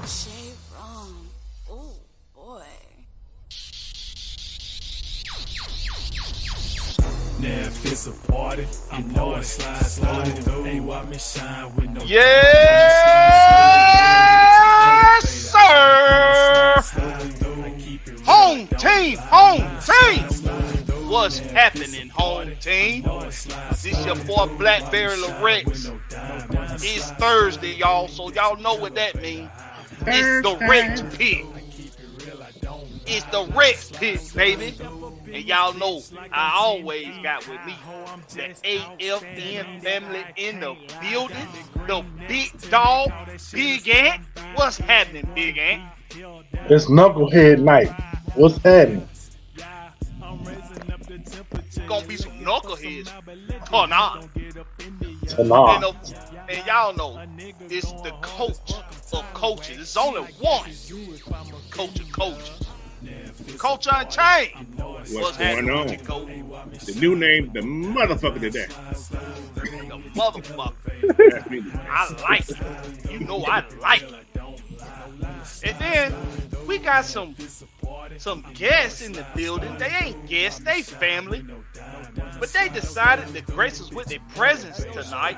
Shave wrong. Oh boy. Now if it's a party, I know it slide through. Ain't watch me shine with no. Yes, sir. Home team. What's happening, home team? This your boy Blackberry Lorex. It's Thursday, y'all, so y'all know what that means. It's the Rex Pit. It's the Rex Pit, baby. And y'all know I always got with me the AFN family in the building. The big dog, Big Ant. What's happening, Big Ant? It's Knucklehead night. What's happening? Gonna be some knuckleheads or not. And y'all know it's the coach of coaches. It's only one coach of coaches. Coach Unchained. What's going on? The new name, the motherfucker today. The motherfucker. I like it. You know I like it. And then we got some guests in the building. They ain't guests, they family. But they decided to grace us with their presence tonight.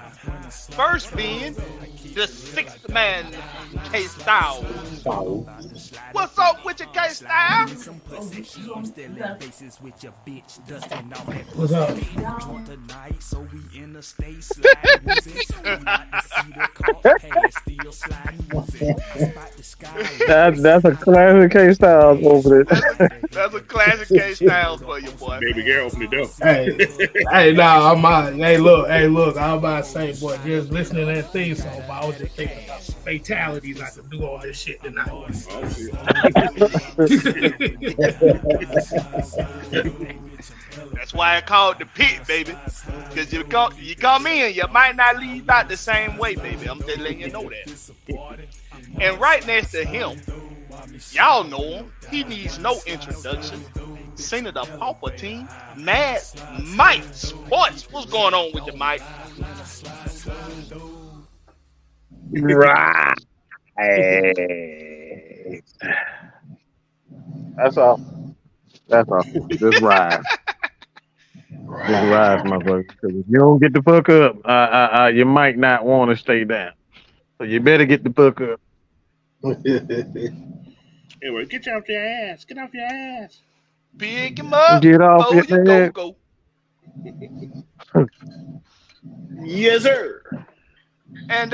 First being the sixth man, K-Style. What's up with your K-Style? What's up? That's a classic K Styles over there. That's a classic K Styles for you, boy. Baby girl, open the door. Hey, nah, I'm out. Hey, look, I was about to say, boy, just listening to that theme song, but I was just thinking about the fatalities I could do all this shit tonight. That's why I call it the pit, baby. Because you come in, you might not leave out the same way, baby. I'm just letting you know that. And right next to him, y'all know him. He needs no introduction. Senator Palpatine, Mad Mike Sports. What's going on with the Mike? Right. That's all. Just ride. Just ride, motherfucker. Because if you don't get the fuck up, you might not want to stay down. So you better get the fuck up. Anyway, get off your ass. Get off your ass. Pick him up. Get off your ass. Go. Yes, sir. And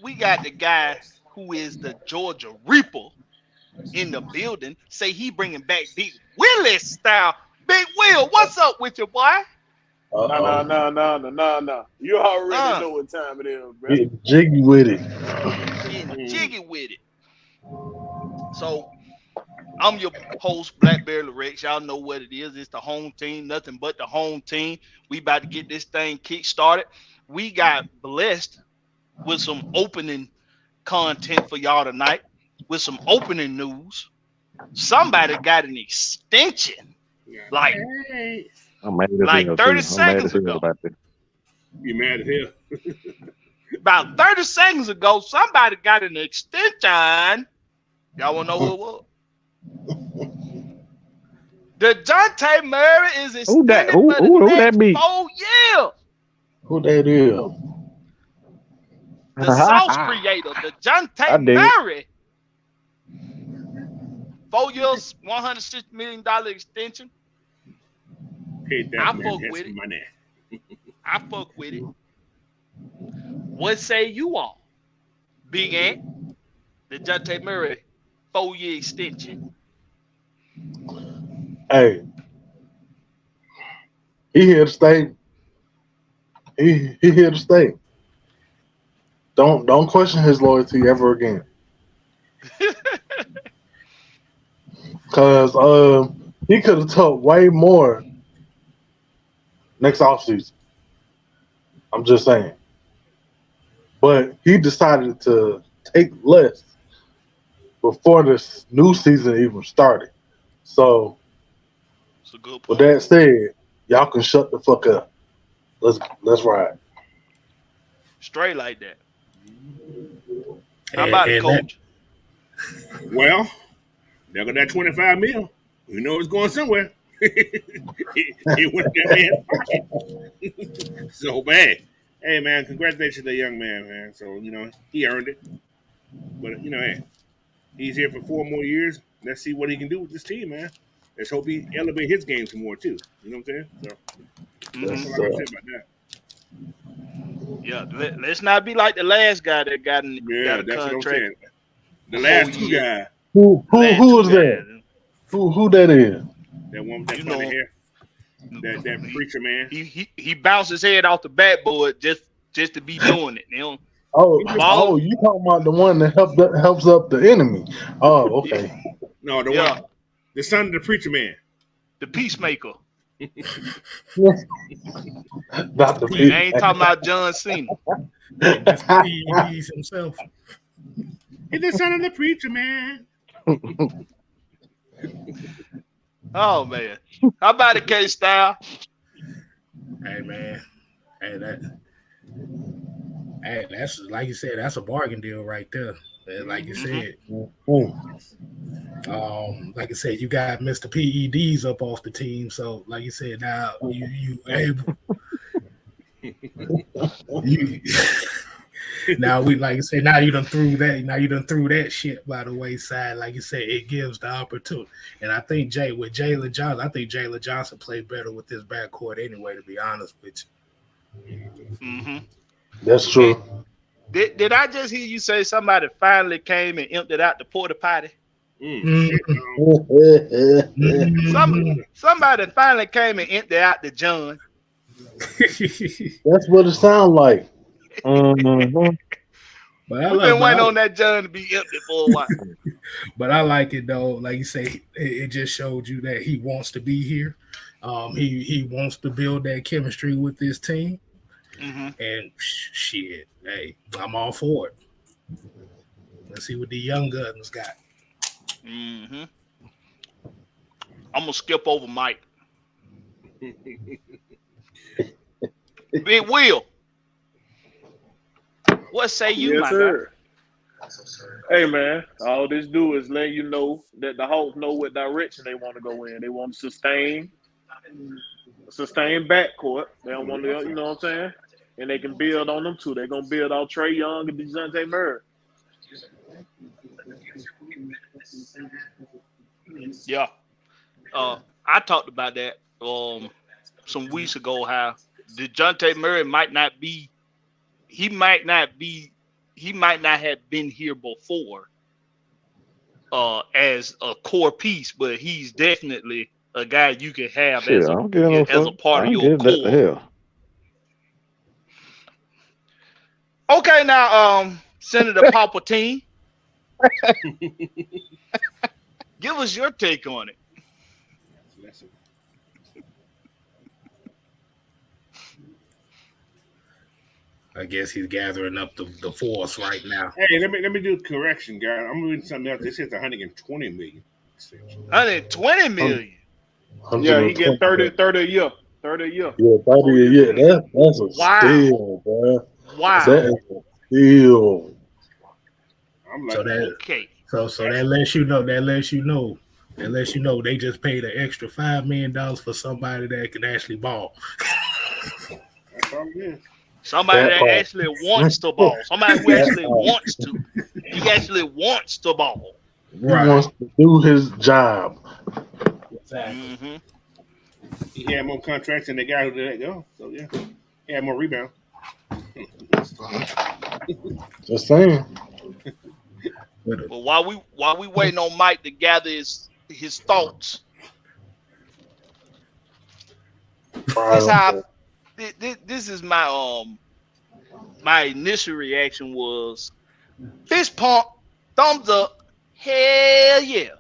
we got the guy who is the Georgia Reaper in the building. Say he bringing back Big Willis style. Big Will, what's up with you, boy? No. You already know what time it is, bro. Getting jiggy with it. Getting jiggy with it. So, I'm your host, Blackberry Lorex. Y'all know what it is. It's the home team, nothing but the home team. We about to get this thing kick started. We got blessed with some opening content for y'all tonight, with some opening news. Somebody got an extension, like 30 seconds ago. You mad as hell? About 30 seconds ago, somebody got an extension. Y'all want to know who it was? Dejounte Murray is extended for the next 4 years. Who that is? The Sauce creator, Dejounte Murray. 4 years, $160 million extension. I fuck with it. Money. I fuck with it. What say you all? Big Ant, Dejounte Murray, 4-year extension. Hey, he here to stay. He here to stay. Don't question his loyalty ever again. Cause he could have took way more next offseason. I'm just saying. But he decided to take less before this new season even started. So with that said, y'all can shut the fuck up. Let's ride. Straight like that. How about it, Coach? Well, there go that 25 mil. You know it's going somewhere. It went that man's pocket. So bad. Hey man, congratulations to the young man. So, he earned it. But hey, he's here for 4 more years. Let's see what he can do with this team, man. Let's hope he elevate his game some more too. You know what I'm saying? So that's all I can say about that. Yeah, let's not be like the last guy that got a That's contract. what I'm saying. The last two guys. Who was that? Who that is? That one with that funny hair. That preacher man. He bounced his head off the backboard just to be doing it. You know? You talking about the one that helps up the enemy? Oh, okay. No, the one, the son of the preacher man, the peacemaker. Not the I ain't talking about John Cena. That's PEDs himself. He's the son of the preacher man. Oh man, how about it, K-Style? Hey man, that's like you said, that's a bargain deal right there. Like you said, like I said, you got Mr. PEDs up off the team. So, like you said, now you able. Now like you said, now you done threw that shit by the wayside. Like you said, it gives the opportunity. And I think Jalen Johnson played better with this backcourt anyway, to be honest with you. Mm-hmm. That's true. Did I just hear you say somebody finally came and emptied out the porta potty? Somebody finally came and emptied out the John. That's what it sounds like. Mm-hmm. But we've been waiting on that John to be empty for a while. But I like it though. Like you say, it just showed you that he wants to be here. He wants to build that chemistry with this team. Mm-hmm. And shit, hey, I'm all for it. Let's see what the young guns got. Mm-hmm. I'm gonna skip over Mike. Big Will, what say you, my guy? Hey man, all this do is let you know that the Hawks know what direction they want to go in. They want to sustain backcourt. They don't want to, you know what I'm saying? And they can build on them too. They're gonna build on Trae Young and Dejounte Murray. Yeah, I talked about that some weeks ago. How Dejounte Murray might not have been here before as a core piece, but he's definitely a guy you can have as a part of your core. Okay, now Senator Palpatine, give us your take on it. I guess he's gathering up the force right now. Hey, let me do a correction, guys. I'm reading something else. This says 120 million. 120 million. Yeah, he get 30 a year. 30 a year. Yeah, 30 a year. That's a steal, bro. Wow. That is a steal. I'm like, so that lets you know they just paid an extra $5 million for somebody that can actually ball. That's all it is. Somebody that actually wants to ball. Somebody who actually wants to. He actually wants to ball. Right. He wants to do his job. Exactly. Mm-hmm. He had more contracts than the guy who let go. So yeah, he had more rebound. Just saying. Well, while we waiting on Mike to gather his thoughts, this is my my initial reaction was fist pump, thumbs up, hell yeah.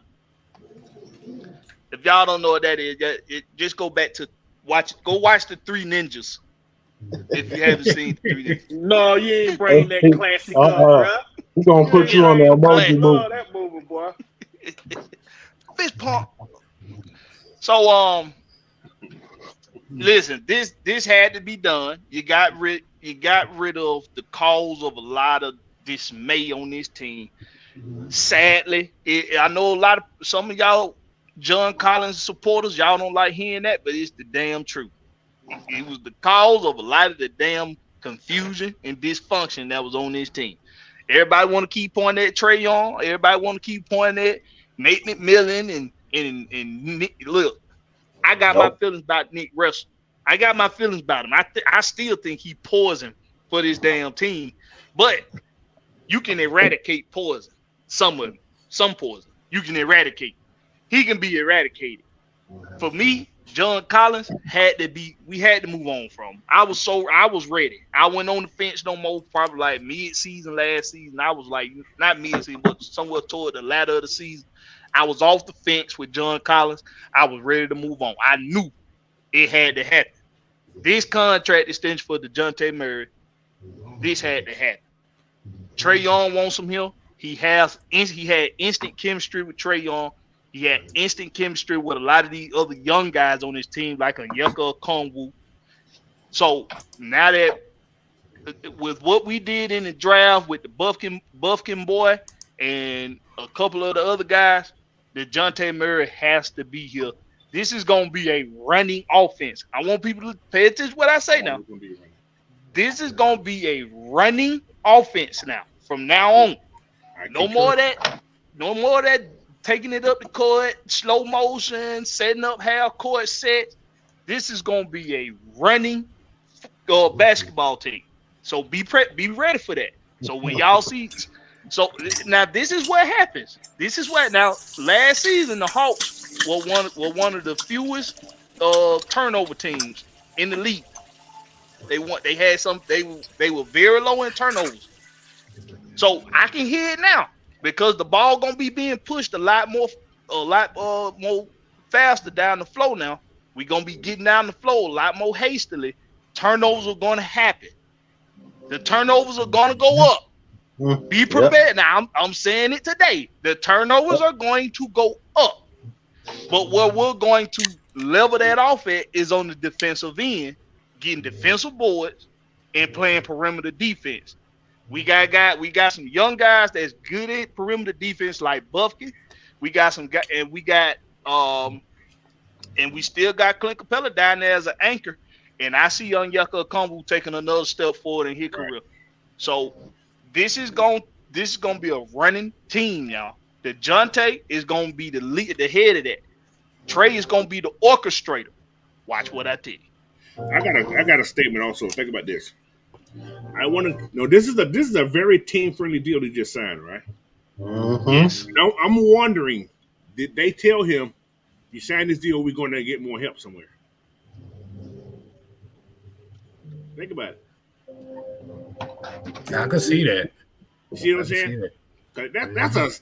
If y'all don't know what that is, just go back to watch the Three Ninjas. If you haven't seen the Three Ninjas. No, you ain't bringing that classic up, bro. We're gonna put you on the emoji movie. That movie, boy. Fist pump. So listen, this had to be done. You got rid of the cause of a lot of dismay on this team. Sadly, I know some of y'all John Collins supporters, y'all don't like hearing that, but it's the damn truth. It was the cause of a lot of the damn confusion and dysfunction that was on this team. Everybody want to keep pointing at Trae Young. Everybody want to keep pointing at Nate McMillan and Nick. Look, I got my feelings about Nick Russell. I got my feelings about him. I still think he poison for this damn team, but you can eradicate poison. Some poison you can eradicate. He can be eradicated. For me, John Collins we had to move on from him. I was ready. I went on the fence no more, probably like mid-season last season. I was like, not mid-season, but somewhere toward the latter of the season. I was off the fence with John Collins. I was ready to move on. I knew it had to happen. This contract extension for Dejounte Murray, this had to happen. Trae Young wants him here. He had instant chemistry with Trae Young. He had instant chemistry with a lot of these other young guys on his team, like Onyeka Okongwu. So now that with what we did in the draft with the Buffkin boy and a couple of the other guys, Dejounte Murray has to be here. This is going to be a running offense. I want people to pay attention to what I say now. This is going to be a running offense now. From now on. No more of that taking it up the court, slow motion, setting up half court sets. This is going to be a running basketball team. So be ready for that. So when y'all see, so now this is what happens. Now last season the Hawks were one of the fewest turnover teams in the league. They were very low in turnovers. So I can hear it now because the ball gonna be being pushed a lot more faster down the floor now. We're gonna be getting down the floor a lot more hastily. Turnovers are gonna happen. The turnovers are gonna go up. Be prepared. Now I'm saying it today. The turnovers are going to go up. But where we're going to level that off at is on the defensive end, getting defensive boards and playing perimeter defense. We got some young guys that's good at perimeter defense like Buffkin. We got some guys, and we still got Clint Capella down there as an anchor. And I see Onyeka Okongwu taking another step forward in his career. So this is gonna be a running team, y'all. Dejounte is gonna be the head of that. Trae is gonna be the orchestrator. Watch what I tell you. I got a statement also. Think about this. I want to know this is a very team friendly deal he just signed, right? Mm-hmm. Yes. Now I'm wondering, did they tell him you signed this deal? We're going to get more help somewhere. Think about it. I can see that. You see what I'm saying?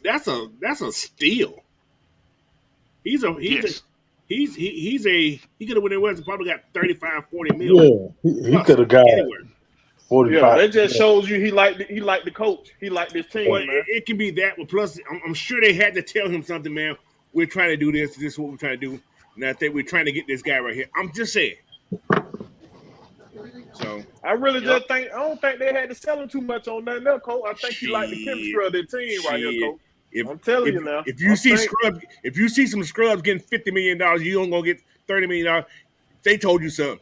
That's a steal. He could have went in West and probably got 35, 40 million. Yeah, he could have got anywhere. 45. Yeah, that just shows you he liked the coach. He liked this team, Well, man. it can be that, but plus I'm sure they had to tell him something, man. We're trying to do this. This is what we're trying to do. And I think we're trying to get this guy right here. I'm just saying. So I really just think I don't think they had to sell him too much on nothing else, Coach. I think he liked the chemistry of the team right here, Coach. I'm telling you now. If you see some scrubs getting $50 million, you don't gonna get $30 million. They told you something.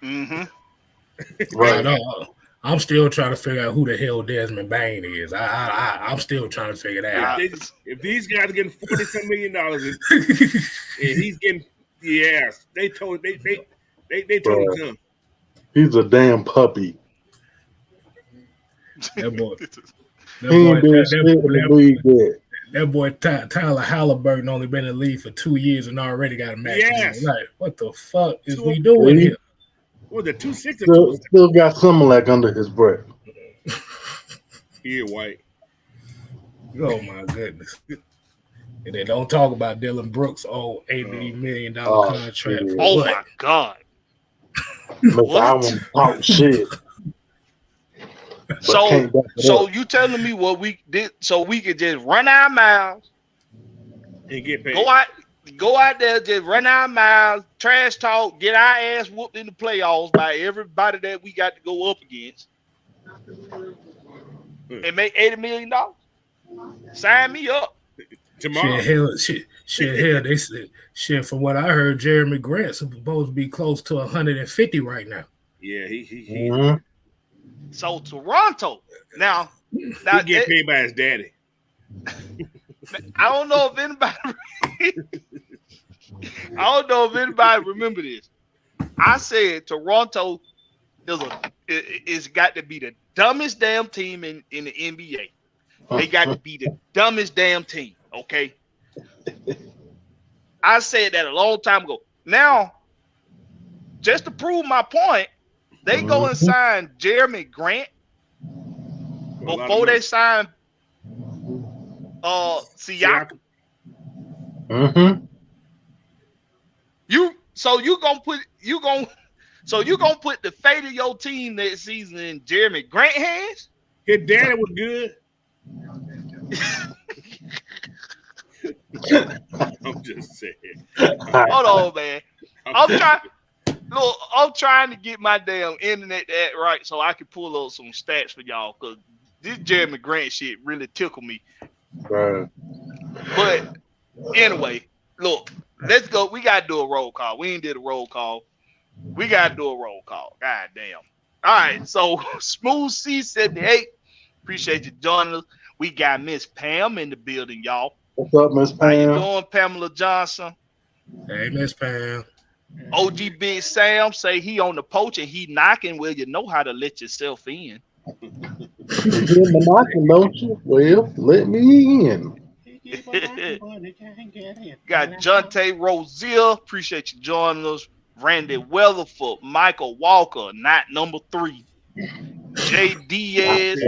Mm-hmm. Right. No, I'm still trying to figure out who the hell Desmond Bain is. I'm still trying to figure that out. If these guys are getting $47 million and he's getting they told him something. He's a damn puppy. That boy. That boy Tyler Halliburton only been in the league for 2 years and already got a max. Yes. Like, what the fuck is we doing here? Well, the 2-6 still got Similac under his breath. He white. Oh my goodness. And they don't talk about Dylan Brooks' old $80 million contract. Shit. Oh my God. I want to talk shit. So you telling me what we did so we could just run our miles and get paid? Go out there, just run our miles, trash talk, get our ass whooped in the playoffs by everybody that we got to go up against. and make $80 million. Sign me up. Tomorrow. Hell, they said shit. From what I heard, Jeremy Grant's supposed to be close to 150 right now. Yeah, he Mhm. So Toronto now he get paid by his daddy. I don't know if anybody. I don't know if anybody remember this. I said Toronto is got to be the dumbest damn team in the NBA. They got to be the dumbest damn team. Okay. I said that a long time ago. Now, just to prove my point, they go and sign Jeremy Grant before they sign Siakam. Mm-hmm. You gonna put the fate of your team next season in Jeremy Grant hands? His daddy was good. I'm just saying. Hold on, man. I'm trying to get my damn internet right so I can pull up some stats for y'all because this Jeremy Grant shit really tickled me. Right. But anyway, look, let's go. We gotta do a roll call. We ain't did a roll call. We gotta do a roll call. God damn. All right, so Smooth C78. Appreciate you joining us. We got Miss Pam in the building, y'all. What's up, Miss Pam? How you doing, Pamela Johnson? Hey, Miss Pam. OG Big Sam say he on the poach and he knocking. Well, you know how to let yourself in. You hear me knocking, don't you? Well, let me in. Got Jonte Rozier. Appreciate you joining us. Randy Weatherford. Michael Walker, not number 3. Jay Diaz.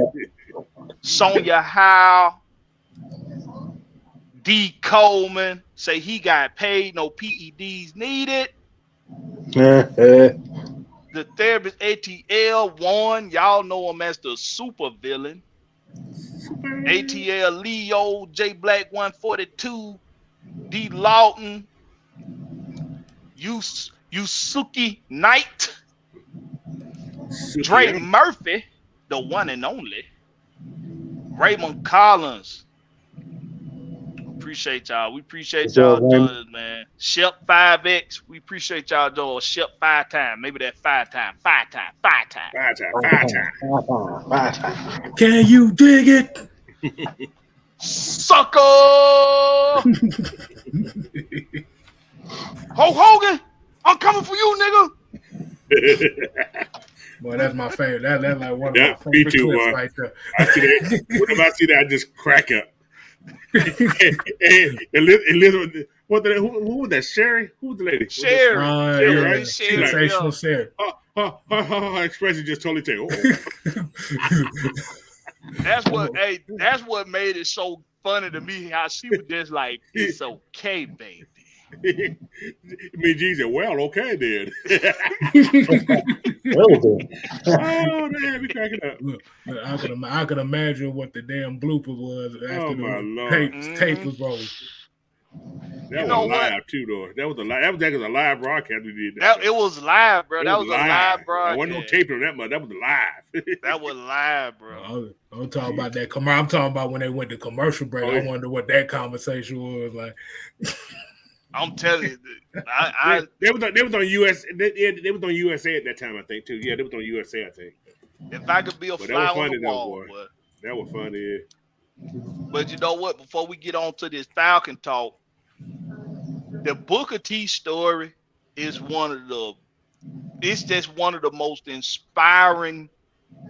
Sonia Howe. D. Coleman. Say he got paid. No PEDs needed. The therapist ATL won. Y'all know him as the super villain. ATL Leo, J Black 142, D Lawton, Yusuki Knight, Drake Murphy, the one and only, Raymond Collins. Appreciate y'all. We appreciate y'all doing, man. Shep 5X. We appreciate y'all doing Shep 5 times. Maybe that 5 times. Can you dig it? Sucker! Hulk Hogan, I'm coming for you, nigga. Boy, that's my favorite. That's like one of my Yeah, me favorite too, clips boy. right there. I see that. Whenever I see that, I just crack up. Elizabeth, who was that? Sherry? Who was the lady? Sherry. Yeah, right? Sherry. Sensational Sherry. Her expression just totally changed. That's what made it so funny to me. How she was just like, "It's okay, baby." Me, G said, "Well, okay then." Oh man, we cracking up. Look, I could imagine what the damn blooper was after the tape was rolled. That was live too, though. That was actually a live broadcast we did. It was live, bro. That was a live broadcast. There wasn't no taping on that much. That was live. That was live, bro. I'm talking about that. I'm talking about when they went to commercial break. I wonder what that conversation was like. I'm telling you, they was on US. They was on USA at that time, I think too. Yeah, they was on USA, I think. If I could be a fly on the wall, boy. That was funny. Yeah. But you know what? Before we get on to this Falcon talk, the Booker T story is just one of the most inspiring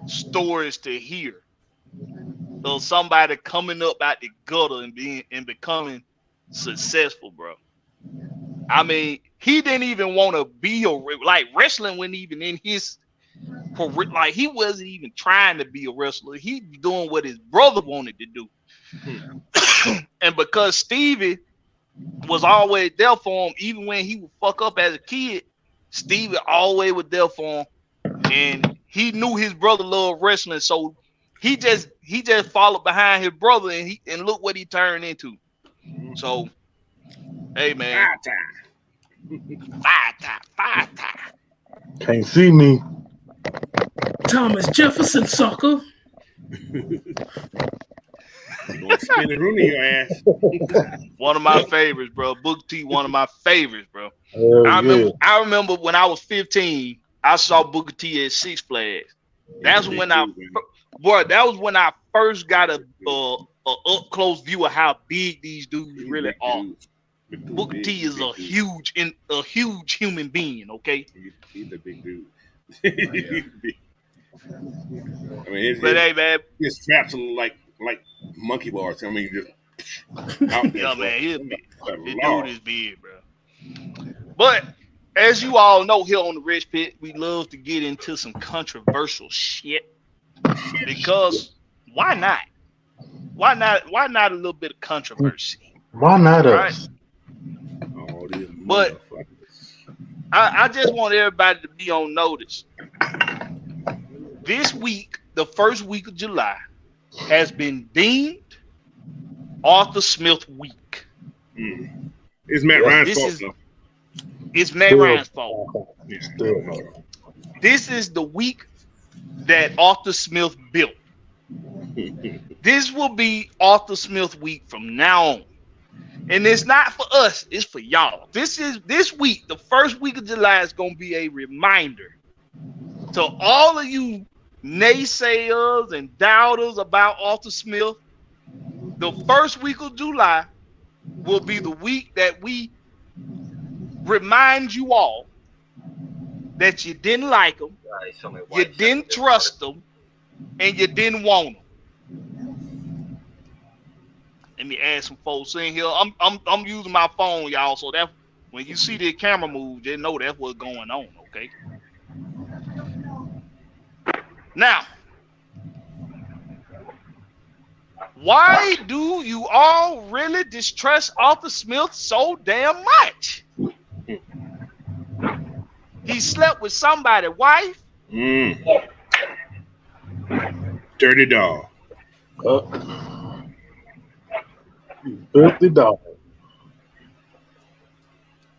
stories to hear. So somebody coming up out the gutter and becoming successful, bro. I mean, he didn't even want to be wrestling wasn't even in his like he wasn't even trying to be a wrestler. He doing what his brother wanted to do. And because Stevie was always there for him, even when he would fuck up as a kid, Stevie always was there for him. And he knew his brother loved wrestling, so he just followed behind his brother and look what he turned into. So, hey man. Five time. Can't see me. Thomas Jefferson, sucker. You're going to spin the Rooney your ass. One of my favorites, bro. Booker T, one of my favorites, bro. Yeah. I remember when I was 15, I saw Booker T at Six Flags. That's when that was when I first got a up close view of how big these dudes really are. Booker T is a huge human being. Okay, he's a big dude. I mean, hey man, his straps are like monkey bars. I mean, just out there. Yeah, man, he's big. The dude is big, bro. But as you all know, here on the Rich Pit, we love to get into some controversial shit. Because why not? Why not a little bit of controversy? Why not us? But I just want everybody to be on notice. This week, the first week of July, has been deemed Arthur Smith week. It's Matt Ryan's fault, though. It's Matt Ryan's fault. This is the week that Arthur Smith built. This will be Arthur Smith week from now on. And it's not for us, it's for y'all. This week, the first week of July, is going to be a reminder to all of you naysayers and doubters about Arthur Smith. The first week of July will be the week that we remind you all that you didn't like him, you didn't trust him, and you didn't want him. Let me add some folks in here. I'm using my phone, y'all, so that when you see the camera move, just know that's what's going on, okay? Now, why do you all really distrust Arthur Smith so damn much? He slept with somebody's wife. Dirty dog. Dirty dog.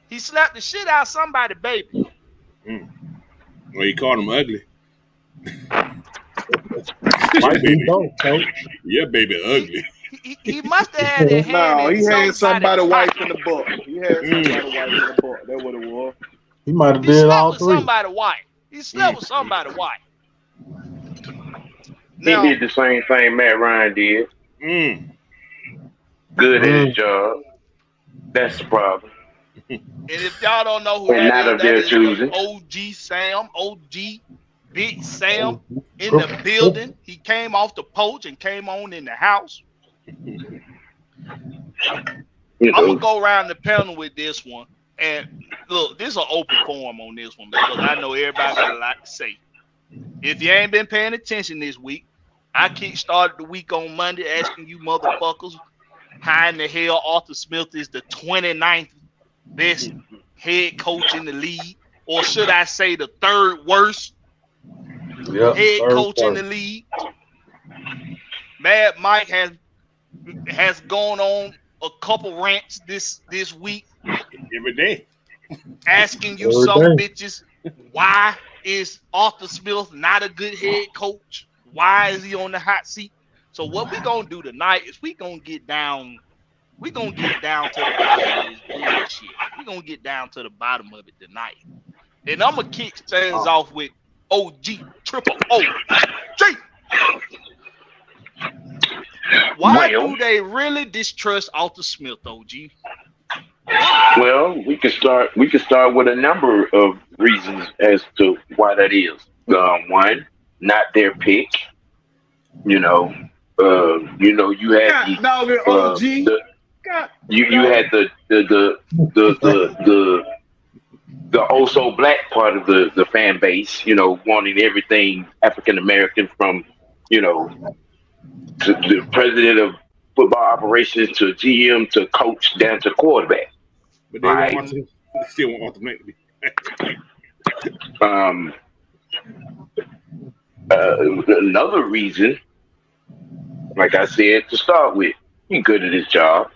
He slapped the shit out of somebody's baby. Well, you called him ugly. Yeah, baby, ugly. He must have had a hand. No, he had somebody's wife in the book. He had somebody's wife in the book. That's what it was. He might have did all three. Somebody's wife. He slept with somebody's wife. Now, he did the same thing Matt Ryan did. Good at his job. That's the problem. And if y'all don't know who and that is OG Sam, OG Big Sam in the building. He came off the porch and came on in the house. I'm gonna go around the panel with this one. And look, this is an open forum on this one because I know everybody got a lot to say. If you ain't been paying attention this week, I started the week on Monday asking you motherfuckers how in the hell Arthur Smith is the 29th best head coach in the league, or should I say the third worst head coach in the league. Mad Mike has gone on a couple rants this week. Every day. Asking you bitches, why is Arthur Smith not a good head coach? Why is he on the hot seat? So what we gonna do tonight is we gonna get down to the bottom of this bullshit. We gonna get down to the bottom of it tonight. And I'm gonna kick things off with OG Triple OG. Why do they really distrust Arthur Smith, OG? Well, we can start with a number of reasons as to why that is. One, not their pick. You had the also black part of the fan base, wanting everything African American from, to the president of football operations to GM to coach down to quarterback. But they still want to make me. Another reason, like I said to start with, he's good at his job.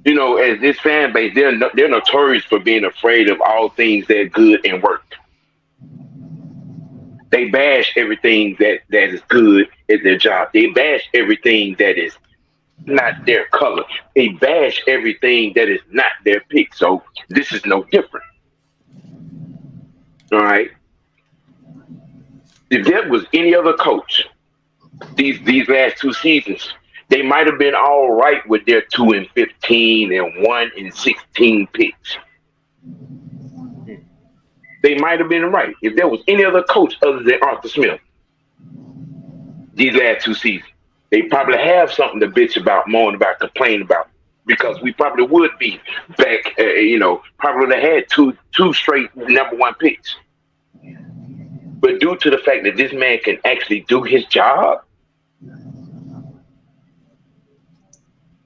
As this fan base, they're notorious for being afraid of all things that good and work. They bash everything that is good at their job. They bash everything that is not their color. They bash everything that is not their pick. So this is no different. All right. If there was any other coach these last 2 seasons, they might have been all right with their 2-15 and 1-16 picks. They might have been right. If there was any other coach other than Arthur Smith these last 2 seasons, they probably have something to bitch about, moan about, complain about, because we probably would be back, probably would have had two straight number 1 picks. But due to the fact that this man can actually do his job,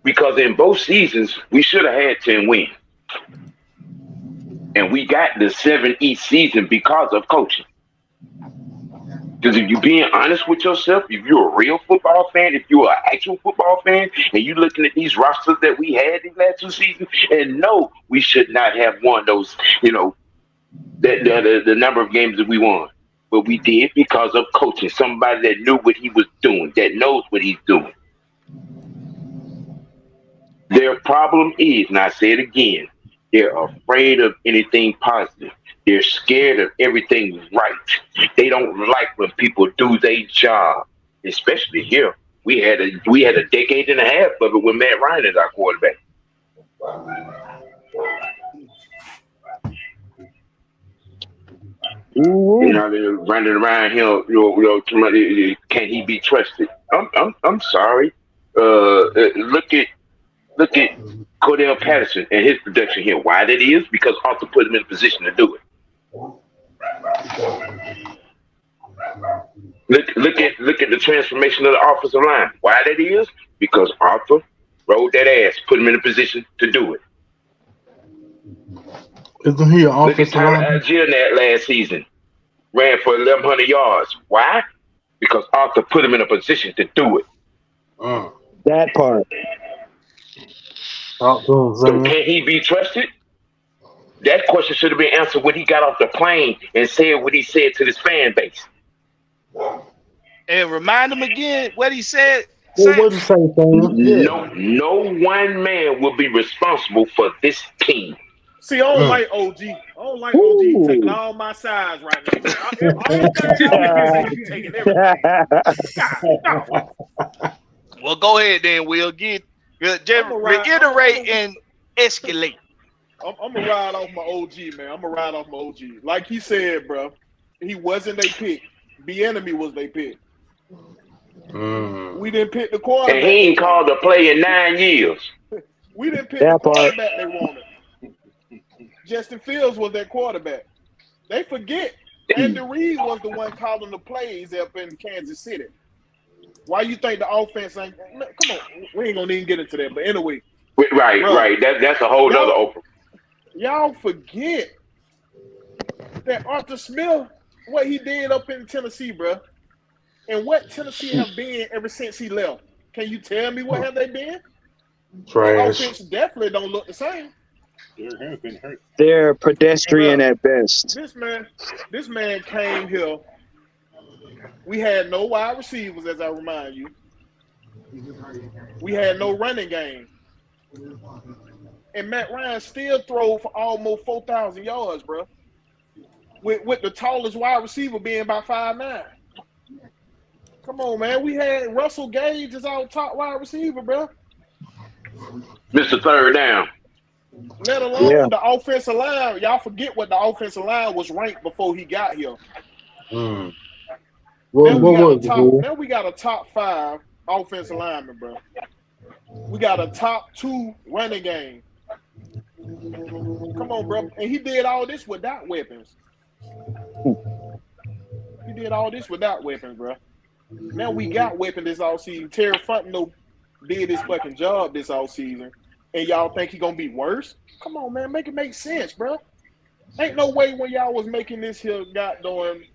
because in both seasons, we should have had 10 wins. And we got the 7 each season because of coaching. Because if you're being honest with yourself, if you're a real football fan, if you're an actual football fan, and you're looking at these rosters that we had these last 2 seasons, and no, we should not have won those, the number of games that we won. But we did because of coaching, somebody that knew what he was doing, that knows what he's doing. Their problem is, and I say it again, they're afraid of anything positive. They're scared of everything right. They don't like when people do their job, especially here. We had a decade and a half of it with Matt Ryan as our quarterback. Running around here, can he be trusted? I'm sorry. Look at Cordell Patterson and his production here. Why that is? Because Arthur put him in a position to do it. Look at the transformation of the offensive line. Why that is? Because Arthur rolled that ass, put him in a position to do it. Isn't he an Look at offensive Tyler lineman? Algier that last season. Ran for 1,100 yards. Why? Because Arthur put him in a position to do it. That part. So can he be trusted? That question should have been answered when he got off the plane and said what he said to this fan base. And remind him again what he said. Well, what did he say, Sam? No one man will be responsible for this team. See, I don't like OG. I don't like OG taking all my sides right now. He's taking everything. God, no. Well, go ahead then, Will. Reiterate and escalate. I'm going to ride off my OG, man. I'm going to ride off my OG. Like he said, bro, he wasn't their pick. Bieniemy was their pick. We didn't pick the quarterback. And he ain't called a play in 9 years. We didn't pick the quarterback they wanted. Justin Fields was their quarterback. They forget Andy Reid was the one calling the plays up in Kansas City. Why you think the offense ain't? Come on, we ain't gonna even get into that. But anyway, right. That's a whole other open. Y'all forget that Arthur Smith, what he did up in Tennessee, bro, and what Tennessee have been ever since he left. Can you tell me what have they been? Trash. The offense definitely don't look the same. They're pedestrian at best. This man came here. We had no wide receivers, as I remind you. We had no running game. And Matt Ryan still threw for almost 4,000 yards, bro. With the tallest wide receiver being about 5'9". Come on, man. We had Russell Gage as our top wide receiver, bro. Mr. Third Down. Let alone the offensive line. Y'all forget what the offensive line was ranked before he got here. Now we got a top 5 offensive lineman, bro. We got a top 2 running game. Come on, bro. And he did all this without weapons. Bro. Now we got weapons this offseason. Terry Fontenot did his fucking job this offseason. And y'all think he gonna be worse? Come on, man. Make it make sense, bro. Ain't no way when y'all was making this here goddamn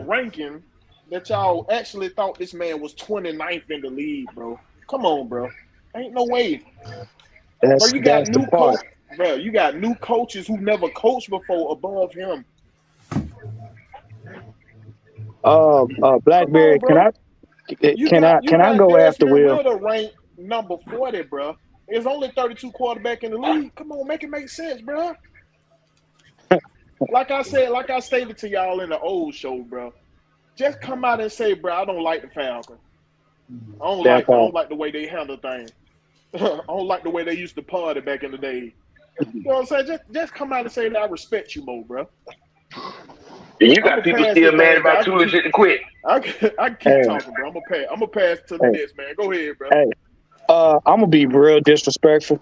ranking that y'all actually thought this man was 29th in the league, bro. Come on, bro. Ain't no way. Bro, you got new coaches. Bro, you got new coaches who never coached before above him. Blackberry, Come on, can I go after Desmond Will? Ritter ranked number 40, bro. There's only 32 quarterback in the league. Come on, make it make sense, bro. Like I stated to y'all in the old show, bro. Just come out and say, bro, I don't like the Falcons. I don't like the way they handle things. I don't like the way they used to party back in the day. You know what I'm saying? Just come out and say that I respect you more, bro. You got people still mad about too legit to quit. I can keep talking, bro. I'm gonna pass to the next man. Go ahead, bro. Hey, I'm gonna be real disrespectful,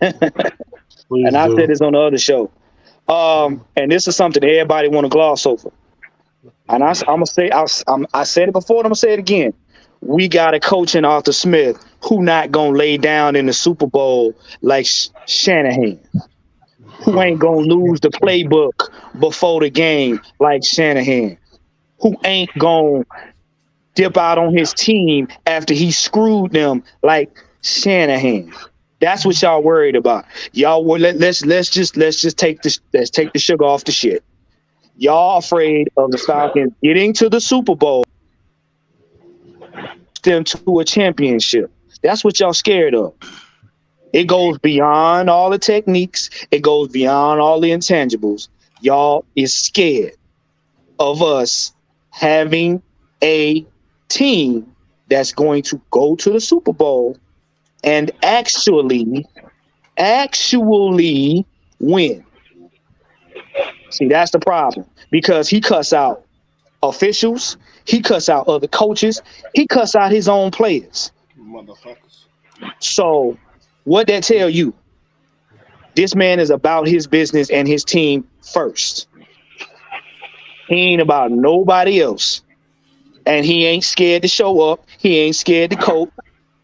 and I said this on the other show. And this is something that everybody want to gloss over. And I'm gonna say, I said it before, and I'm gonna say it again. We got a coach in Arthur Smith who not gonna lay down in the Super Bowl like Shanahan, who ain't gonna lose the playbook before the game like Shanahan, who ain't gonna dip out on his team after he screwed them like Shanahan. That's what y'all worried about. Y'all let's just take the sugar off the shit. Y'all afraid of the Falcons getting to the Super Bowl, them to a championship. That's what y'all scared of. It goes beyond all the techniques. It goes beyond all the intangibles. Y'all is scared of us having a team that's going to go to the Super Bowl and actually win. See, that's the problem, because he cuss out officials, he cuss out other coaches, he cuss out his own players. Motherfuckers. So what that tell you? This man is about his business and his team first. He ain't about nobody else. And he ain't scared to show up. He ain't scared to cope.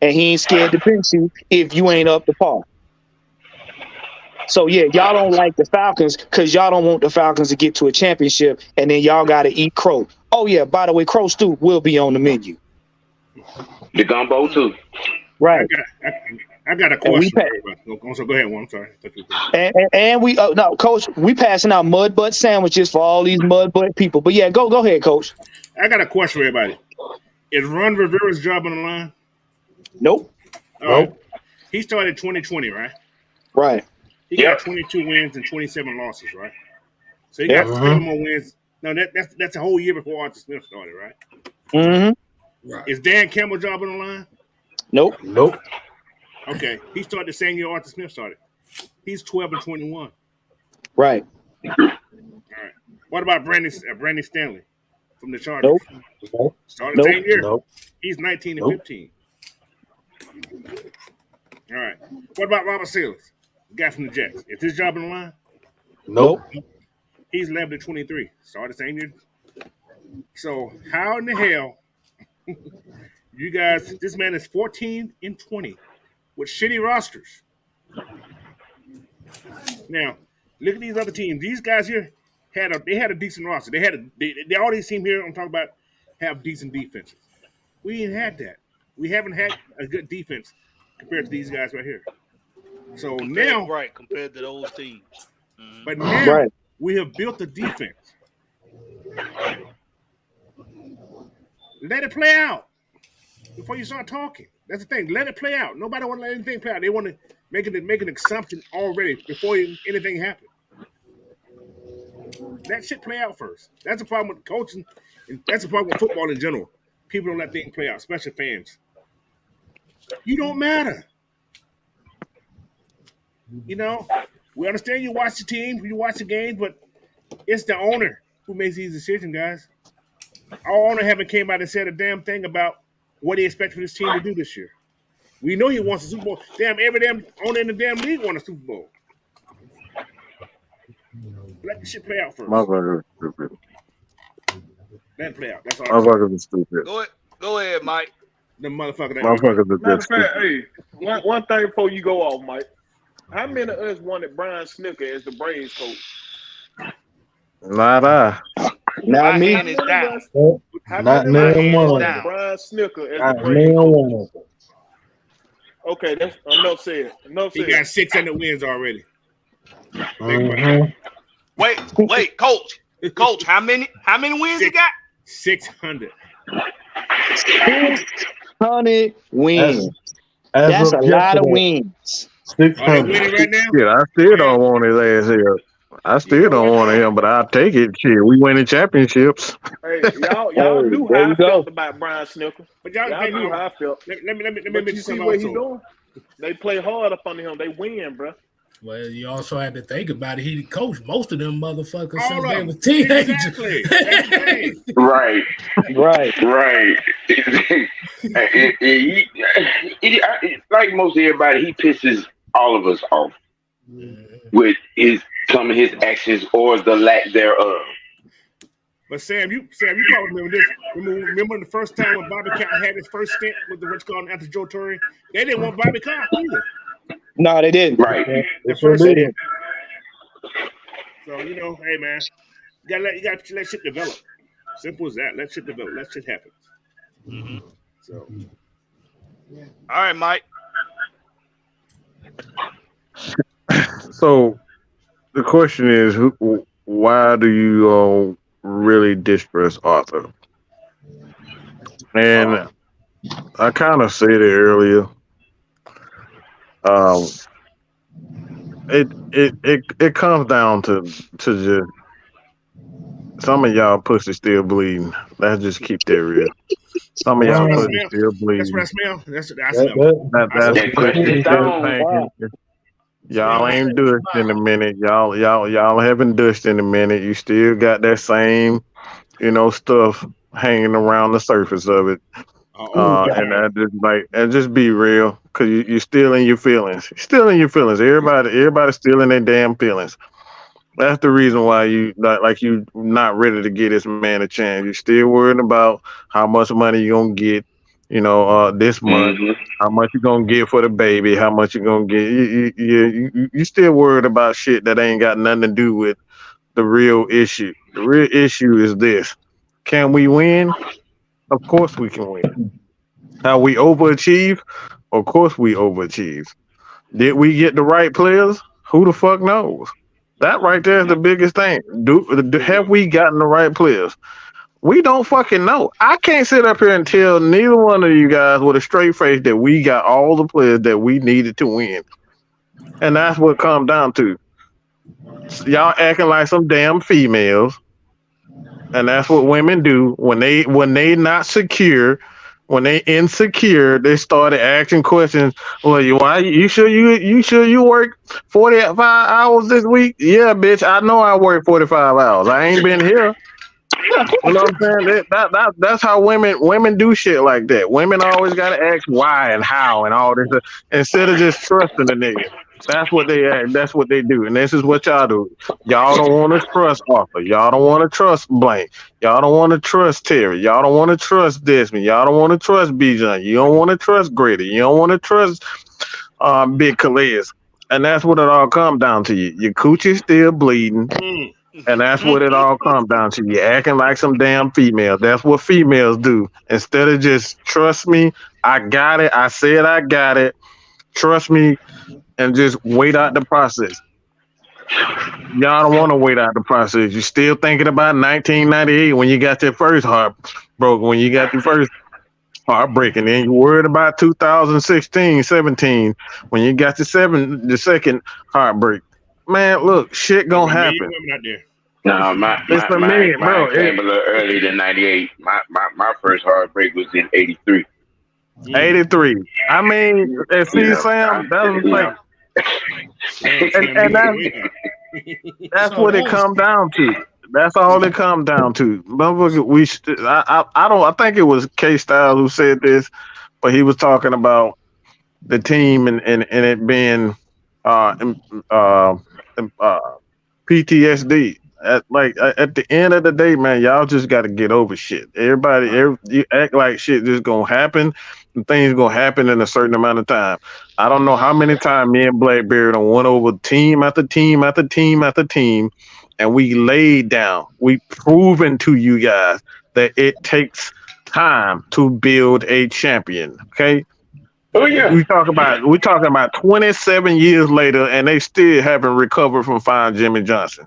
And he ain't scared to bench you if you ain't up to par. So, yeah, y'all don't like the Falcons because y'all don't want the Falcons to get to a championship, and then y'all got to eat crow. Oh, yeah, by the way, crow stew will be on the menu. The gumbo, too. Right. I got a question. So go ahead, one. I'm sorry. And we no, Coach, we passing out mud butt sandwiches for all these mud butt people. But, yeah, go ahead, Coach. I got a question for everybody. Is Ron Rivera's job on the line? Nope. Right. He started 2020, right? Right. He got 22 wins and 27 losses, right? So he got 7 more wins. No, that's a whole year before Arthur Smith started, right? Mm-hmm. Right. Is Dan Campbell's job on the line? Nope. Okay. He started the same year Arthur Smith started. He's 12 and 21. Right. All right. What about Brandon Stanley from the Chargers? Nope. Started the same year. Nope. He's 19 and 15. All right. What about Robert Silas, the guy from the Jets? Is his job on the line? Nope. He's 11 to 23. Started the same year. So how in the hell you guys? This man is 14 and 20 with shitty rosters. Now look at these other teams. These guys here had a decent roster. They all these teams here I'm talking about have decent defenses. We ain't had that. We haven't had a good defense compared to these guys right here. So now, compared to those teams. Mm-hmm. But now we have built a defense. Let it play out before you start talking. That's the thing. Let it play out. Nobody want to let anything play out. They want to make an assumption already before anything happens. That shit play out first. That's the problem with coaching, and that's the problem with football in general. People don't let things play out, especially fans. You don't matter. You know, we understand you watch the team, you watch the game, but it's the owner who makes these decisions, guys. Our owner haven't came out and said a damn thing about what he expects for this team to do this year. We know he wants a Super Bowl. Damn, every damn owner in the damn league wants a Super Bowl. Let the shit play out first. Motherfuckers are stupid. Let it play out. That's all I'm saying. Motherfuckers are stupid. Go ahead, Mike. The motherfucker. Motherfuckers are Matter of just fact, stupid. hey, one thing before you go off, Mike. How many of us wanted Brian Snooker as the Braves coach? Not I. Not me. Hand is down. Not name one. Brian Snooker as Not the Braves name coach. one. Okay, that's enough said. He got 600 wins already. Mm-hmm. Wait, Coach, how many wins he got? 600. 600 wins. As That's of a lot of yesterday, wins. Are they 600. winning right now? Shit, I still don't want his ass here. I still don't want him, but I'll take it. Shit, we winning championships. Hey, y'all Hey, knew there how I you go. felt about Brian Snicker. But y'all, Y'all knew how I felt. let me But you mention see something what he also. doing? They play hard up under him. They win, bro. Well, you also had to think about it. He coached most of them motherfuckers All since of they them. was teenagers. Exactly. That's the thing. Right, Right. right. Like most everybody, he pisses all of us off with his actions or the lack thereof. But Sam, you probably remember this. Remember the first time when Bobby Cow had his first stint with the what's called after Joe Torre? They didn't want Bobby Cow either. No, they didn't. Right. The sure first did. stint. So hey man, you gotta let shit develop. Simple as that. Let shit develop. Let shit happen. Mm-hmm. So All right, Mike. So the question is, why do you really distrust Arthur? And I kind of said it earlier. It comes down to just some of y'all pussy still bleeding. Let's just keep that real. Some of y'all pussy still that's bleeding. what I smell. That's I That- smell. that- That's That pussy still stone. thinking. Y'all ain't dushed in a minute. Y'all haven't dushed in a minute. You still got that same, stuff hanging around the surface of it. And just be real, cause you still in your feelings. You're still in your feelings. Everybody's still in their damn feelings. That's the reason why you you not ready to give this man a chance. You're still worried about how much money you gonna get, this month. Mhm. How much you gonna get for the baby? How much you gonna get? You still worried about shit that ain't got nothing to do with the real issue. The real issue is this: can we win? Of course we can win. How we overachieve? Of course we overachieve. Did we get the right players? Who the fuck knows? That right there is the biggest thing. Have we gotten the right players? We don't fucking know. I can't sit up here and tell neither one of you guys with a straight face that we got all the players that we needed to win. And that's what it comes down to. Y'all acting like some damn females. And that's what women do when they not secure, when they insecure, they started asking questions. Well, you sure you work 45 hours this week? Yeah, bitch. I know I work 45 hours. I ain't been here. You know what I'm saying? That's how women do shit like that. Women always gotta ask why and how and all this instead of just trusting the nigga. That's what they act. That's what they do. And this is what y'all do. Y'all don't want to trust Arthur. Y'all don't want to trust Blank. Y'all don't want to trust Terry. Y'all don't want to trust Desmond. Y'all don't want to trust Bijan. You don't want to trust Grady. You don't want to trust Big Calais. And that's what it all comes down to. Your coochie still bleeding. And that's what it all comes down to. You acting like some damn female. That's what females do. Instead of just trust me, I got it. I said I got it. Trust me, and just wait out the process. Y'all don't want to wait out the process. You're still thinking about 1998 when you got your first heartbreak, when you got your first heartbreak, and then you're worried about 2016, 17 when you got the second heartbreak. Man, look, shit gonna happen. No, mine came a little earlier than 98. My first heartbreak was in 83. 83. I mean, and see, Sam, that was like, and that's what it comes down to. That's all it comes down to. I think it was K Styles who said this, but he was talking about the team and it being PTSD. At the end of the day, man, y'all just got to get over shit. You act like shit just gonna happen, and things gonna happen in a certain amount of time. I don't know how many times me and Blackberry done went over team after team after team after team, and we laid down. We proven to you guys that it takes time to build a champion. Okay. Oh yeah. We talking about 27 years later, and they still haven't recovered from firing Jimmy Johnson.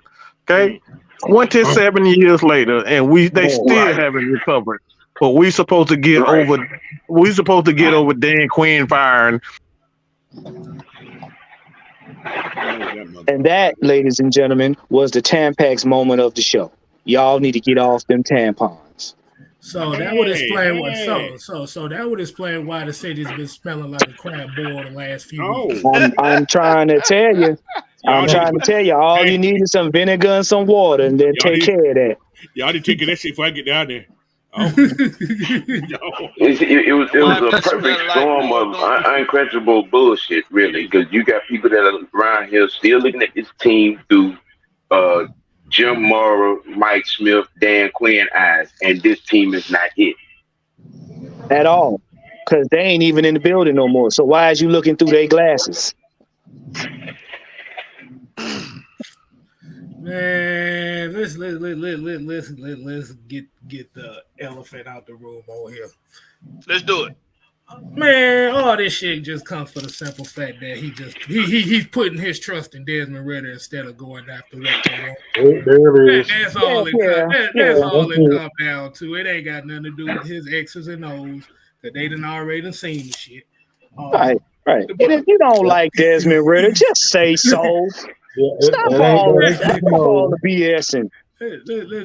Okay, 27 years later, and they still haven't recovered. But we supposed to get over. We supposed to get over Dan Quinn firing. And that, ladies and gentlemen, was the Tampax moment of the show. Y'all need to get off them tampons. So that would explain so that would explain why the city's been smelling like a crab boil the last few weeks. I'm trying to tell you. All you need is some vinegar and some water, and then take care of that. Y'all need to take that shit before I get down there. Oh. It was a perfect storm of unquenchable bullshit, really, because you got people that are around here still looking at this team through Jim Mora, Mike Smith, Dan Quinn eyes, and this team is not it at all, because they ain't even in the building no more. So why is you looking through their glasses? Man, let's get the elephant out the room over here. Let's do it. Man, all this shit just comes for the simple fact that he's putting his trust in Desmond Ritter instead of going after what they want. There it is. That's all it comes down to. It ain't got nothing to do with his X's and O's, because they done already seen the shit. Right. And if you don't like Desmond Ritter, just say so. Stop all the BSing.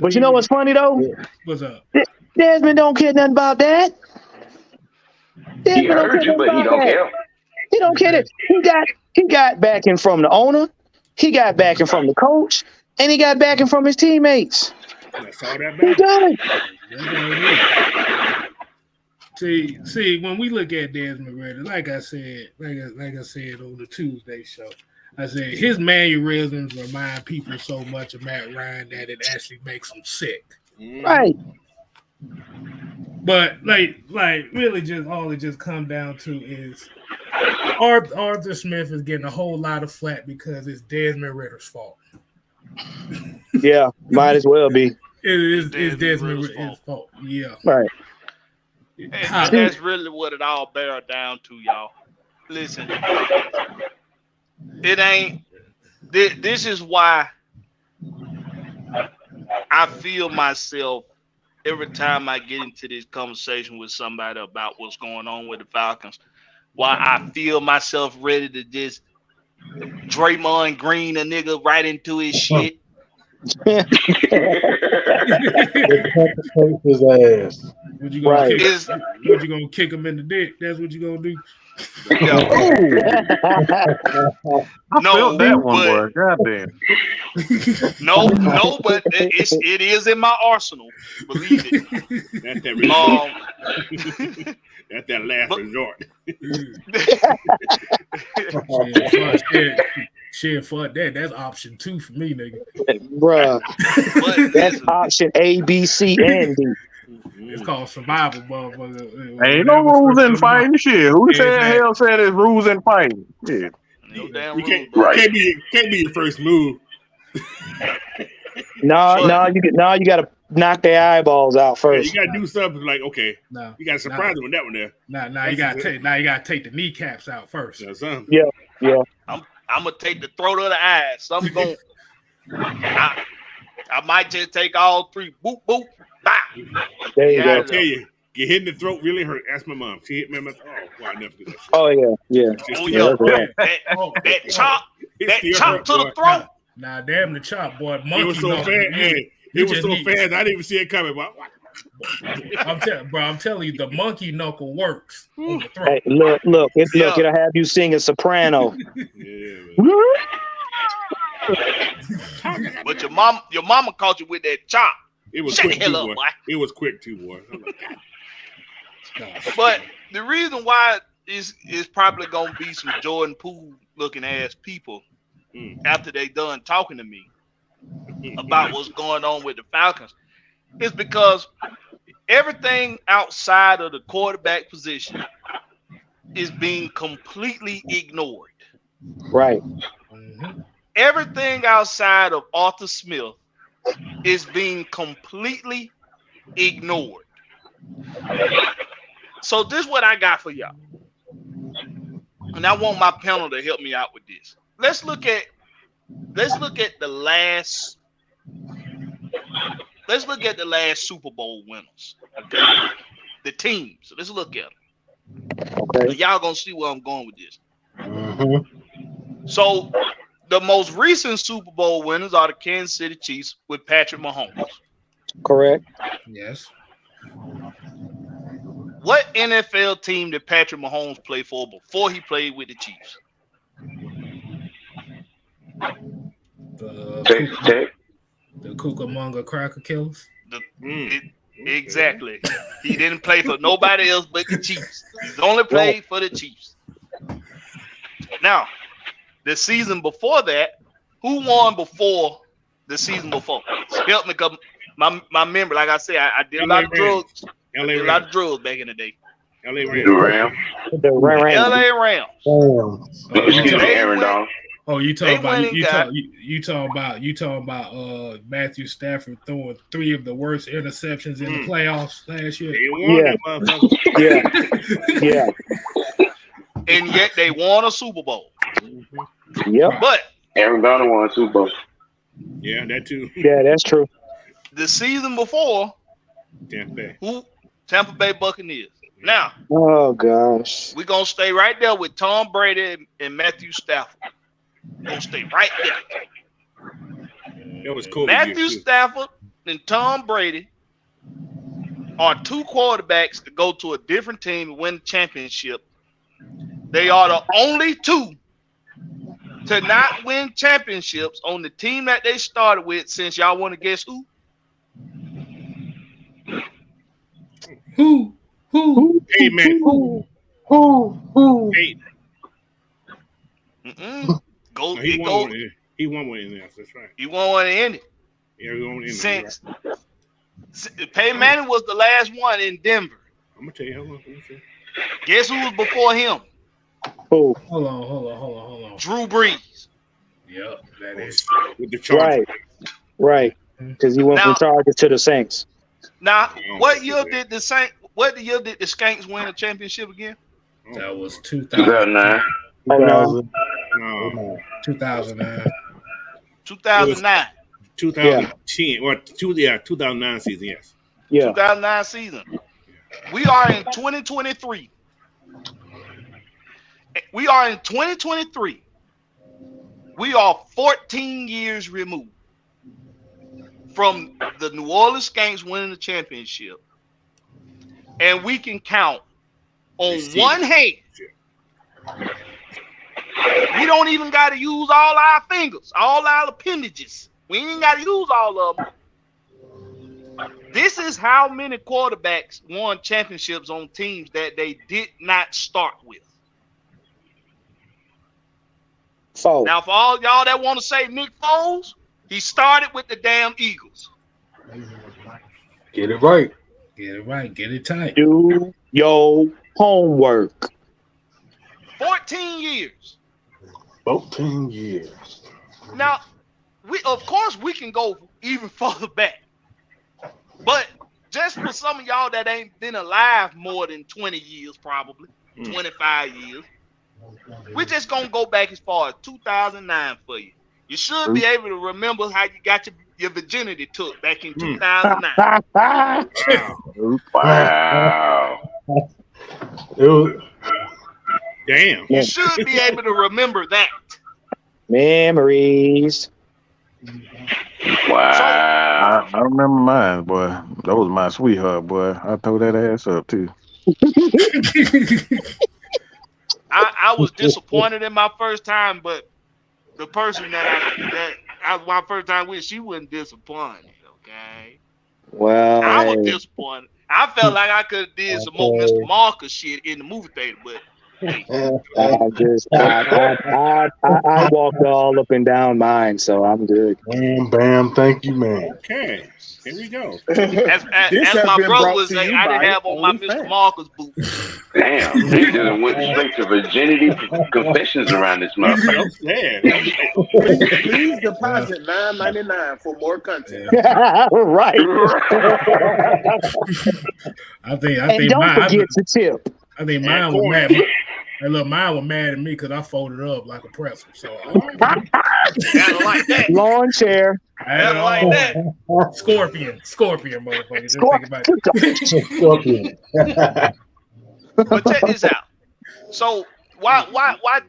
But you know what's funny though? What's up? Desmond don't care nothing about that. He heard you, but he don't care. He don't care that he got backing from the owner, he got backing from the coach, and he got backing from his teammates. That's all that matters. See, when we look at Desmond Ritter, like I said on the Tuesday show, I said his mannerisms remind people so much of Matt Ryan that it actually makes them sick. Right. But like really just all it just comes down to is Arthur Smith is getting a whole lot of flack because it's Desmond Ritter's fault. Yeah, might as well be. It's Desmond Ritter's fault. Yeah. Right. And that's really what it all bears down to, y'all. Listen. It ain't. This is why I feel myself every time I get into this conversation with somebody about what's going on with the Falcons. Why I feel myself ready to just Draymond Green a nigga right into his shit. His ass. What you gonna kick him in the dick? That's what you gonna do. No, that one, boy. Goddamn. No, but it is in my arsenal. Believe it. That's that last resort. Shit, fuck that. That's option 2 for me, nigga. Bruh. That's option A, B, C, and D. It's called survival, motherfucker. Ain't no rules in fighting shit. Who said hell said there's rules in fighting? Yeah. No damn you rules. Can't be your first move. No, you gotta knock their eyeballs out first. Yeah, you gotta do something like you gotta surprise them with that one there. You gotta take the kneecaps out first. Yeah. I'm gonna take the throat of the eyes. Something going. I might just take all 3. Boop boop. Bah. There you go. I tell you, get hit in the throat really hurt. Ask my mom. She hit me in my throat. Oh, I never do that shit. Oh yeah. That chop to the throat. Nah, damn the chop, boy. It was so fast. It was so fast. I didn't even see it coming. I'm telling you, the monkey knuckle works on the throat. Hey, look, it'll have you sing a soprano. But your mama caught you with that chop. It was Shut quick the hell too, up, boy. It was quick too, boy. But the reason why is probably gonna be some Jordan Poole looking ass people after they done talking to me about what's going on with the Falcons is because everything outside of the quarterback position is being completely ignored. Right. Everything outside of Arthur Smith is being completely ignored. So this is what I got for y'all. And I want my panel to help me out with this. Let's look at the last let's look at the last Super Bowl winners. Okay, the teams. So let's look at them. Okay. Y'all gonna see where I'm going with this. Mm-hmm. So the most recent Super Bowl winners are the Kansas City Chiefs with Patrick Mahomes. Correct. Yes. What NFL team did Patrick Mahomes play for before he played with the Chiefs? The Cucamonga Cracker Killers. Exactly. He didn't play for nobody else but the Chiefs. He's only played for the Chiefs. Now, the season before that, who won before the season before? Help me, cause my memory, like I said, I did a lot of drugs. I did a lot of drugs back in the day. The Rams. LA Rams. Aaron Donald. Oh, you talking about Matthew Stafford throwing 3 of the worst interceptions in the playoffs last year? Yeah. And yet they won a Super Bowl. Yep. But Aaron Donald won a Super Bowl. Yeah, that too. Yeah, that's true. the season before, Tampa Bay Buccaneers. Now, oh gosh, we're gonna stay right there with Tom Brady and Matthew Stafford. We're gonna stay right there. That was cool. Matthew Stafford and Tom Brady are 2 quarterbacks to go to a different team and win the championship. They are the only 2 to not win championships on the team that they started with. Since y'all want to guess who? Who? Hey, man. Who? Hey. Go. No, he won one in there. That's right. He won one in it. Yeah, he won one in Since right. Peyton Manning was the last one in Denver. I'm gonna tell you. Hold on. Guess who was before him? Oh, hold on. Drew Brees. Yep, that is with the Chargers. Right. Because he went from Chargers to the Saints. Now, what year did the Skanks win a championship again? That was 2009. 2009. 2009. 2010 or 2009 season. Yes. Yeah. 2009 season. We are in 2023. We are in 2023. We are 14 years removed from the New Orleans Skanks winning the championship. And we can count on one hand. We don't even got to use all our fingers, all our appendages. We ain't got to use all of them. This is how many quarterbacks won championships on teams that they did not start with. So now, for all y'all that want to say Nick Foles, he started with the damn Eagles. Get it right. Get it right. Get it tight. Do your homework. 14 years. 14 years. Now, of course we can go even further back. But just for some of y'all that ain't been alive more than 20 years, probably 25 years, we're just gonna go back as far as 2009 for you. You should be able to remember how you got your virginity took back in 2009. Wow. Damn. You should be able to remember that. Memories. Wow. I remember mine, boy. That was my sweetheart, boy. I tore that ass up too. I was disappointed in my first time, but the person that I was my first time with, she wasn't disappointed. Okay. Well, I was disappointed. I felt like I could have did some more Mr. Marcus shit in the movie theater, but hey. I walked all up and down mine, so I'm good. Bam, thank you, man. Okay, here we go. As my brother was saying, I didn't have on my Mr. Marcus boots. Damn, they just went straight to virginity confessions around this motherfucker. Please deposit $9.99 for more content. Right. I think don't mine, forget to tip. I think mine was mad. Look, mine was mad at me because I folded up like a pretzel. So like that. Lawn chair. That's like that. Scorpion, motherfucker. Just think about it. Scorpion. But check this out. So why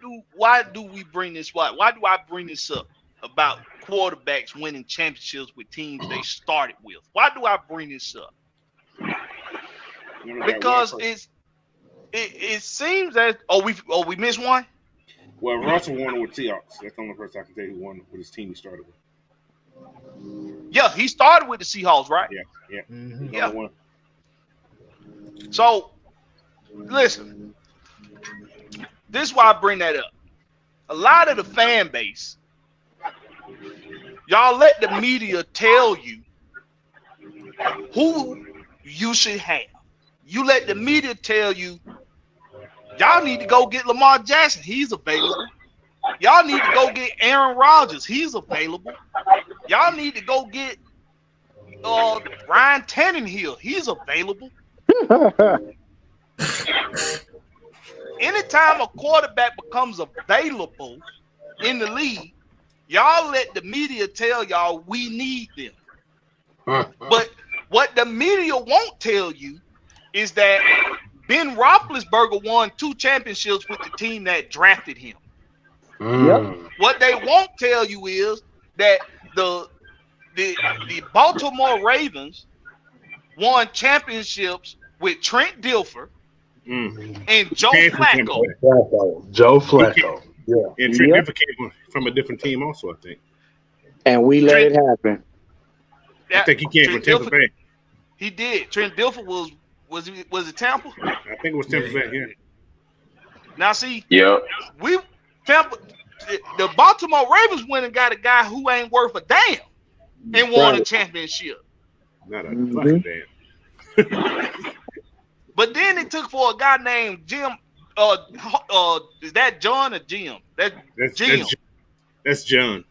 do we bring this? Why do I bring this up about quarterbacks winning championships with teams they started with? Why do I bring this up? Because it seems that we missed one. Well, Russell won with Seahawks. That's the only person I can tell you who won with his team he started with. Yeah, he started with the Seahawks, right? Yeah. Mm-hmm. Yeah. So, listen, this is why I bring that up. A lot of the fan base, y'all let the media tell you who you should have. You let the media tell you, y'all need to go get Lamar Jackson. He's available. Y'all need to go get Aaron Rodgers. He's available. Y'all need to go get Ryan Tannehill. He's available. Anytime a quarterback becomes available in the league, y'all let the media tell y'all we need them. But what the media won't tell you is that Ben Roethlisberger won 2 championships with the team that drafted him. Yep. What they won't tell you is that the Baltimore Ravens won championships with Trent Dilfer and Joe Flacco. Joe Flacco. Yeah. And Trent Dilfer came from a different team also, I think. And we let it happen. I think he came from Tampa Bay. He did. Trent Dilfer was it Tampa? I think it was Tampa Bay, yeah. Now see, Yep. The Baltimore Ravens went and got a guy who ain't worth a damn and won a championship. Not a fucking damn. But then it took for a guy named Jim. Is that John or Jim? That's Jim. That's John.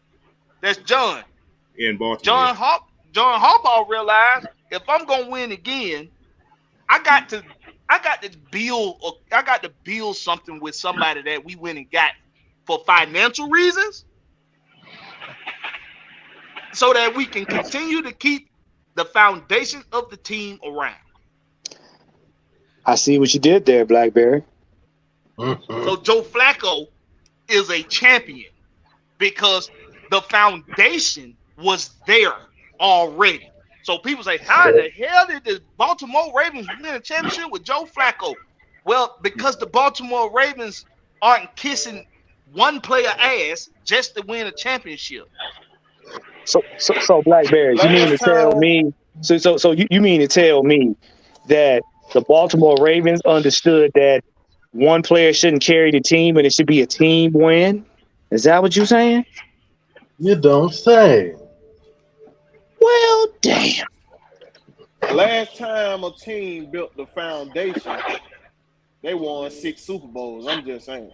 That's John. In Baltimore. John Harbaugh realized if I'm gonna win again, I got to build something with somebody that we went and got for financial reasons, so that we can continue to keep the foundation of the team around. I see what you did there, Blackberry. So Joe Flacco is a champion because the foundation was there already. So people say, how the hell did the Baltimore Ravens win a championship with Joe Flacco? Well, because the Baltimore Ravens aren't kissing one player ass just to win a championship. So Blackberry, you mean to tell me? So you mean to tell me that the Baltimore Ravens understood that one player shouldn't carry the team and it should be a team win? Is that what you're saying? You don't say. Well, damn. Last time a team built the foundation, they won 6 Super Bowls. I'm just saying.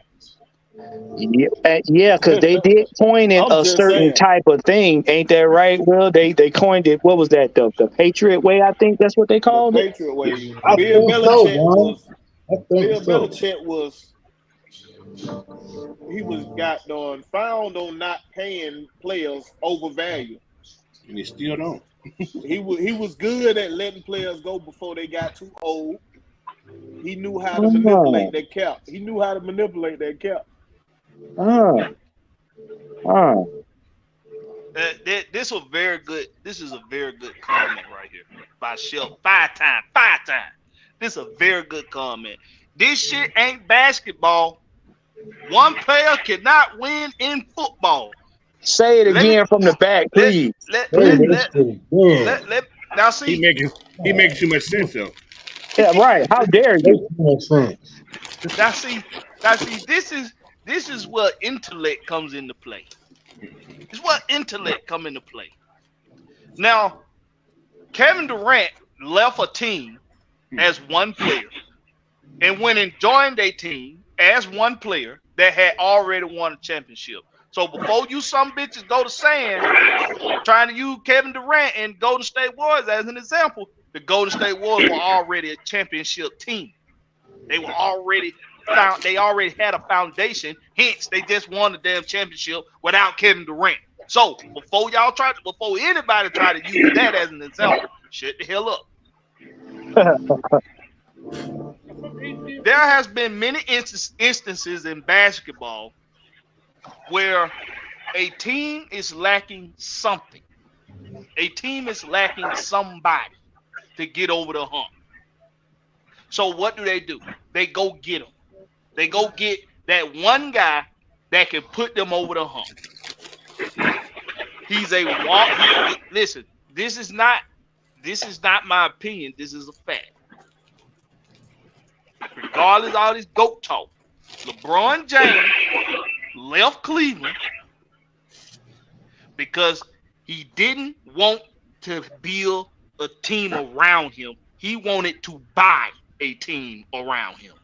Yeah, because they did coin it a certain type of thing, ain't that right? Well, they coined it. What was that? The Patriot way, I think that's what they called it. Patriot way. Bill Belichick was found on not paying players overvalued. And he still don't. He was good at letting players go before they got too old. He knew how to manipulate that cap. This is a very good comment right here by Shell. Five time. This is a very good comment. This shit ain't basketball. One player cannot win in football. Say it again from the back, please. Now see, he making too much sense though. Yeah, right. How dare you? Now see, this is where intellect comes into play. It's what intellect come into play. Now, Kevin Durant left a team as one player and went and joined a team as one player that had already won a championship. So before you some bitches go to saying, trying to use Kevin Durant and Golden State Warriors as an example, the Golden State Warriors were already a championship team. They already had a foundation. Hence, they just won the damn championship without Kevin Durant. So before anybody try to use that as an example, shut the hell up. There has been many instances in basketball where a team is lacking something. A team is lacking somebody to get over the hump. So what do? They go get them. They go get that one guy that can put them over the hump. He's a walk. Listen, this is not my opinion. This is a fact. Regardless of all this GOAT talk, LeBron James left Cleveland because he didn't want to build a team around him. He wanted to buy a team around him,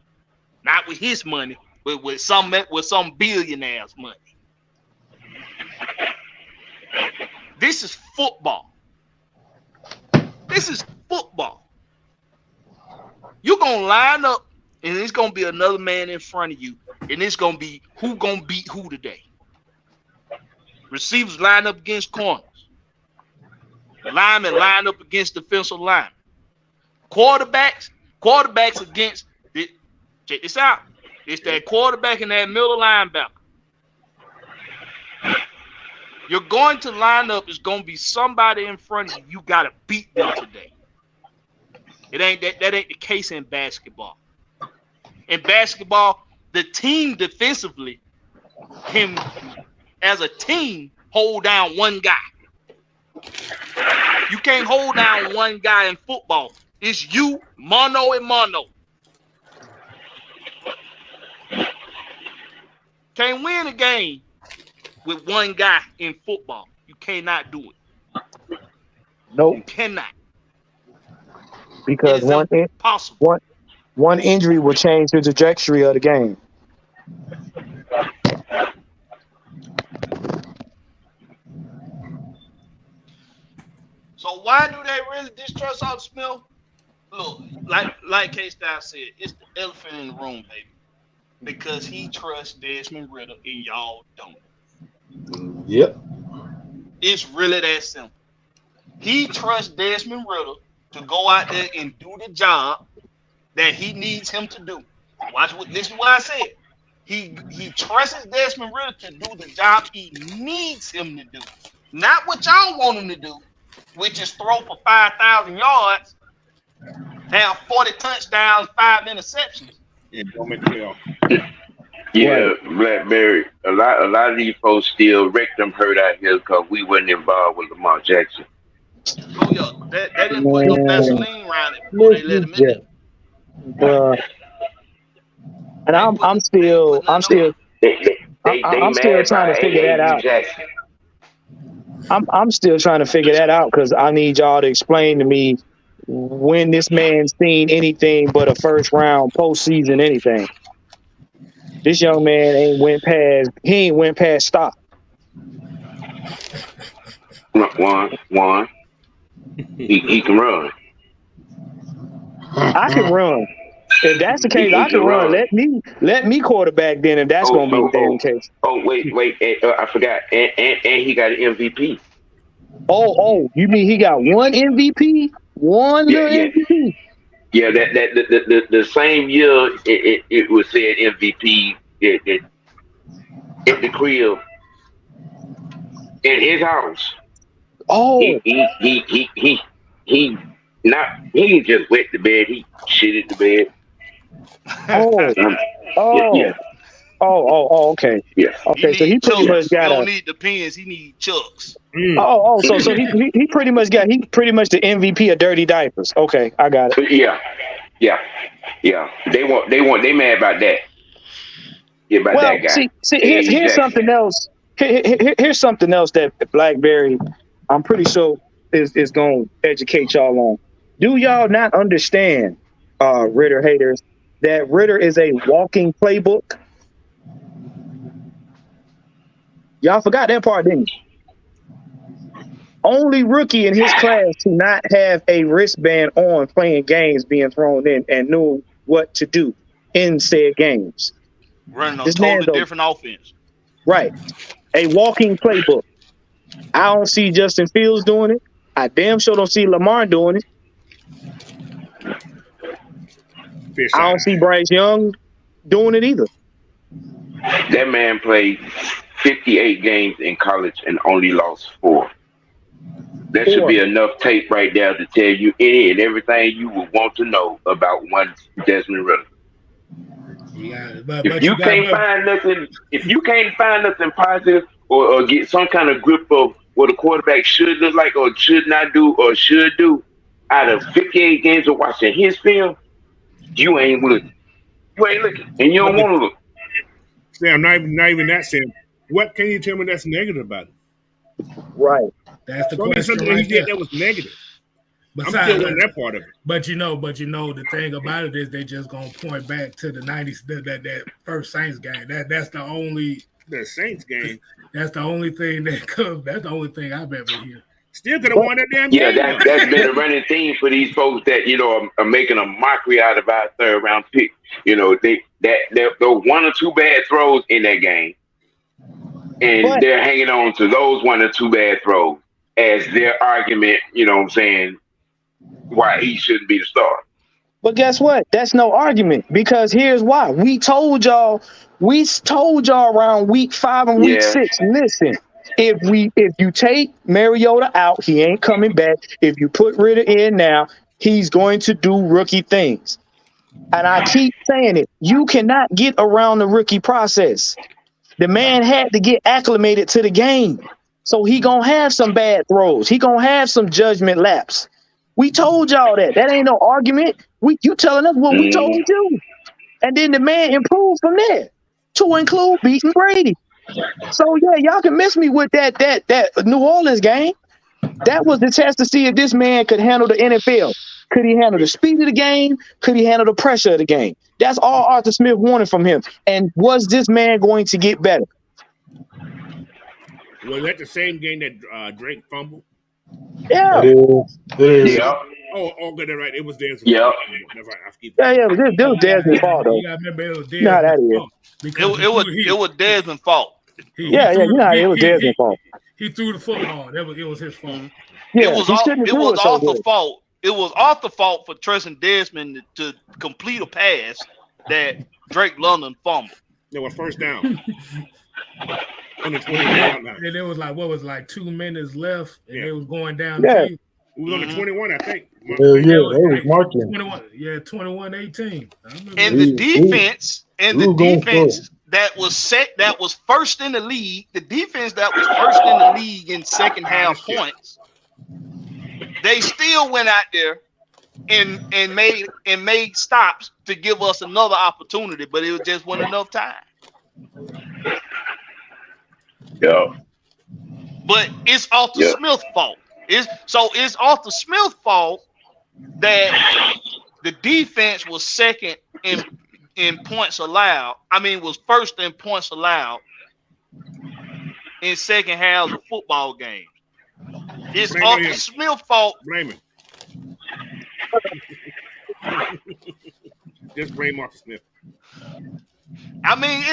not with his money, but with some billionaire's money. This is football. This is football. You're gonna line up, and it's gonna be another man in front of you, and it's gonna be who gonna beat who today. Receivers line up against corners. Linemen line up against defensive linemen. Quarterbacks against check this out. It's that quarterback and that middle linebacker. You're going to line up. It's going to be somebody in front of you. You got to beat them today. It ain't that ain't the case in basketball. In basketball, the team defensively can, as a team, hold down one guy. You can't hold down one guy in football. It's you, mono and mono. Can't win a game with one guy in football. You cannot do it. Nope. You cannot. Because one injury will change the trajectory of the game. So why do they really distrust Arthur Smith? Look, like K-Style said, it's the elephant in the room, baby. Because he trusts Desmond Ritter and y'all don't. Yep. It's really that simple. He trusts Desmond Ritter to go out there and do the job that he needs him to do. Listen to what I said. He trusts Desmond Ritter to do the job he needs him to do. Not what y'all want him to do, which is throw for 5,000 yards, have 40 touchdowns, 5 interceptions. Yeah, don't make me off. Yeah, Blackberry. A lot of these folks still rectum hurt out here because we wasn't involved with Lamar Jackson. Oh yeah, they didn't put no Vaseline around it before they let him in there. And I'm still trying to figure that out. I'm still trying to figure that out because I need y'all to explain to me when this man's seen anything but a first round postseason anything. This young man ain't went past stop. One. He can run. I can run. If that's the case, I can run. Let me quarterback then, if that's gonna be the damn case. Oh wait, I forgot. And he got an MVP. Oh, you mean he got one MVP? MVP? Yeah, that the same year it was said MVP at the crib in his house. Oh, he didn't just wet the bed. He shitted the bed. Okay. Yeah. Okay, so he pretty much got. He don't need the pins. He need chucks. So he pretty much the MVP of dirty diapers. Okay, I got it. Yeah. They mad about that. Yeah, about that guy. See, here's something else. Here's something else that Blackberry, I'm pretty sure is gonna educate y'all on. Do y'all not understand, Ritter haters, that Ritter is a walking playbook? Y'all forgot that part, didn't you? Only rookie in his class to not have a wristband on playing games being thrown in and knew what to do in said games. Running a totally different offense. Right. A walking playbook. I don't see Justin Fields doing it. I damn sure don't see Lamar doing it. Fish I don't eye. see Bryce Young doing it either. That man played 58 games in college and only lost 4. That should be enough tape right there to tell you any and everything you would want to know about one Desmond Ritter. If you can't find nothing positive or get some kind of grip of what a quarterback should look like or should not do or should do out of 58 games of watching his film, you ain't looking. You ain't looking, and you don't want to look. Sam, not even that, Sam. What can you tell me that's negative about it? Right. That's the Show me question something right he did there. that was negative. Besides, I'm still on that part of it. But you know, the thing about it is they just gonna point back to the '90s that first Saints game. That's the only Saints game. That's the only thing that comes. That's the only thing I've ever heard. Still could have won that damn game. Yeah, that's been a running theme for these folks that are making a mockery out of our third round pick. There were 1 or 2 bad throws in that game, and they're hanging on to those 1 or 2 bad throws as their argument. You know what I'm saying? Why he shouldn't be the star. But guess what? That's no argument, because here's why. We told y'all around week 5 and week 6. Listen, if you take Mariota out, he ain't coming back. If you put Ritter in now, he's going to do rookie things. And I keep saying it. You cannot get around the rookie process. The man had to get acclimated to the game. So he gonna have some bad throws. He gonna have some judgment laps. We told y'all that. That ain't no argument. You telling us what we told you. And then the man improved from there to include beating Brady. So yeah, y'all can miss me with that New Orleans game. That was the test to see if this man could handle the NFL. Could he handle the speed of the game? Could he handle the pressure of the game? That's all Arthur Smith wanted from him. And was this man going to get better? Was that the same game that Drake fumbled? Yeah. It is. Yeah. Oh, good, right. It was Desmond. Yeah. That's right. Yeah. This was Desmond's fault, though. You gotta remember it was You know how that is. It was Desmond's fault. You know it was Desmond's fault. He threw the football. It was his fault. Yeah, it was Arthur's fault. It was Arthur's fault for trusting Desmond to complete a pass that Drake London fumbled. It was first down. On the 21 line. And it was like 2 minutes left, and it was going down. Yeah. The field. It was on the 21, I think. Yeah, they was marching. 21-18. And the defense that was first in the league, the defense that was first in the league in second half points, they still went out there and made stops to give us another opportunity, but it just wasn't enough time. Yeah. But it's Arthur Smith's fault. It's Arthur Smith's fault that the defense was second in points allowed. I mean, was first in points allowed in second half of football games. It's Arthur Smith's fault. Blame him. Just blame Arthur Smith. I mean,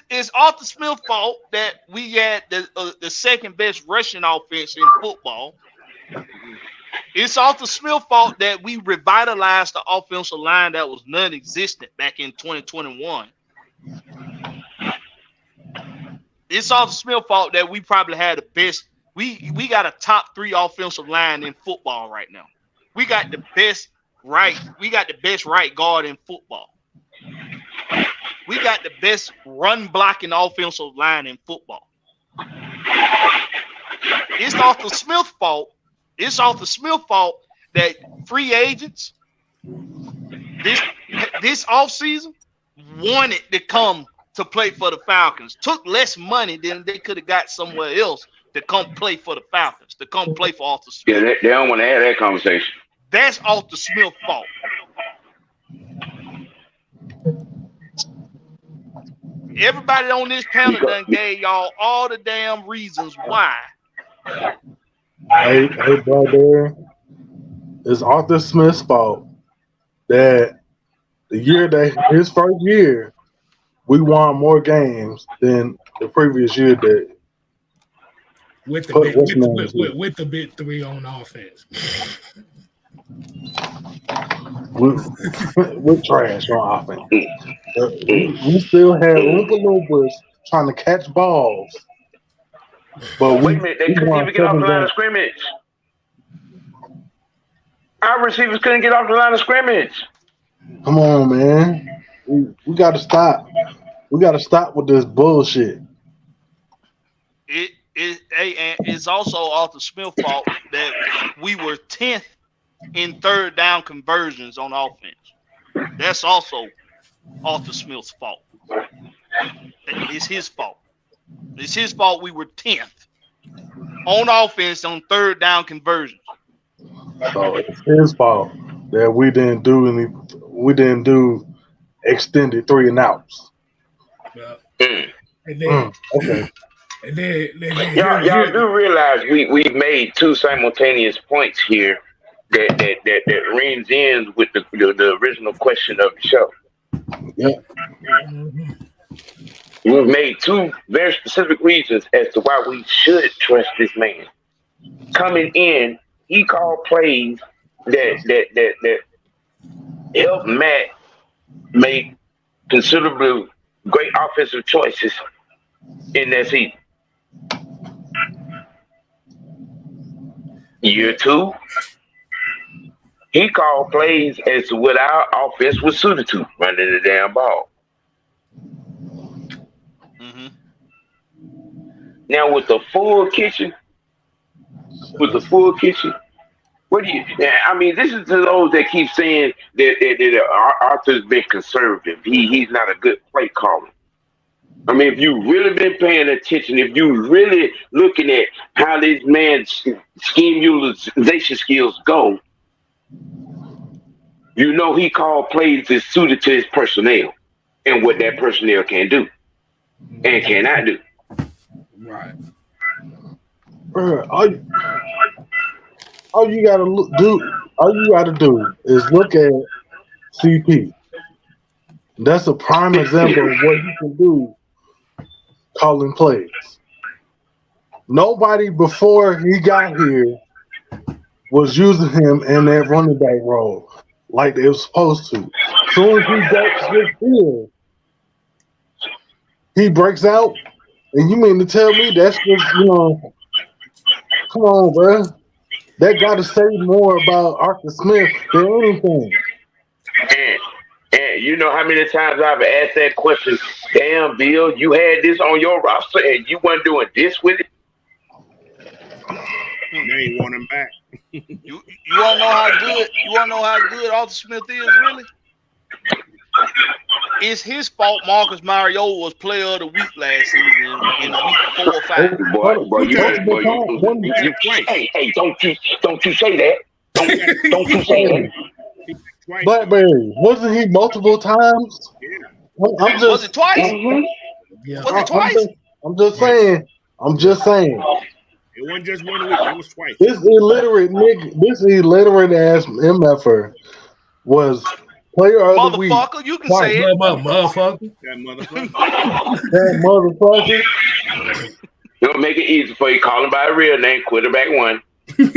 it's Arthur Smith's fault that we had the second best rushing offense in football. It's Arthur Smith's fault that we revitalized the offensive line that was non-existent back in 2021. It's Arthur Smith's fault that we probably had the best. We got a top 3 offensive line in football right now. We got the best right. We got the best right guard in football. We got the best run blocking offensive line in football. It's Arthur Smith's fault. It's Arthur Smith's fault that free agents this offseason wanted to come to play for the Falcons. Took less money than they could have got somewhere else to come play for the Falcons, to come play for Arthur Smith. Yeah, they don't want to have that conversation. That's Arthur Smith's fault. Everybody on this panel done gave y'all all the damn reasons why. Hey, brother, it's Arthur Smith's fault that his first year, we won more games than the previous year did. with the Put big, what's name to it. with the big three on offense. We're trash on offense. We still had Oompa Loompas trying to catch balls. But Wait a minute, they couldn't even get off the line of scrimmage. Our receivers couldn't get off the line of scrimmage. Come on, man. We got to stop. We got to stop with this bullshit. It's also Arthur Smith's fault that we were 10th in third down conversions on offense. That's also Arthur Smith's fault. It's his fault. It's his fault we were 10th on offense on third down conversions. So it's his fault that we didn't do extended 3 and outs. And then, okay. And then y'all do realize we've made 2 simultaneous points here that rings in with the original question of the show. Yeah. We've made 2 very specific reasons as to why we should trust this man. Coming in, he called plays that helped Matt make considerably great offensive choices in that season. Year 2, he called plays as to what our offense was suited to, running the damn ball. Mm-hmm. Now with the full kitchen, what do you? I mean, this is to those that keep saying that Arthur's been conservative. He's not a good play caller. I mean, if you've really been paying attention, if you're really looking at how this man's scheme utilization skills go, you know he called plays that's suited to his personnel and what that personnel can do and cannot do. right. Bro, all you gotta do is look at CP. That's a prime example of what he can do calling plays. Nobody before he got here was using him in that running back role like they were supposed to. As soon as he gets this field, he breaks out, and you mean to tell me that's just, come on, bro. That got to say more about Arthur Smith than anything. And you know how many times I've asked that question, damn, Bill, you had this on your roster and you weren't doing this with it? Now you want him back. You want to know how good Arthur Smith is, really? It's his fault Marcus Mariota was player of the week last season in week 4 or 5. Hey, don't you say that. Don't you say that. Blackberry, wasn't he multiple times? Yeah. Was it twice? Yeah. Was it twice? I'm just saying. It wasn't just 1 week. It was twice. This illiterate ass MFer was player of the week. Motherfucker, you can say it. Motherfucker. That motherfucker. Don't make it easy for you. Call him by a real name. Quarterback 1. He's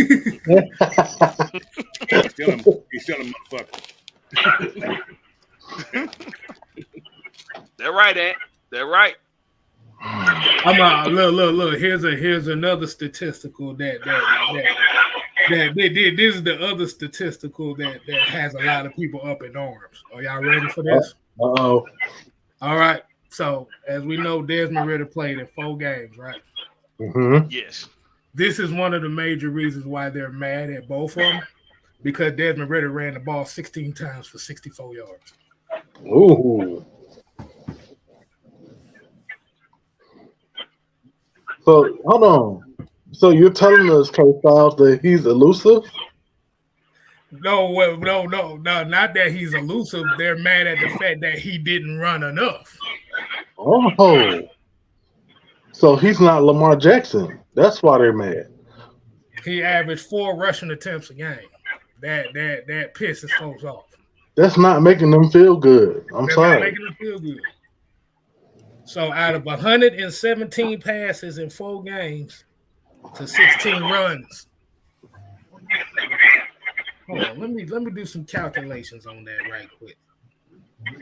still a motherfucker. They're right, Ant. They're right. Look. Here's another statistical that this is the other statistical that has a lot of people up in arms. Are y'all ready for this? Uh-oh. All right. So as we know, Desmond Ridder played in 4 games, right? Mm-hmm. Yes. This is one of the major reasons why they're mad at both of them, because Desmond Ridder ran the ball 16 times for 64 yards. Ooh. So hold on. So you're telling us, Coach Styles, that he's elusive? No, not that he's elusive. They're mad at the fact that he didn't run enough. Oh. So he's not Lamar Jackson. That's why they're mad. He averaged 4 rushing attempts a game. That pisses folks off. That's not making them feel good. I'm sorry. Not making them feel good. So out of 117 passes in 4 games, to 16 runs. Hold on, let me do some calculations on that right quick.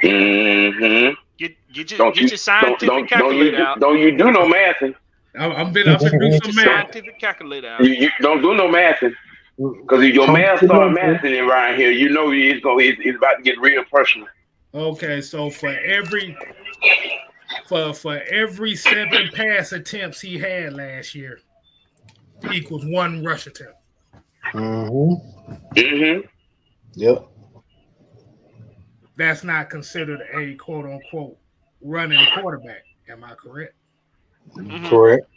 Mm-hmm. Get your scientific calculator out. Don't you do no mathing. I've been do some math. Scientific calculator out. You don't do no mathing. Because if your man start mathing around here, you know he's about to get real personal. Okay, so for every 7 pass attempts he had last year equals 1 rush attempt. Yep. That's not considered a quote unquote running quarterback. Am I correct? Correct.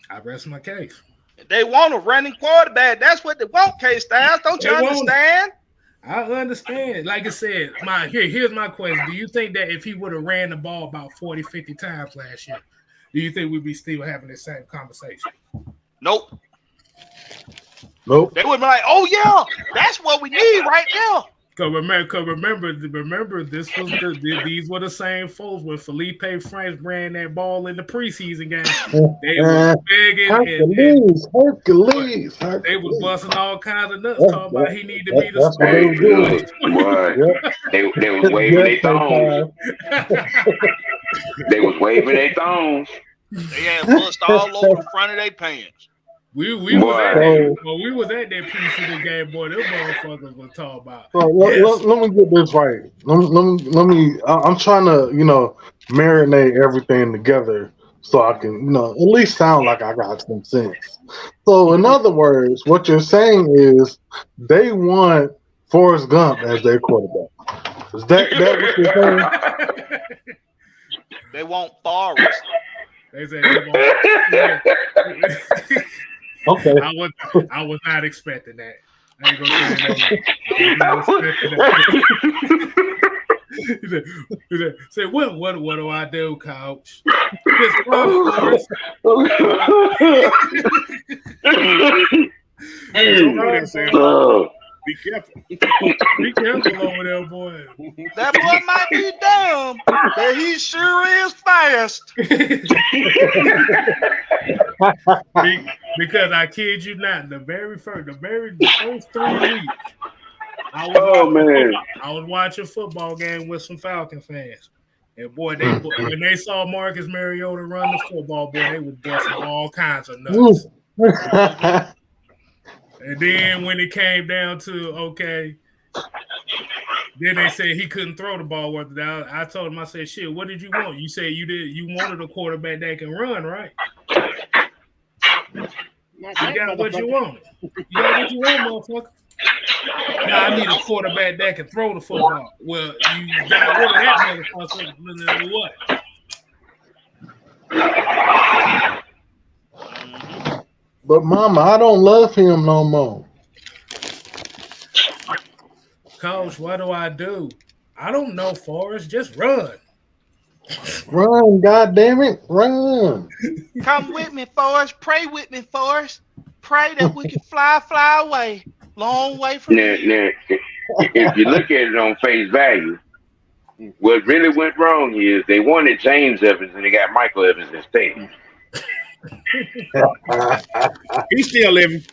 I rest my case. They want a running quarterback. That's what they want, K-Styles. Don't you understand? I understand. Like I said, here's my question. Do you think that if he would have ran the ball about 40, 50 times last year, do you think we'd be still having the same conversation? Nope. Nope. They would be like, oh yeah, that's what we need right now. Cause remember, these were the same folks when Felipe Franks ran that ball in the preseason game. They were begging Hercules. They was busting all kinds of nuts talking about he need to be the starter. They was waving their thumbs. They was waving their thumbs. They had bust all over the front of their pants. We was at that preseason game, boy. Them motherfuckers was talking about. Let me get this right. Let me. I'm trying to, marinate everything together so I can, at least sound like I got some sense. So, in other words, what you're saying is they want Forrest Gump as their quarterback. Is that what you're saying? They want Forrest. They said they want. Okay. I was not expecting that. I ain't gonna say that. Say what do I do, coach? Just run for us. Be careful. Be careful over there, boy. That boy might be dumb, but he sure is fast. Because I kid you not, the first 3 weeks, I was watching a football game with some Falcon fans. And boy, when they saw Marcus Mariota run the football, boy, they were busting all kinds of nuts. And then when it came down to then they said he couldn't throw the ball worth it. I told him, I said, shit, what did you want? You said you wanted a quarterback that can run, right? You got what you want. You got what you want, motherfucker. Now I need a quarterback that can throw the football. Well, you got rid of that motherfucker. What? But Mama, I don't love him no more. Coach, what do? I don't know, Forrest. Just run. Run, goddammit, run. Come with me, Forrest. Pray with me, Forrest. Pray that we can fly away. Long way from here. If you look at it on face value, what really went wrong is they wanted James Evans and they got Michael Evans instead. He's still living.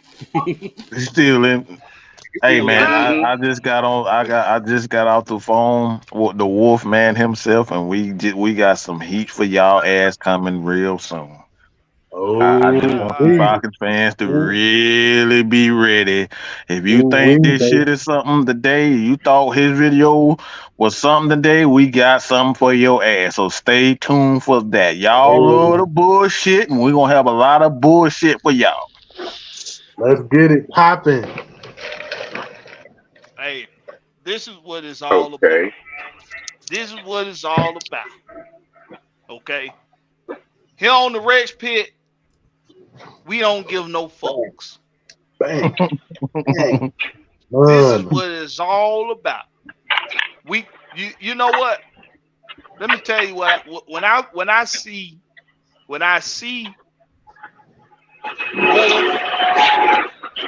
Hey man, I just got on. I just got off the phone with the Wolf Man himself, and we got some heat for y'all ass coming real soon. I just want the Falcons fans to really be ready. If you think this shit is something today, you thought his video was something today, we got something for your ass. So stay tuned for that. Y'all love the bullshit, and we're gonna have a lot of bullshit for y'all. Let's get it popping. Hey, this is what it's all about. This is what it's all about. Okay? Here on the Rex Pit, we don't give no fucks. Bang. This is what it's all about. You know what? Let me tell you what. When I see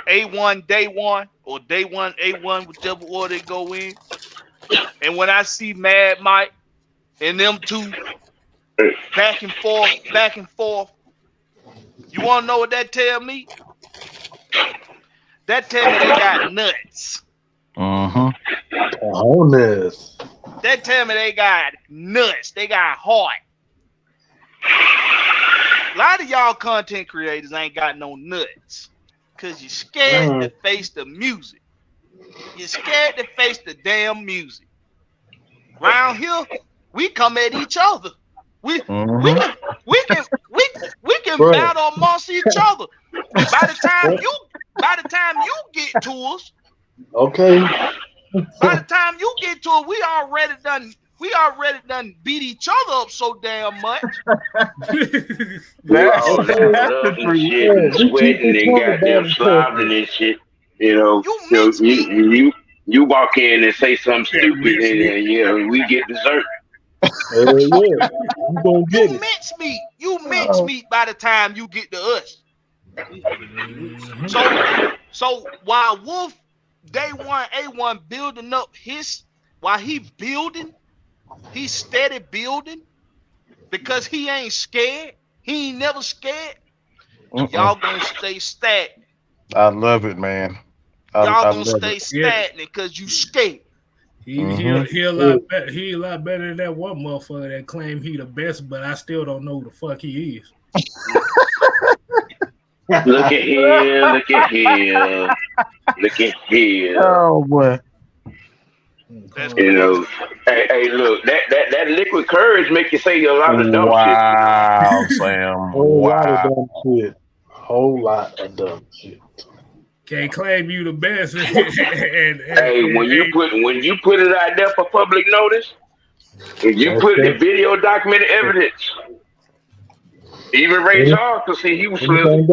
A1 day one or day one A1, whichever order they go in, and when I see Mad Mike and them two back and forth, You want to know what that tell me? That tell me they got nuts. Honest. That tell me they got nuts. They got heart. A lot of y'all content creators ain't got no nuts. Because you're scared to face the music. You're scared to face the damn music. Around here, we come at each other. We can battle amongst each other. By the time you get to us, okay. By the time you get to it, we already done beat each other up so damn much. That's shit and sweating and goddamn slobbering and shit. You know, you walk in and say something stupid and we get dessert. You gonna get it. You mince meat by the time you get to us. So while Wolf Day One A1 building up while he's steady building because he ain't scared. He ain't never scared. Y'all gonna stay stagnant. I love it, man. Y'all gonna stay stagnant because you scared. He a lot better than that one motherfucker that claimed he the best, but I still don't know who the fuck he is. Look at him. Oh boy. You know, hey, look, that liquid courage make you say a lot of dumb shit. Wow, Sam. Whole lot of dumb shit. Can't claim you the best. When you put it out there for public notice, if you put the video documented evidence, even Ray Charles could see he was slipping. That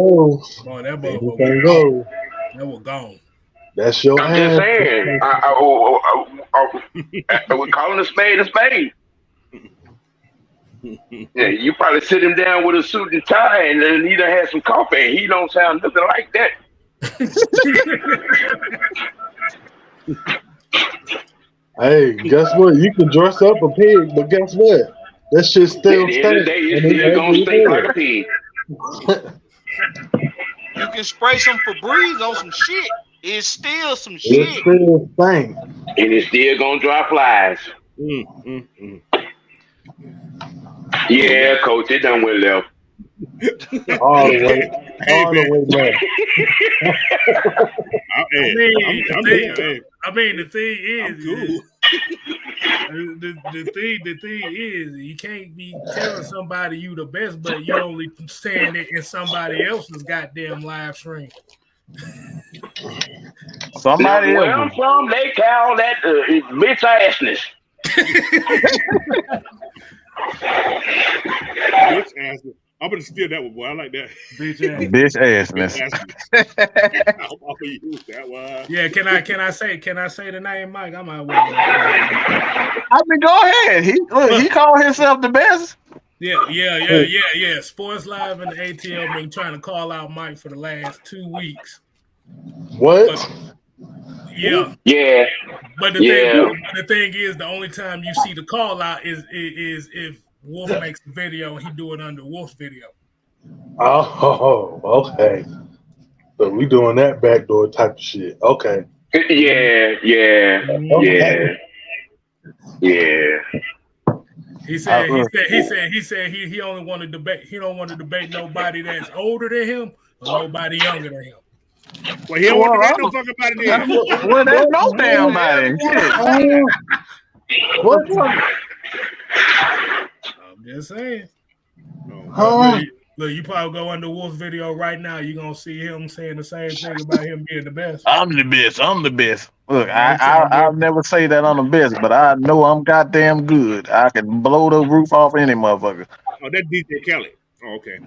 was gone. That's your I'm just saying. We're calling a spade a spade. Yeah, you probably sit him down with a suit and tie, and then he done had some coffee, and he don't sound nothing like that. Hey, guess what? You can dress up a pig, but guess what? That shit still At the end of the day, it's still gonna stink like a pig. You can spray some Febreze on some shit. It's still some It shit. still stink. And it's still gonna draw flies. Yeah, coach, it done went left. All the way left. The thing is, you can't be telling somebody you the best, but you only saying it in somebody else's goddamn live stream. Somebody where I'm from, they call that bitch assness. Bitch assness. I'm gonna steal that one, boy. I like that. Bitch assness. I'm gonna use that one. Yeah, can I say the name, Mike? I might. I mean, go ahead. He called himself the best. Yeah. Sports Live and the ATL been trying to call out Mike for the last 2 weeks. What? Yeah. But the thing is, the only time you see the call out is if Wolf makes a video and he do it under Wolf's video. Oh, okay. So we doing that backdoor type of shit. Okay. Yeah. He said he only want to debate. He don't want to debate nobody that's older than him or nobody younger than him. Well, he don't want to debate no fucking body then. Well, there's no damn body. What? I'm just saying. Huh? Look, you probably go under Wolf's video right now. You're gonna see him saying the same thing about him being the best. I'm the best. Look, I'll never say that I'm the best, but I know I'm goddamn good. I can blow the roof off any motherfucker. Oh, that's DJ Kelly. Oh, okay.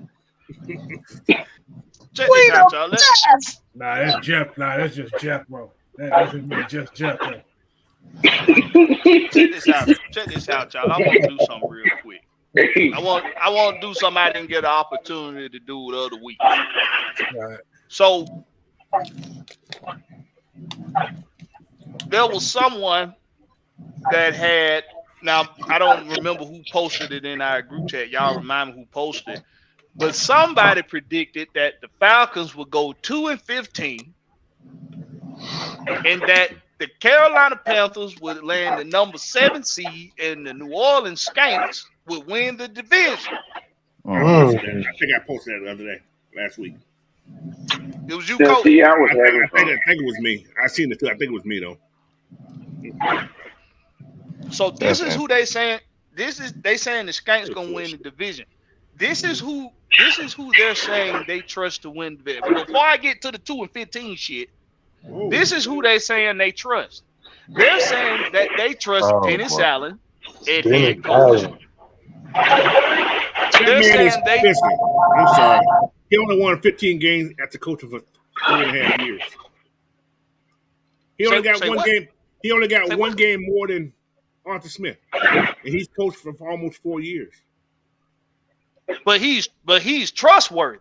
Check this out, y'all. Nah, that's Jeff. Nah, that's just Jeff, bro. That's just Jeff, bro. Check this out, y'all. I want to do something real quick. I want to do something I didn't get an opportunity to do the other week. Right. So there was someone that had. Now I don't remember who posted it in our group chat. Y'all remind me who posted. But somebody predicted that the Falcons would go 2-15, and that the Carolina Panthers would land the number 7 seed, and the New Orleans Skanks would win the division. I think I posted that the other day, last week. It was you, Now, Coach. see, I was I having think it was me. I seen it too. I think it was me though. So this is who they saying. They saying the Skanks gonna win the division. This is who they're saying they trust to win the division. But before I get to the 2-15 shit, this is who they saying they trust. They're saying that they trust Dennis Allen and head coach. They're saying Listen, I'm sorry. He only won 15 games after coaching for 3.5 years. He only got one game. He only got one game more than Arthur Smith, and he's coached for almost 4 years. But he's trustworthy.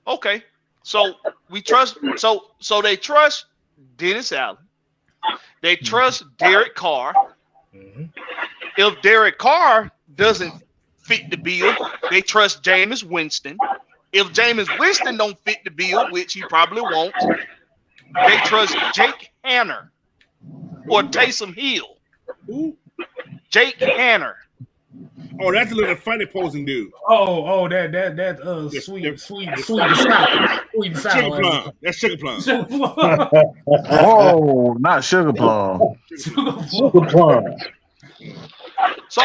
Okay, so we trust. So they trust Dennis Allen. They trust Derek Carr. If Derek Carr doesn't fit the bill, they trust Jameis Winston. If Jameis Winston don't fit the bill, which he probably won't, they trust Jake Hanner or Taysom Hill. Who? Jake Hanner. Oh, that's a little funny posing dude. Oh, that sweet and sour. Sugar plum. That's sugar plum. Oh, not sugar plum. Sugar plum. So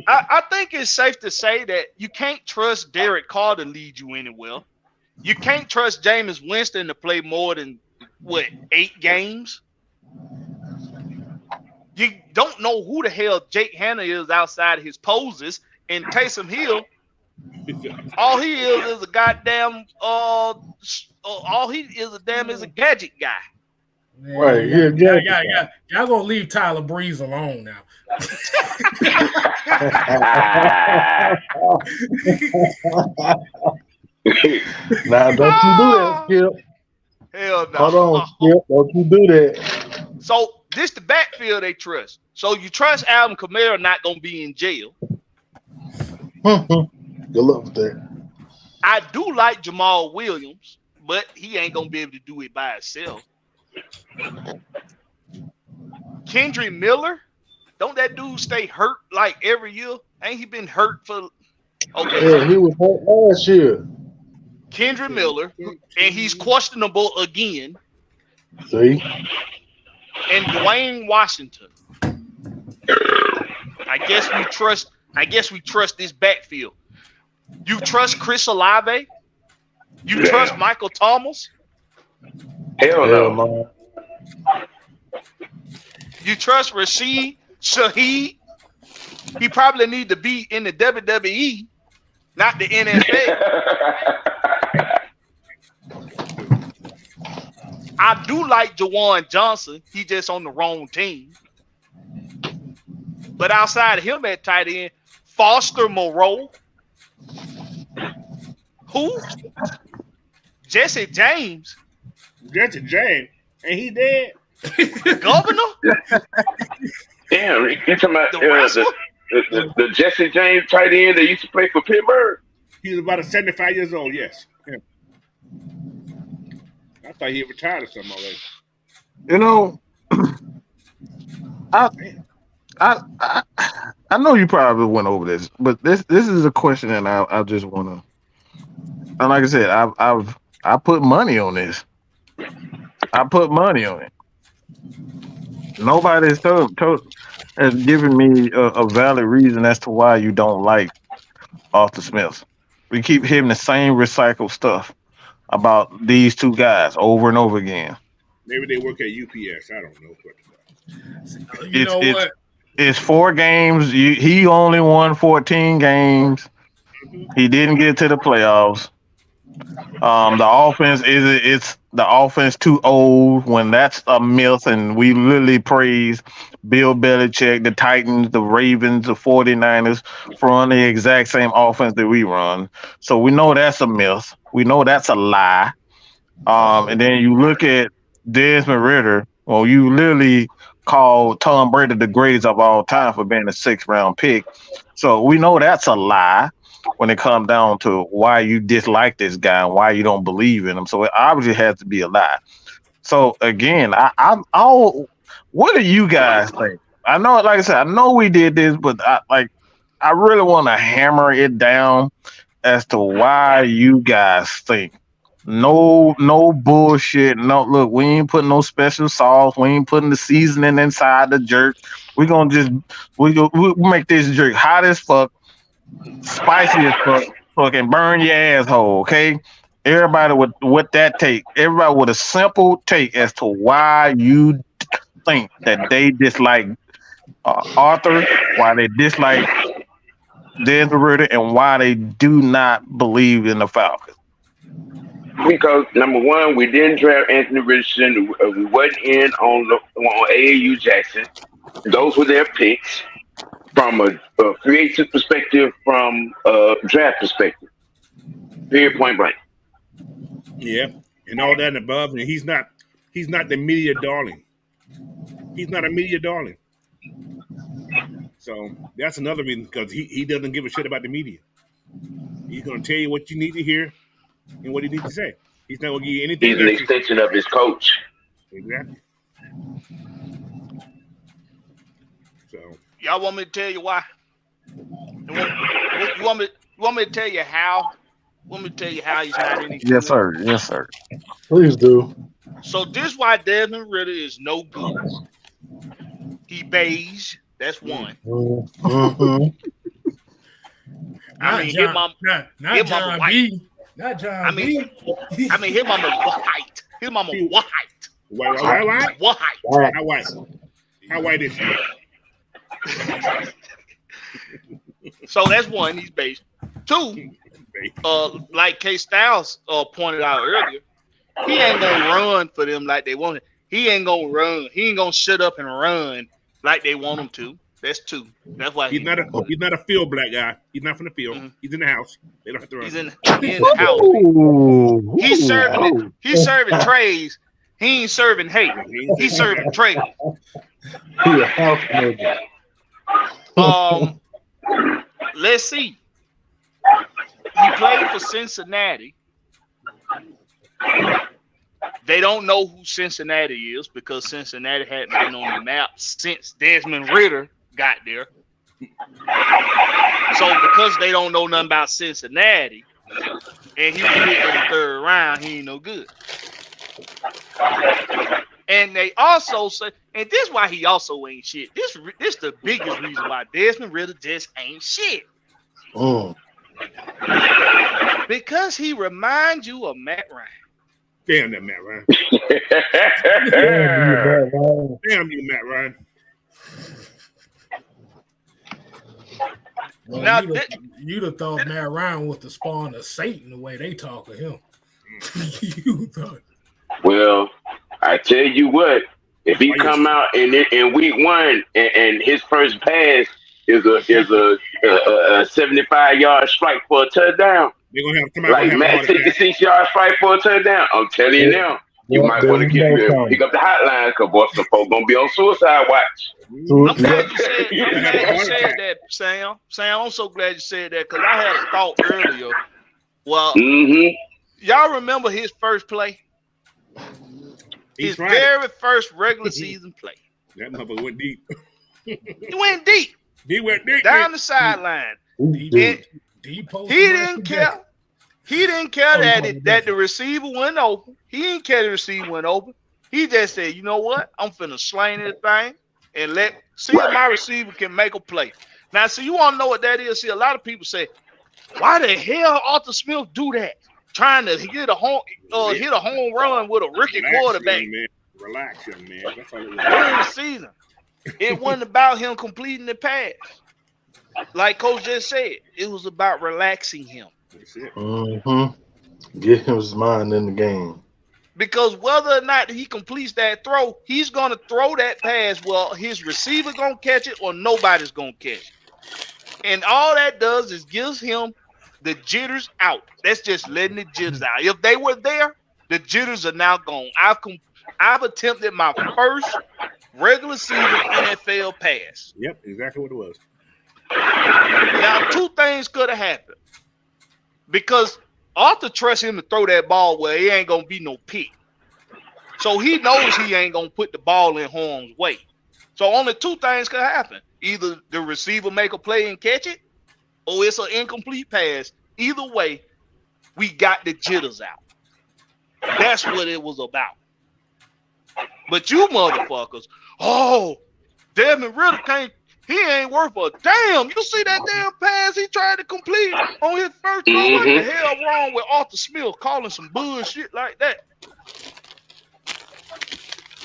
I think it's safe to say that you can't trust Derek Carr to lead you anywhere. You can't trust Jameis Winston to play more than 8 games. You don't know who the hell Jake Hanna is outside of his poses, and Taysom Hill, all he is a goddamn all he is a gadget guy. Man, Right, y'all gonna leave Tyler Breeze alone now. Now, don't you do that, Skip. Hell no. Hold on, Skip. Don't you do that. So this the backfield they trust. So you trust Alvin Kamara not gonna be in jail. Good luck with that. I do like Jamal Williams, but he ain't gonna be able to do it by himself. Kendrick Miller, don't that dude stay hurt like every year? Ain't he been hurt for? Okay, Yeah, he was hurt last year. Kendrick Miller, and he's questionable again. See? And Dwayne Washington. I guess we trust this backfield. You trust Chris Olave? You trust Michael Thomas? Hell no. You trust Rashid Shaheed? He probably need to be in the WWE, not the NFL. I do like Jawan Johnson. He just on the wrong team. But outside of him at tight end, Foster Moreau. Who? Jesse James. Jesse James. Ain't he dead? Governor? Damn, you talking about the Jesse James tight end that used to play for Pittsburgh? He's about 75 years old, yes. Yeah. I thought he had retired or something already. You know, I know you probably went over this, but this is a question that I just want to. And like I said, I put money on this. I put money on it. Nobody has given me a valid reason as to why you don't like Arthur Smith. We keep hearing the same recycled stuff about these two guys over and over again. Maybe they work at UPS. I don't know. You know what? It's 4 games. He only won 14 games. He didn't get to the playoffs. The offense it's the offense too old when that's a myth, and we literally praise Bill Belichick, the Titans, the Ravens, the 49ers for running the exact same offense that we run. So we know that's a myth. We know that's a lie. And then you look at Desmond Ridder. Well, you literally called Tom Brady the greatest of all time for being a 6th round pick. So we know that's a lie when it comes down to why you dislike this guy and why you don't believe in him. So it obviously has to be a lie. So again, what do you guys think? I know, like I said, I know we did this, but I really want to hammer it down as to why you guys think. No bullshit. No, look, we ain't putting no special sauce. We ain't putting the seasoning inside the jerk. We make this jerk hot as fuck, spicy as fuck, fucking burn your asshole, okay? Everybody with what that take. Everybody with a simple take as to why you think that they dislike Arthur, why they dislike Desmond Ritter, and why they do not believe in the Falcons. Because number one, we didn't draft Anthony Richardson. We wasn't in on AAU Jackson. Those were their picks from a creative perspective, from a draft perspective. Period, point blank. Yeah, and all that and above, and he's not the media darling. He's not a media darling. So that's another reason, because he doesn't give a shit about the media. He's going to tell you what you need to hear and what he needs to say. He's not going to give you anything. He's an extension of his coach. Exactly. So y'all want me to tell you why? You want me to tell you how? Want me to tell you how he's not in? Yes, sir. Yes, sir. Please do. So this is why Desmond Ritter is no good. He beige. That's one. Mm-hmm. I mean, his mama white. Not John B. I mean, his mama white. His mama white. White. How white? How white is he? So that's one. He's beige. Two. Like K Styles pointed out earlier, he ain't gonna run for them like they want it. He ain't gonna run. He ain't gonna shut up and run like they want him to. That's two. That's why he's not a field black guy. He's not from the field. Mm-hmm. He's in the house. They don't have to run. He's in the house. Ooh. He's serving trays. He ain't serving hate. He's serving trays. He a house nigga. Let's see. He played for Cincinnati. They don't know who Cincinnati is because Cincinnati hadn't been on the map since Desmond Ritter got there. So because they don't know nothing about Cincinnati, and he was hit in the 3rd round, he ain't no good. And they also say, and this is why he also ain't shit. This the biggest reason why Desmond Ritter just ain't shit. Because he reminds you of Matt Ryan. Damn that Matt Ryan. Damn you, Matt Ryan. Well, now, you'd have thought Matt Ryan was the spawn of Satan the way they talk of him. You thought. Well, I tell you what, if he come out in week 1 and his first pass is a 75-yard strike for a touchdown, they're gonna have somebody like Matt 66-yard strike for a touchdown. I'm telling you now, you might want to pick up the hotline because boy, some folks gonna be on suicide watch. I'm glad you said that, Sam. Sam, I'm so glad you said that because I had a thought earlier. Well, y'all remember his first play? His very first regular season play. That motherfucker went deep. He went deep. He went deep. Down the sideline. He didn't care. He didn't care that the receiver went open. He didn't care the receiver went open. He just said, you know what? I'm finna sling this thing and see if my receiver can make a play. Now, see, you want to know what that is? See, a lot of people say, why the hell Arthur Smith do that? Trying to hit a home run with a rookie quarterback. Relax, young man. That's all it was. During the season, it wasn't about him completing the pass. Like Coach just said, it was about relaxing him. That's it. Get his mind in the game. Because whether or not he completes that throw, he's going to throw that pass. Well, his receiver going to catch it or nobody's going to catch it. And all that does is gives him the jitters out. That's just letting the jitters out. If they were there, the jitters are now gone. I've attempted my first regular season NFL pass. Yep, exactly what it was. Now, two things could have happened. Because Arthur trusts him to throw that ball where it ain't going to be no pick. So he knows he ain't going to put the ball in harm's way. So only two things could happen. Either the receiver make a play and catch it, or it's an incomplete pass. Either way, we got the jitters out. That's what it was about. But you motherfuckers, Desmond Ritter can't. He ain't worth a damn. You see that damn pass he tried to complete on his first throw? What the hell wrong with Arthur Smith calling some bullshit like that?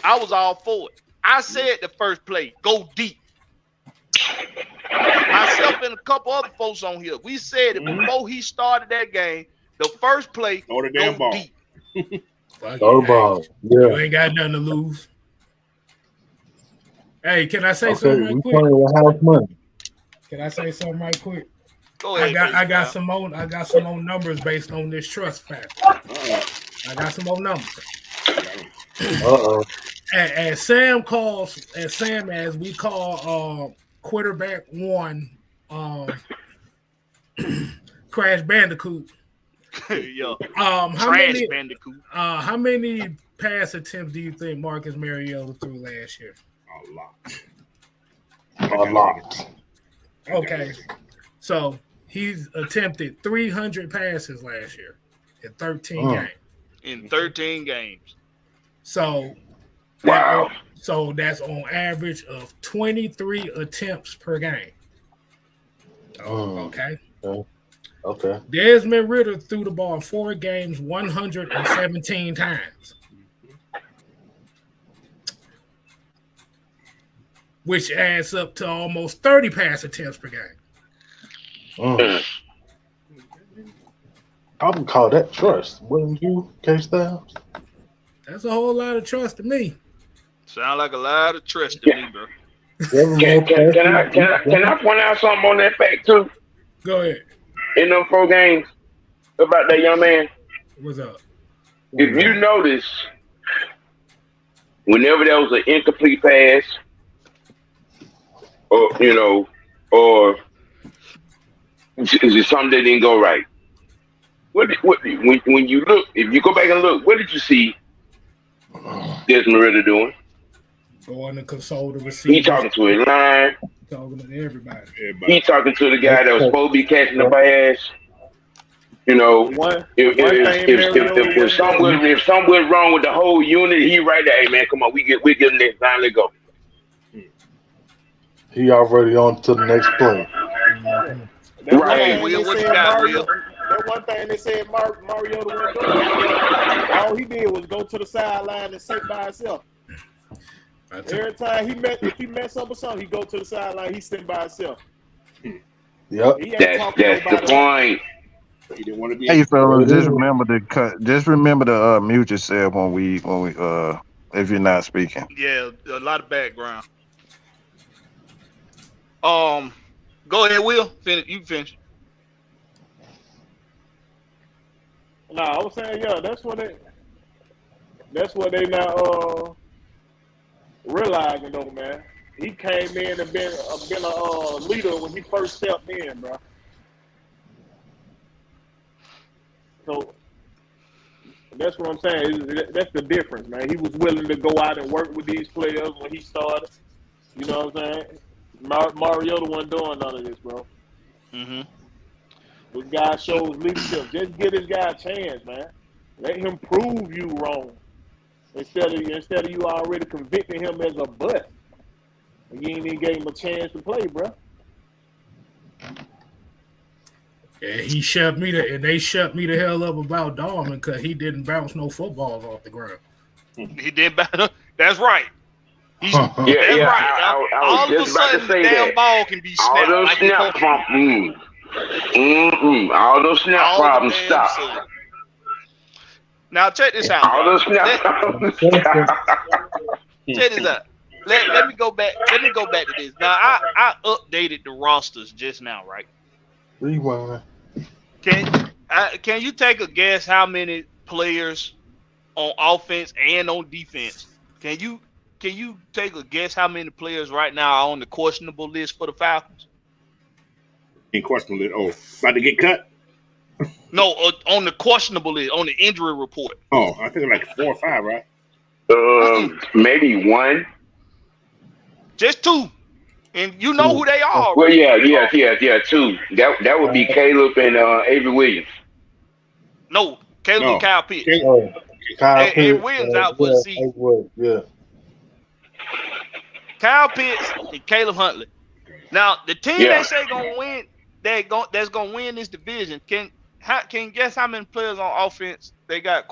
I was all for it. I said the first play, go deep. Myself and a couple other folks on here, we said it before he started that game. The first play, Throw the damn ball. deep. Throw the ball. You Yeah. ain't got nothing to lose. Hey, can I say Okay, something right we quick? playing with house money. Can I say something right quick? Go ahead. I got some more numbers based on this trust factor. I got some more numbers. Uh-oh. As we call quarterback one Crash Bandicoot. Yo, how many pass attempts do you think Marcus Mariota threw last year? A A lot. Okay, so he's attempted 300 passes last year in 13 games. In 13 games. So Wow. So that's on average of 23 attempts per game. Okay. Okay. Desmond Ritter threw the ball in 4 games 117 times. Which adds up to almost 30 pass attempts per game. I would call that trust, wouldn't you, K-Styles? That's a whole lot of trust to me. Sound like a lot of trust to me, bro. Can I point out something on that fact too? Go ahead. In them 4 games about that young man. What's up? If you notice, whenever there was an incomplete pass, or or just something that didn't go right. When you look, if you go back and look, what did you see Desmond Ritter doing? Going to console the receiver. He talking to his line. Talking to everybody. He talking to the guy that was supposed to be catching the pass. If something went wrong with the whole unit, he right there. Hey man, come on, we get next time. Let's go. He already on to the next play. Right. That one thing they said Mariota wasn't doing. All he did was go to the sideline and sit by himself. Every time if he mess up or something, he go to the sideline. He sit by himself. Yep. That's the point. He didn't want to be. Hey fellas, just remember to mute yourself when we if you're not speaking. Yeah, a lot of background. Go ahead, Will. Finish. You finish. No, I was saying, yeah, that's what they now realizing though, man. He came in and been a leader when he first stepped in, bro. So that's what I'm saying. That's the difference, man. He was willing to go out and work with these players when he started. You know what I'm saying? Mariota wasn't doing none of this, bro. Mm-hmm. This guy shows leadership. Just give this guy a chance, man. Let him prove you wrong. Instead of you already convicting him as a bust. And you ain't even gave him a chance to play, bro. Yeah, they shut me the hell up about Darwin because he didn't bounce no footballs off the ground. He did better. That's right. That's right. I was just about to say damn that. ball can be snapped. All those snap problems. All those snap problems stop. Now check this out. All those snap problems stop. Check this out. Let me go back. Let me go back to this. Now I updated the rosters just now, right? Rewind. Can you take a guess how many players on offense and on defense. Can you take a guess how many players right now are on the questionable list for the Falcons? In questionable list. Oh, about to get cut? No, on the questionable list, on the injury report. Oh, I think like 4 or 5, right? Maybe one. Just 2. And you know who they are. Well, yeah, 2. That would be Caleb and Avery Williams. No, Caleb and Kyle Pitts. Kyle Pitts, and Williams out for the season. Yeah. Kyle Pitts and Caleb Huntley. Now, the team they say gonna win, that's gonna win this division. Can you guess how many players on offense they got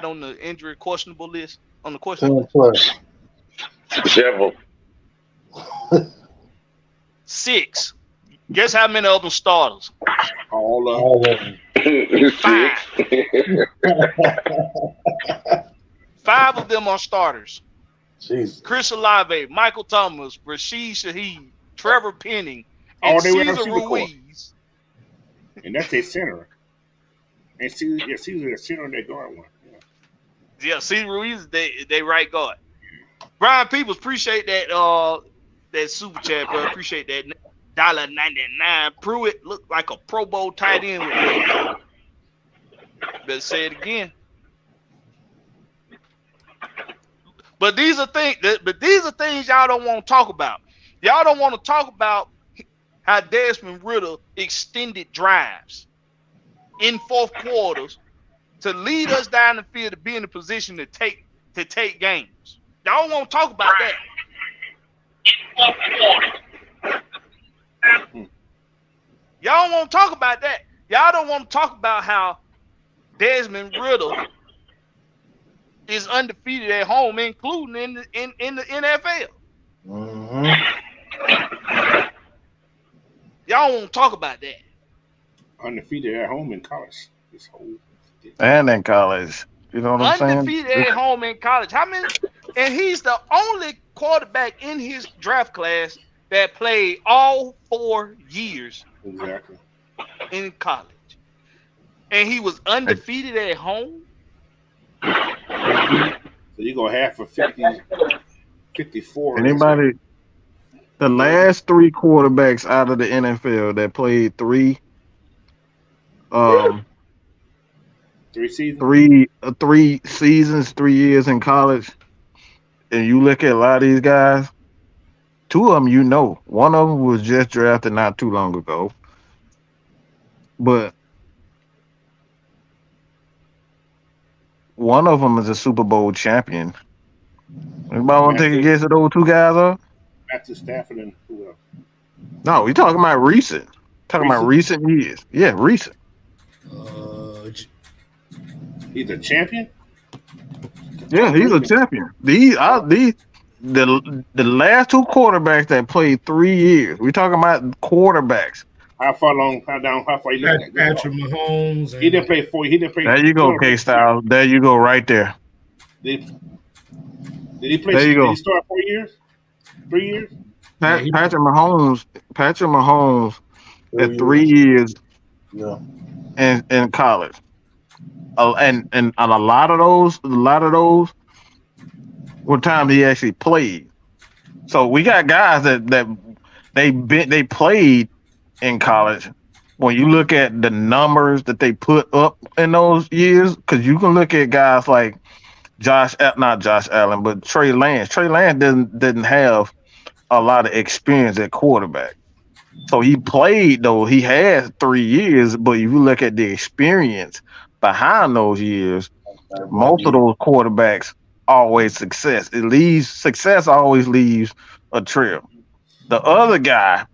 on the injury questionable list? On the questionable list? Several. 6. Guess how many of them starters? All of them. 5. 5 of them are starters. Jesus. Chris Olave, Michael Thomas, Rashid Shaheed, Trevor Penning, and Cesar Ruiz. And that's their center. And Cesar the center of that guard one. Yeah, Cesar Ruiz, they right guard. Brian Peoples, appreciate that that super chat, bro. Appreciate that $1.99. Pruitt looked like a Pro Bowl tight end with me. Better say it again. But these are things y'all don't want to talk about. Y'all don't want to talk about how Desmond Ridder extended drives in fourth quarters to lead us down the field to be in a position to take games. Y'all don't want to talk about that. Y'all don't want to talk about that. Y'all don't want to talk about how Desmond Ridder is undefeated at home, including in the NFL. Mm-hmm. Y'all want to talk about that. Undefeated at home in college. And in college. You know what I'm saying? Undefeated at home in college. How many? And he's the only quarterback in his draft class that played all 4 years in college. And he was undefeated at home. So you go half for 50, 54. Anybody? The last 3 quarterbacks out of the NFL that played 3 seasons, 3 seasons, 3 years in college, and you look at a lot of these guys. 2 of them, you know, one of them was just drafted not too long ago, but one of them is a Super Bowl champion. Anybody want to take a guess at those 2 guys are? Matthew Stafford and who else? No, we talking about recent. Talking about recent years. Yeah, recent. He's a champion? Yeah, he's a champion. The last 2 quarterbacks that played 3 years. We talking about quarterbacks. How far you looking at? Patrick Mahomes. He didn't play 4. He didn't play. There you go, K-Style. There you go, right there. Did he play? There you go. Did he start 4 years? 3 years? Patrick Mahomes at 3 years in college. And a lot of those were times he actually played. So we got guys that they played in college. When you look at the numbers that they put up in those years, because you can look at guys like not Josh Allen, but Trey Lance. Trey Lance didn't have a lot of experience at quarterback. So he played, though. He had 3 years, but if you look at the experience behind those years, most of those quarterbacks always success. Success always leaves a trail. The other guy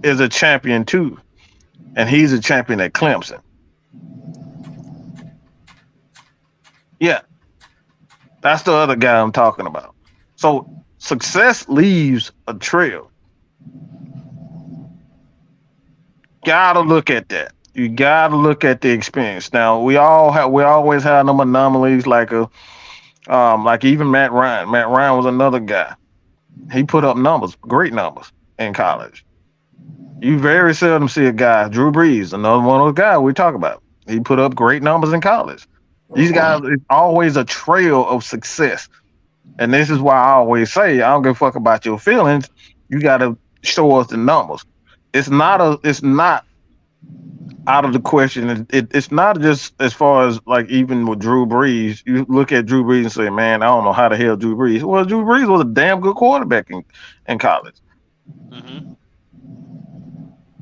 is a champion too, and he's a champion at Clemson. Yeah, that's the other guy I'm talking about. So success leaves a trail. Gotta look at that. You gotta look at the experience. Now we always have them anomalies like even Matt Ryan. Matt Ryan was another guy. He put up great numbers in college. You very seldom see a guy, Drew Brees, another one of those guys we talk about. He put up great numbers in college. These guys, it's always a trail of success. And this is why I always say, I don't give a fuck about your feelings. You got to show us the numbers. It's not out of the question. It's not just as far as like even with Drew Brees. You look at Drew Brees and say, man, I don't know how the hell Drew Brees. Well, Drew Brees was a damn good quarterback in college. Mm-hmm.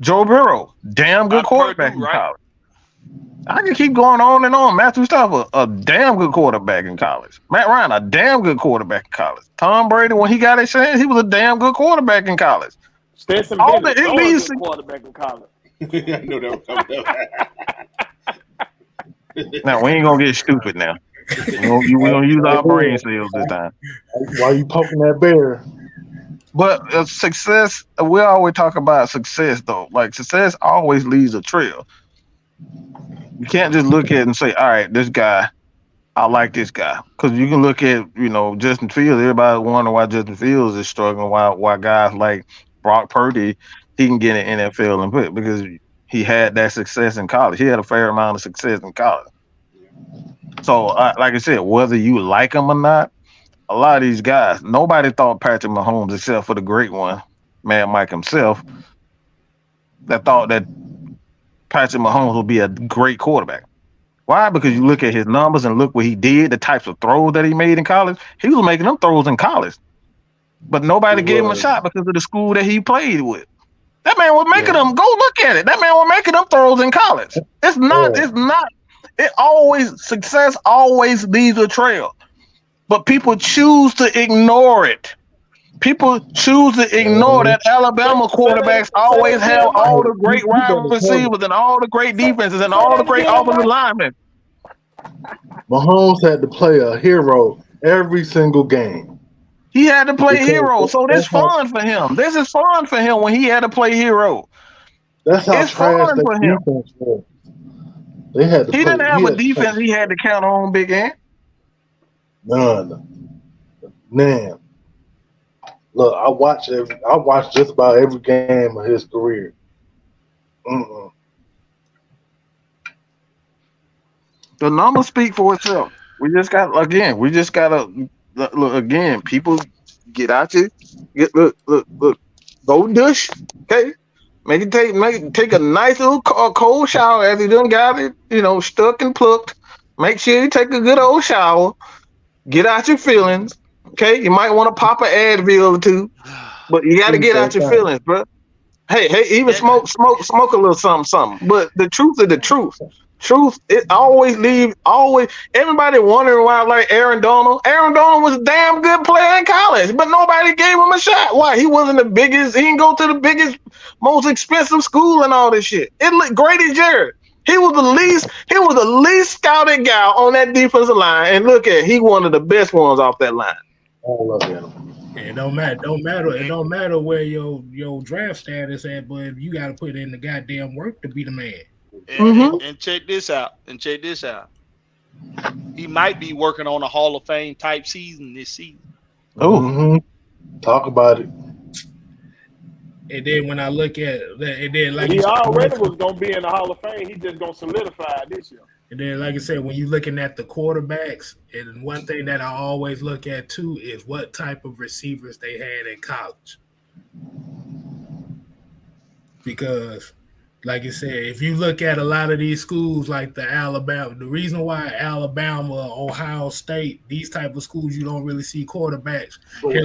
Joe Burrow, damn good quarterback in college. I can keep going on and on. Matthew Stafford, a damn good quarterback in college. Matt Ryan, a damn good quarterback in college. Tom Brady, when he got his chance, he was a damn good quarterback in college. Stetson Bennett, a good quarterback in college. I know that was coming up. Now, we ain't going to get stupid now. We're going to use our brain cells this time. Why you poking that bear? But success, we always talk about success, though. Like, success always leaves a trail. You can't just look at it and say, all right, this guy, I like this guy. Because you can look at, Justin Fields. Everybody wonder why Justin Fields is struggling, why guys like Brock Purdy, he can get in NFL and put because he had that success in college. He had a fair amount of success in college. So, like I said, whether you like him or not, a lot of these guys, nobody thought Patrick Mahomes, except for the great one, Mad Mike himself, that thought that Patrick Mahomes would be a great quarterback. Why? Because you look at his numbers and look what he did, the types of throws that he made in college. He was making them throws in college. But nobody gave him a shot because of the school that he played with. That man was making them, go look at it. That man was making them throws in college. Success always leaves a trail. But people choose to ignore it. People choose to ignore that Alabama quarterbacks always have all the great wide receivers and all the great defenses and all the great offensive linemen. Mahomes had to play a hero every single game. He had to play hero, so this fun for him. This is fun for him when he had to play hero. That's how it's fun for him. He didn't have a defense he had to count on, Big Ant. None. Man. Look, I watched just about every game of his career. The numbers speak for itself. We just gotta look again. People get out you. Look. Go douche. Okay, take a nice little cold shower as you done got it. Stuck and plucked. Make sure you take a good old shower. Get out your feelings. Okay, you might want to pop an Advil or two, but you got to get out your feelings, bro. Hey, even smoke a little something. But the truth is the truth. Truth, it always everybody wondering why, like Aaron Donald. Aaron Donald was a damn good player in college, but nobody gave him a shot. Why? He wasn't the biggest. He didn't go to the biggest, most expensive school and all this shit. It looked great as Jared. He was the least scouted guy on that defensive line, and look at he one of the best ones off that line. I love him. It don't matter where your draft status at, but if you got to put in the goddamn work to be the man. And check this out. He might be working on a Hall of Fame type season this season. Talk about it. And then when I look at that, and then like he already was gonna be in the Hall of Fame, he just gonna solidify this year. And then, like I said, when you're looking at the quarterbacks, and one thing that I always look at too is what type of receivers they had in college. Because, like I said, if you look at a lot of these schools like the Alabama, the reason why Alabama, Ohio State, these type of schools, you don't really see quarterbacks.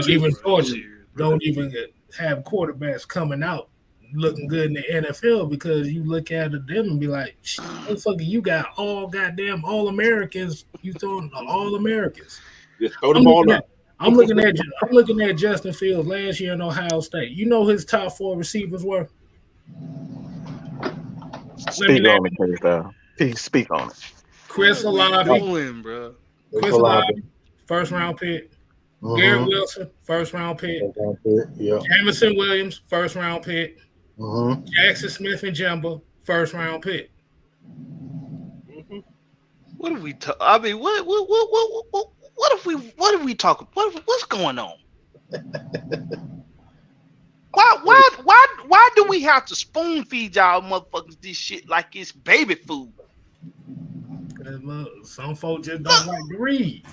Even Georgia don't even have quarterbacks coming out looking good in the NFL, because you look at them and be like, motherfucker, you got all goddamn All-Americans. You throwing All-Americans. Just throw the ball up. I'm looking at Justin Fields last year in Ohio State. You know his top 4 receivers were? Speak on it, Chris. Speak on it. Chris Olave, bro. Chris Olave, first round pick. Garrett Wilson, first round pick. Jameson Williams, first round pick. Jackson Smith and Jumbo, first round pick. What are we talking? I mean, what if we talking? What's going on? Why do we have to spoon feed y'all motherfuckers this shit like it's baby food? Look, some folks just don't like to read.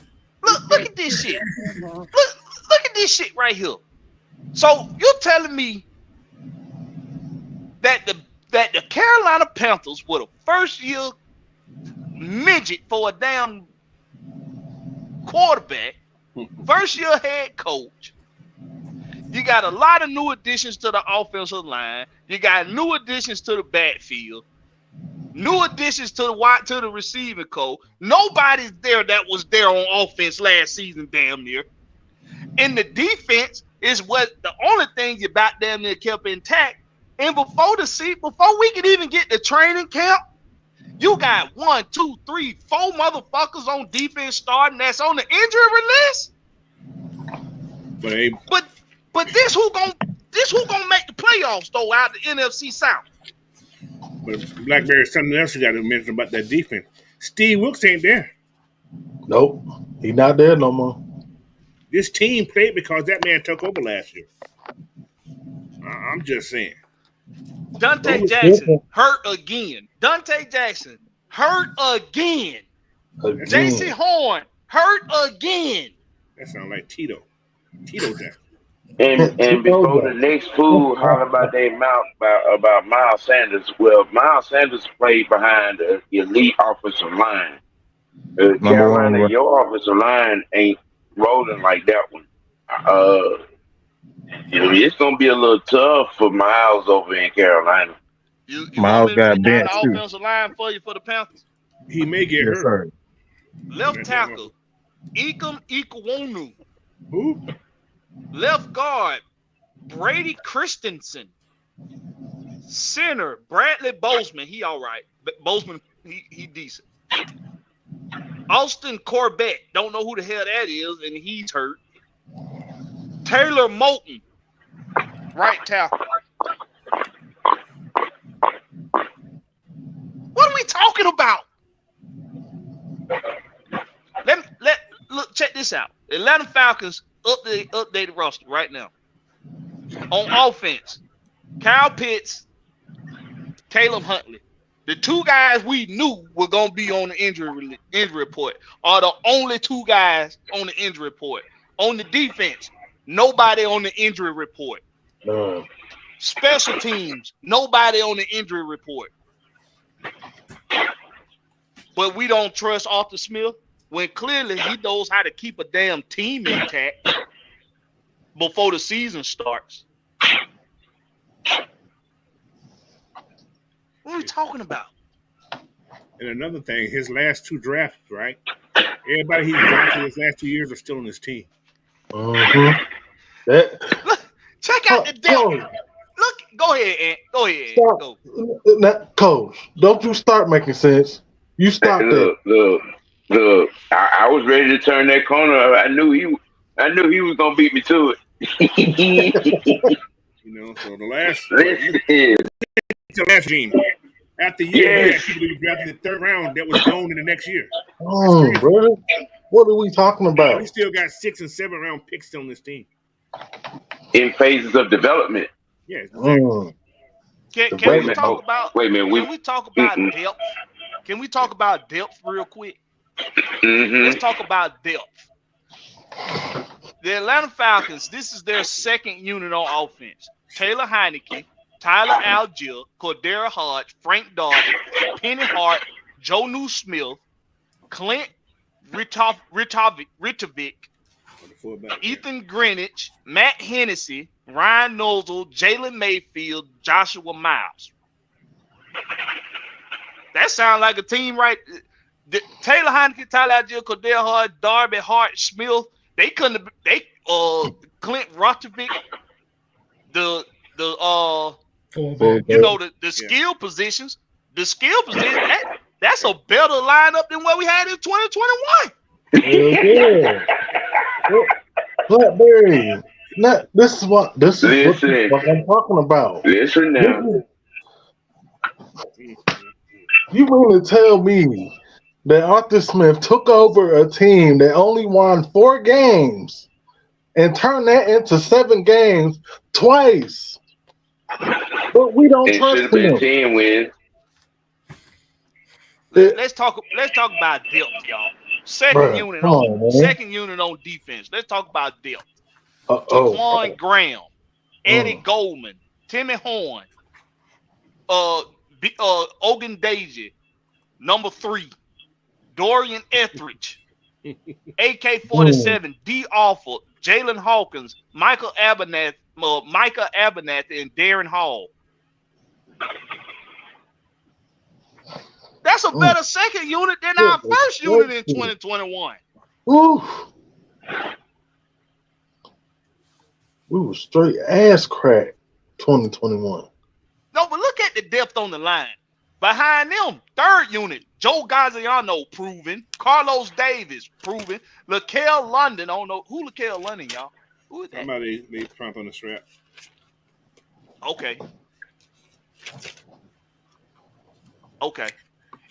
Look at this shit. Look at this shit right here. So you're telling me that the Carolina Panthers were the first year midget for a damn quarterback, first year head coach. You got a lot of new additions to the offensive line. You got new additions to the backfield. New additions to the receiving coach. Nobody's there that was there on offense last season, damn near. And the defense is what the only thing you about damn near kept intact. And before we could even get the training camp, you got 1, 2, 3, 4 motherfuckers on defense starting that's on the injury list. But this who gonna make the playoffs though out the NFC South. But Blackberry's something else you got to mention about that defense. Steve Wilkes ain't there. Nope, he's not there no more. This team played because that man took over last year. I'm just saying. Dante Jackson hurt again. J.C. Horn hurt again. That sounds like Tito. Tito Jackson. And before the next fool holler about their mouth about Miles Sanders, well, Miles Sanders played behind the elite offensive line. Carolina, your offensive line ain't rolling like that one. It's gonna be a little tough for Miles over in Carolina. You Miles got benched too. Offensive line for you for the Panthers. He may get hurt. Left tackle, Ikem Ikwonu. Who? Left guard, Brady Christensen. Center, Bradley Bozeman. He all right. Bozeman, he decent. Austin Corbett. Don't know who the hell that is, and he's hurt. Taylor Moulton, right tackle. What are we talking about? Look, check this out. Atlanta Falcons updated roster right now. On offense, Kyle Pitts, Caleb Huntley. The two guys we knew were going to be on the injury report are the only two guys on the injury report. On the defense, nobody on the injury report. Special teams, nobody on the injury report. But we don't trust Arthur Smith when clearly he knows how to keep a damn team intact before the season starts. What are we talking about? And another thing, his last two drafts, right? Everybody he's drafted his last 2 years are still on his team. Mm-hmm. Look, check out the depth. Look, go ahead, Ant. Go ahead. Go. Coach, don't you start making sense. You stop that. Look. I was ready to turn that corner. I knew he was gonna beat me to it. So the last team. After year, people be drafted in the third round that was gone in the next year. Oh, brother. What are we talking about? We still got 6 and 7 round picks on this team. In phases of development. Yeah. Exactly. Can we talk about depth? Can we talk about depth real quick? Mm-hmm. Let's talk about depth. The Atlanta Falcons, this is their second unit on offense. Taylor Heineke, Tyler Algier, Cordero Hodge, Frank Darby, Penny Hart, Jonnu Smith, Clint Ritovic, Ethan Greenwich, Matt Hennessy, Ryan Nozzle, Jalen Mayfield, Joshua Miles. That sounds like a team, right? Taylor Heineke, Tyler Algier, Cordero Hodge, Darby Hart, Smith. They couldn't have. Clint Ritovic, the skill positions. The skill position, that's a better lineup than what we had in 2021. Blackberry. This is what I'm talking about. Listen now. You mean to tell me that Arthur Smith took over a team that only won 4 games and turned that into 7 games twice? But we don't trust him. 10 wins. Let's talk about depth, y'all. Second Bruh, unit come on, man. second unit on defense. Let's talk about depth. Oh, Jaquan Graham, Eddie Mm. Goldman, Timmy Horn, Ogun Deji, number 3, Dorian Etheridge, AK-47, D. Alford, Jalen Hawkins, Micah Abernathy, and Darren Hall. That's a better second unit than our first unit in 2021. Ooh. We were straight ass crack 2021. No, but look at the depth on the line. Behind them, third unit, Joe Gaziano proven, Carlos Davis proven, LaKale London. I don't know who LaKale London, y'all. Who is that? Somebody they prompt on the strap. Okay.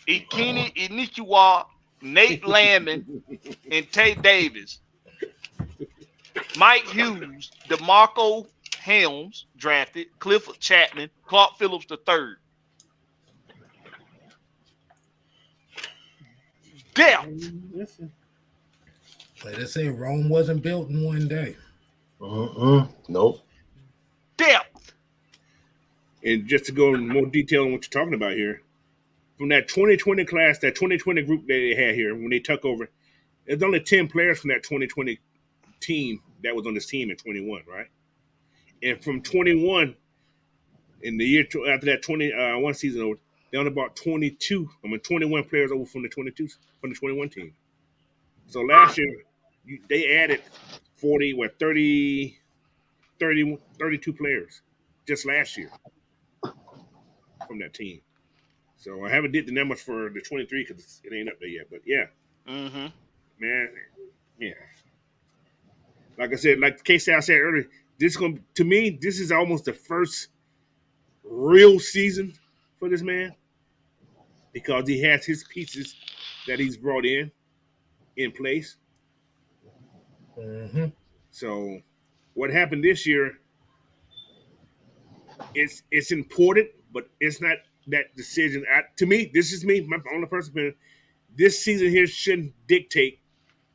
Ikeni Inikiwa, Nate Landman, and Tay Davis. Mike Hughes, DeMarco Helms, drafted, Clifford Chapman, Clark Phillips III. Depth. Like they say, Rome wasn't built in one day. Nope. Depth. And just to go in more detail on what you're talking about here, from that 2020 class, that 2020 group that they had here when they took over, there's only 10 players from that 2020 team that was on this team in 21, right? And from 21, in the year after that 21 season over, they only brought 21 players over from the 21 team. So last year, they added 32 players just last year from that team. So I haven't did the numbers for the 23 because it ain't up there yet. But yeah, man, yeah. Like I said, like K-Sal said earlier, to me, this is almost the first real season for this man because he has his pieces that he's brought in place. So what happened this year, it's important, but it's not that decision. To me, this is me, my only personal opinion. This season here shouldn't dictate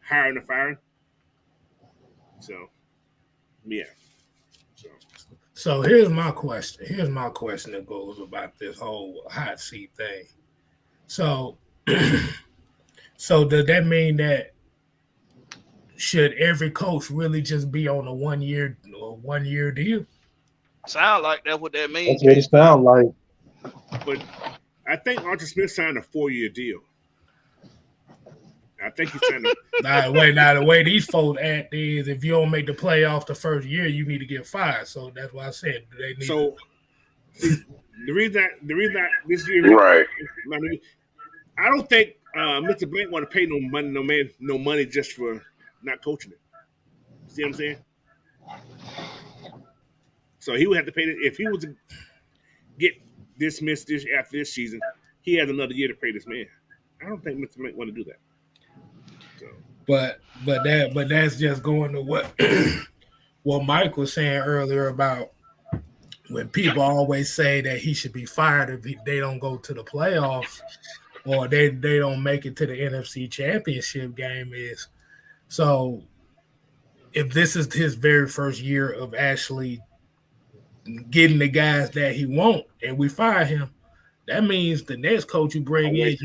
hiring or firing. So, yeah. So here's my question. That goes about this whole hot seat thing. So, so does that mean that should every coach really just be on a 1 year deal? Sound like that's what that means. That's what it sounds like. But I think Arthur Smith signed a 4-year deal. I think he signed a the way these folks act is if you don't make the playoffs the first year, you need to get fired. So that's why I said they need the reason that this year, right? I don't think Mr. Blank want to pay no money just for not coaching it. See what I'm saying? So he would have to pay if he was to get dismissed after this season. He has another year to pay this man. I don't think Mr. Blank want to do that. So. But that's just going to what Mike was saying earlier about when people always say that he should be fired if they don't go to the playoffs or they don't make it to the NFC Championship game is so if this is his very first year of actually getting the guys that he wants and we fire him, that means the next coach you bring in,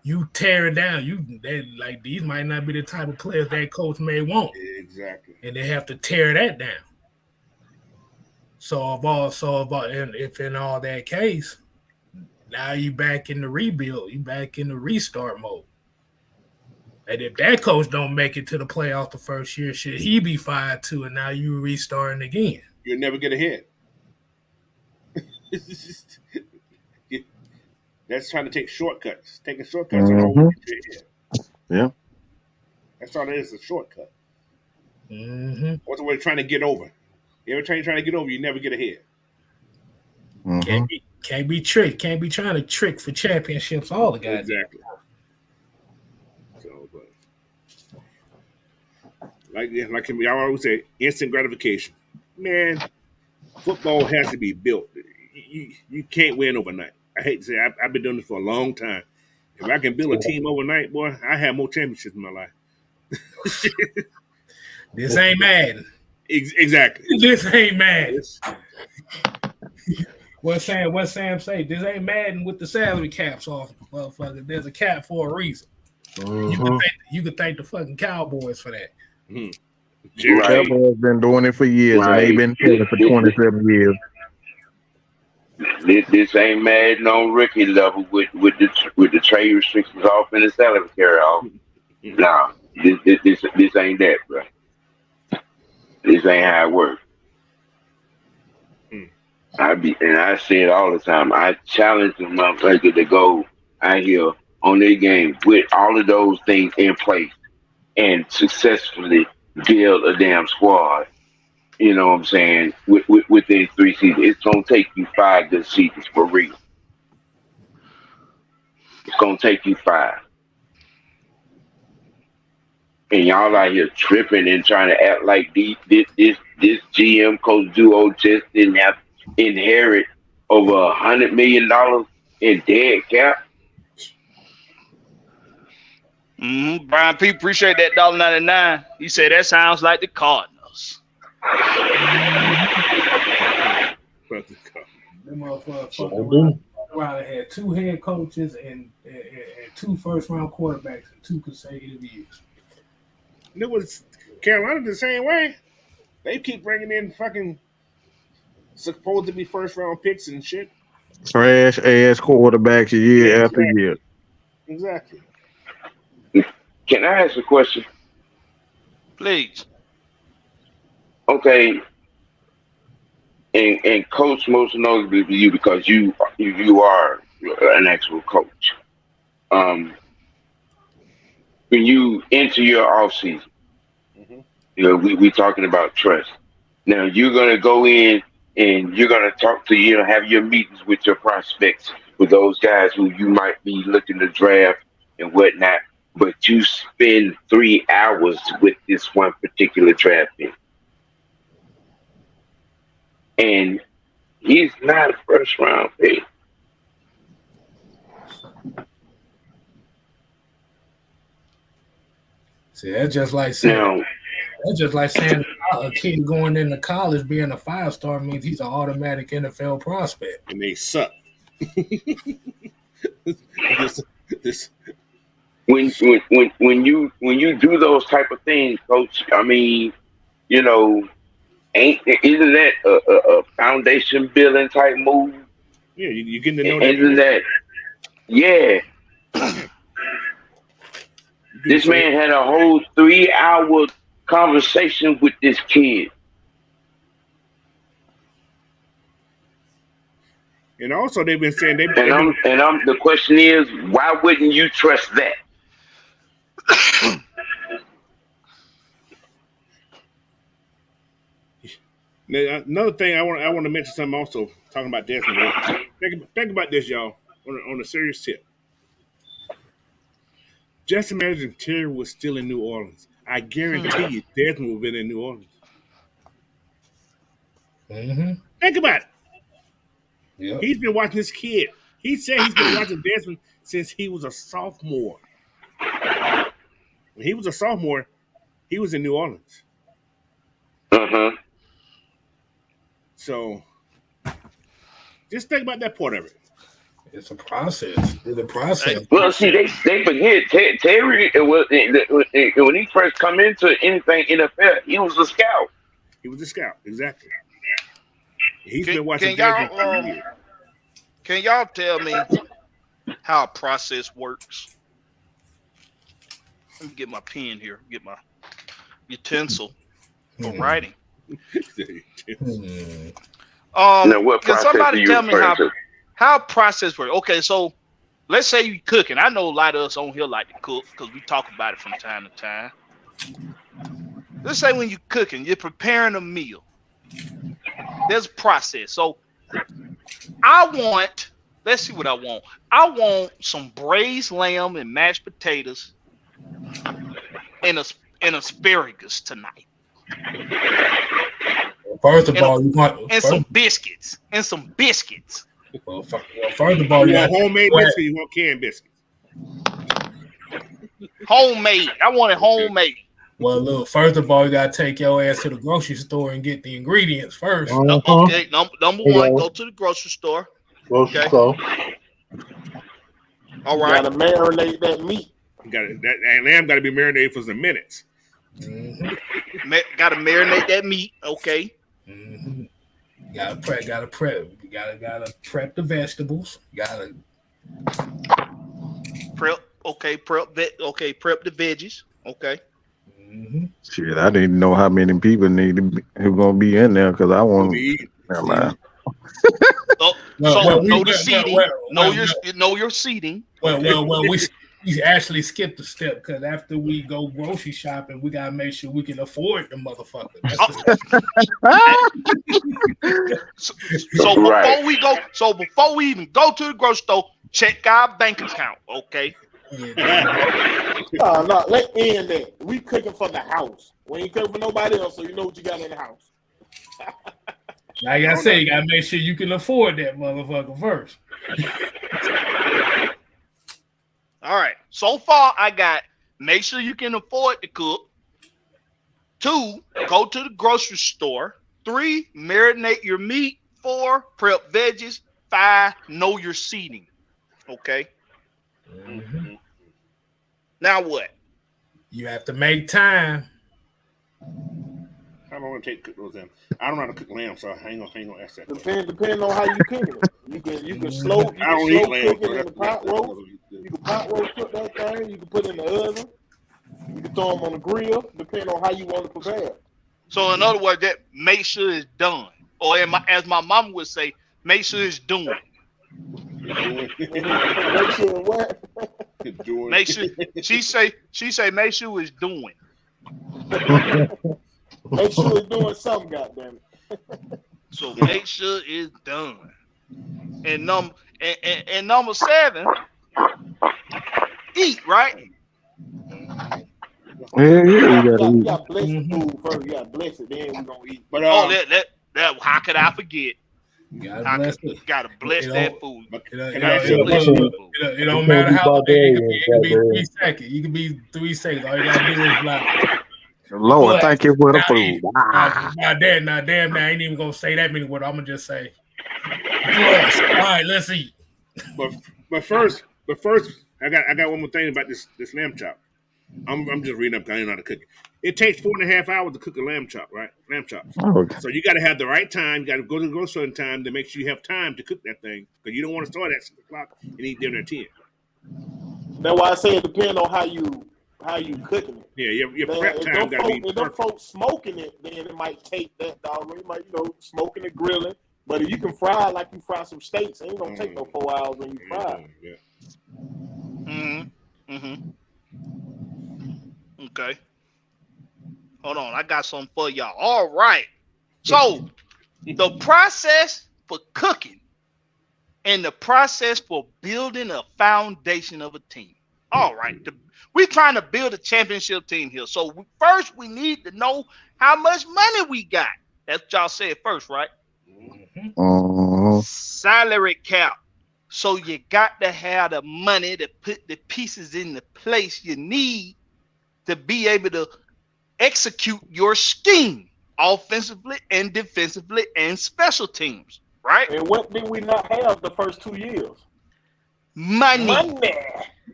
you tearing down. Like these might not be the type of players that coach may want. Exactly. And they have to tear that down. If in all that case, now you back in the rebuild, you back in the restart mode. And if that coach don't make it to the playoffs the first year, should he be fired too? And now you restarting again. You'll never get ahead. That's trying to take shortcuts. Taking shortcuts are always get you ahead. Yeah. That's all it is, a shortcut. What's the way trying to get over? Every time you're trying to get over, you never get ahead. Can't be tricked. Can't be trying to trick for championships all the guys. Exactly. So, but like I always say, instant gratification. Man, football has to be built. You can't win overnight. I hate to say I've been doing this for a long time. If I can build a team overnight, boy, I have more championships in my life. This ain't Madden. Exactly. This ain't Madden. What Sam say? This ain't Madden with the salary caps off, motherfucker. There's a cap for a reason. You could thank the fucking Cowboys for that. The Cowboys been doing it for years, and they've been doing it for 27 years. This ain't Madden on rookie level with the trade restrictions off and the salary carry off. Nah, this ain't that, bro. This ain't how it works. I say it all the time. I challenge the motherfucker to go out here on their game with all of those things in place and successfully build a damn squad. You know what I'm saying? Within 3 seasons, it's gonna take you 5 good seasons for real. It's gonna take you 5. And y'all out here tripping and trying to act like this GM coach duo just didn't have to inherit over $100 million in dead cap. Brian P. appreciate that $1.99. He said that sounds like the Cardinals. Them motherfuckers around had 2 head coaches and 2 first-round quarterbacks in 2 consecutive years. And it was Carolina the same way. They keep bringing in fucking supposed to be first-round picks and shit. Trash ass quarterbacks year after year. Exactly. Can I ask a question? Please. Okay. And coach, most notably for you because you are an actual coach. When you enter your offseason, you know, we talking about trust. Now you're gonna go in and you're gonna talk to have your meetings with your prospects, with those guys who you might be looking to draft and whatnot. But you spend 3 hours with this one particular draft pick. And he's not a first round pick. See, that's just like saying a kid going into college being a 5-star means he's an automatic NFL prospect. And they suck. When you do those type of things, coach, I mean, you know, isn't that a foundation building type move? Yeah, you getting to know isn't that? Yeah. This man had a whole 3-hour conversation with this kid. And also, they've been saying the question is, why wouldn't you trust that? Now, another thing I want to mention something also talking about Desmond. Think about this, y'all, on a serious tip. Just imagine Terry was still in New Orleans. I guarantee you Desmond would have been in New Orleans. Think about it. Yep. He's been watching this kid. He said he's been watching Desmond since he was a sophomore. When he was a sophomore, he was in New Orleans. So, just think about that part of it. It's a process. Well, see, they forget Terry. When he first come into anything NFL, he was a scout. He was a scout, exactly. He's been watching. Can y'all tell me how a process works? Let me get my pen here. Get my utensil for writing. Can somebody tell me how process works? Okay, so let's say you cooking. I know a lot of us on here like to cook because we talk about it from time to time. Let's say when you're cooking, you're preparing a meal. There's a process. So let's see what I want. I want some braised lamb and mashed potatoes and asparagus tonight. First of all, some biscuits. Well, first of all, you want homemade biscuits, you want canned biscuits. Homemade. I want it homemade. Well, look, first of all, you gotta take your ass to the grocery store and get the ingredients first. Okay, number one, go to the grocery store. Grocery store. All You right. gotta marinate that meat. That lamb got to be marinated for some minutes. Gotta marinate that meat. Okay. Mm-hmm. Gotta prep. You gotta prep the vegetables. Gotta Prep. Okay. Prep the veggies. Okay. Mm-hmm. Shit, I didn't know how many people who gonna be in there because I want. Never mind. Know the seating. Know your seating. Well, we actually skipped a step because after we go grocery shopping, we gotta make sure we can afford the motherfucker. Before we even go to the grocery store, check our bank account. Okay. No, let's end that. We cooking for the house. We ain't cooking for nobody else, so you know what you got in the house. Like I said, you gotta make sure you can afford that motherfucker first. All right. So far, I got make sure you can afford to cook. 2, go to the grocery store. 3, marinate your meat. 4, prep veggies. 5, know your seating. Okay. Mm-hmm. Now what? You have to make time. How long it take to cook those lamb? I don't know how to cook lamb, so I ain't gonna ask that. Depending on how you cooking it. You can slow cook it in the pot roast. You can pot roast cook that thing. You can put it in the oven. You can throw them on the grill, depending on how you want to prepare. So in other words, that make sure it's done, or as my mom would say, make sure it's doing. Make sure what? Make sure she say make sure it's doing. Make sure it's doing something, goddamn it. So make sure it's done. And number 7, eat, right? Yeah, you gotta bless the food first. You gotta bless it, then we're gonna eat. But that how could I forget? Gotta bless that food. It don't matter how long it can be 3 seconds. You can be 3 seconds. All you gotta do is like, Lord, thank you for the food. Now I ain't even gonna say that many words. I'm gonna just say, bless. All right, let's eat. But first, I got one more thing about this lamb chop. I'm just reading up. I don't know how to cook it. It takes 4.5 hours to cook a lamb chop, right? Lamb chops. Okay. So you got to have the right time. You got to go to the grocery store in time to make sure you have time to cook that thing, because you don't want to start at 6 o'clock and eat dinner at 10. That's why I say it depends on how you cooking it. Yeah, your prep time got to be perfect. If them folks smoking it, then it might take that dog. You might, smoking and grilling. But if you can fry like you fry some steaks, it ain't gonna take no 4 hours when you fry. Yeah. Okay. Hold on, I got something for y'all. All right. So the process for cooking and the process for building a foundation of a team. All right. We're trying to build a championship team here. So first we need to know how much money we got. That's what y'all said first, right? Salary cap. So you got to have the money to put the pieces in the place you need to be able to execute your scheme offensively and defensively and special teams, right? And what did we not have the first 2 years? Money.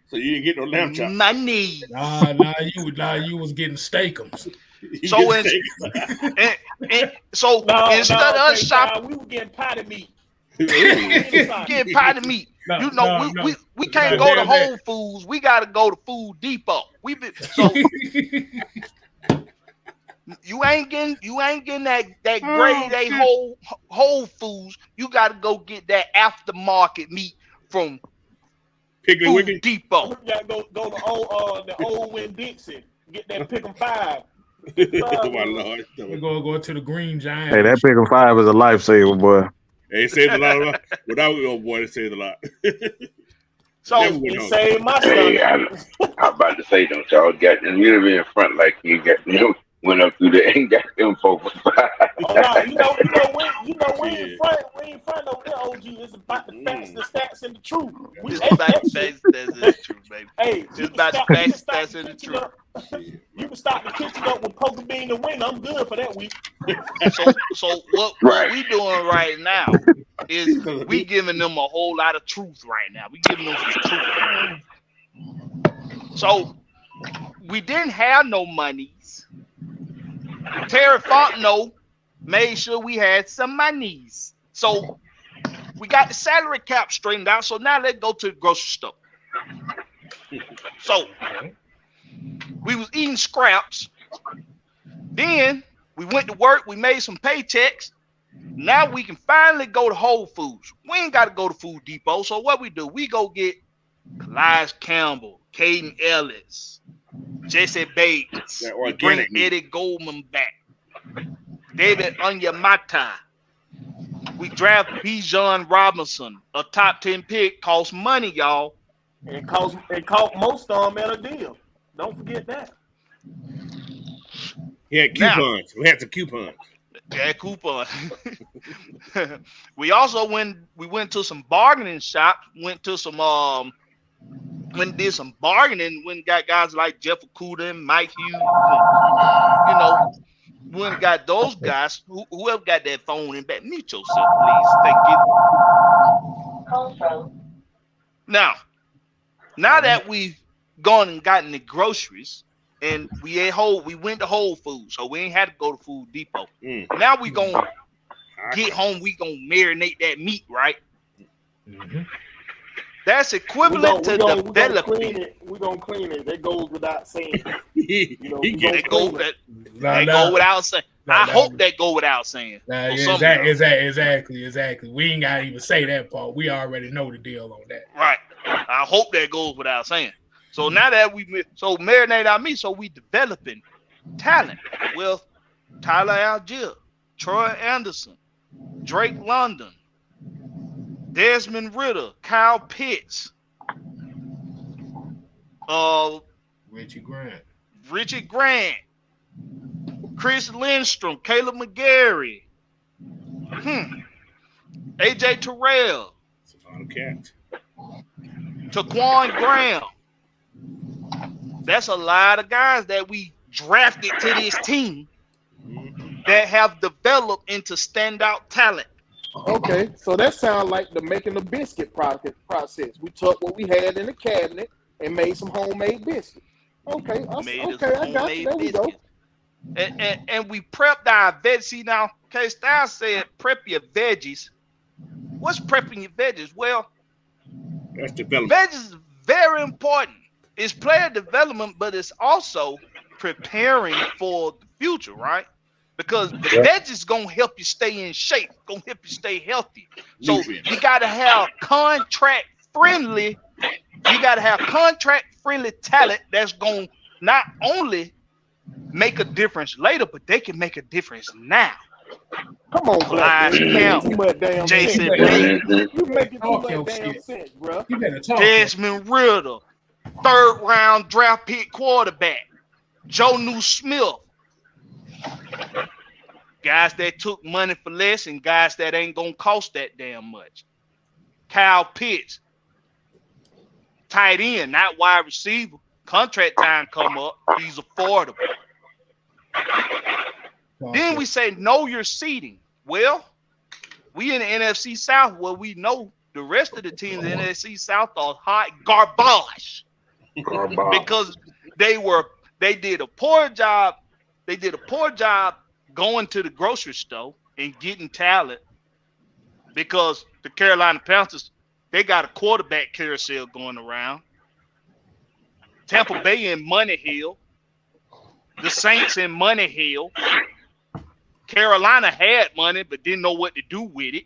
So you didn't get no lamb chop. Money. Nah, you was getting steakums. So instead of us shopping, we were getting potted meat. Getting potted meat. We can't go to Whole Foods. We got to go to Food Depot. You ain't getting that grade A Whole Foods. You got to go get that aftermarket meat from Food Depot. You got to go to the old Winn-Dixie. Get that Pick'em 5. Oh my Lord! We're gonna go to the Green Giant. Hey, that Pick'em 5 is a lifesaver, boy. Hey, it saved a lot. Without boy, it saved a lot. So it saved my stomach. I'm about to say, don't y'all got really in front like you got Went up through there and got them 4 for 5. Oh no, we Yeah. ain't front over there, OG. It's about the facts, the stats, and the truth. We It's ain't about that the shit. facts, that's the truth, baby. Hey, It's about the facts, that's the truth. You can start the kitchen up with poker bean and win. I'm good for that week. So what Right. we doing right now is we giving them a whole lot of truth right now. We giving them some truth. So we didn't have no monies. Terry Fontenot made sure we had some monies. So we got the salary cap straightened out. So now let's go to the grocery store. So we was eating scraps. Then we went to work. We made some paychecks. Now we can finally go to Whole Foods. We ain't got to go to Food Depot. So what we do, we go get Elijah Campbell, Caden Ellis, Jesse Bates. That We bring organic meat. Eddie Goldman back. David Onyemata. We draft Bijan Robinson, a top 10 pick, costs money, y'all. And caught most of them at a deal. Don't forget that. He had coupons. We had some coupons. Yeah, coupon. We also went to some bargaining shops, went to some went and did some bargaining, went and got guys like Jeff Okuda and Mike Hughes, and, went and got those guys. Whoever got that phone in back, mute yourself, please. Thank you. Now that we've gone and gotten the groceries, and we went to Whole Foods, so we ain't had to go to Food Depot. Now we gonna get home. We gonna marinate that meat, right? Mm-hmm. That's equivalent to developing. We're gonna clean it. That goes without saying. That go without saying. I hope that go without saying. Exactly. We ain't gotta even say that part. We already know the deal on that. Right. I hope that goes without saying. So now that marinate our meat, so we developing talent with Tyler Algier, Troy Anderson, Drake London, Desmond Ritter, Kyle Pitts, Richie Grant, Chris Lindstrom, Caleb McGarry, AJ Terrell, Taquan Graham. That's a lot of guys that we drafted to this team that have developed into standout talent. Okay, so that sounds like the making a biscuit process. We took what we had in the cabinet and made some homemade biscuits. Okay, I got you. There we go. And we prepped our veggies. See now, K-Style said prep your veggies. What's prepping your veggies? Well, that's development. Veggies is very important. It's player development, but it's also preparing for the future, right? Because the veggies gonna help you stay in shape, gonna help you stay healthy. So you gotta have contract friendly talent that's gonna not only make a difference later, but they can make a difference now. Come on, Black. You making too much damn Jason sense. Bates. You making too much damn sense, bro. You better talk. Desmond Ritter, 3rd round draft pick quarterback. Joe New Smith. Guys that took money for less and guys that ain't gonna cost that damn much. Kyle Pitts, tight end, not wide receiver. Contract time come up, he's affordable. Then we say know your seeding. Well, we in the NFC South where we know the rest of the teams in the NFC South are hot garbage. Because they did a poor job. They did a poor job going to the grocery store and getting talent, because the Carolina Panthers, they got a quarterback carousel going around. Tampa Bay in Money Hill. The Saints in Money Hill. Carolina had money but didn't know what to do with it.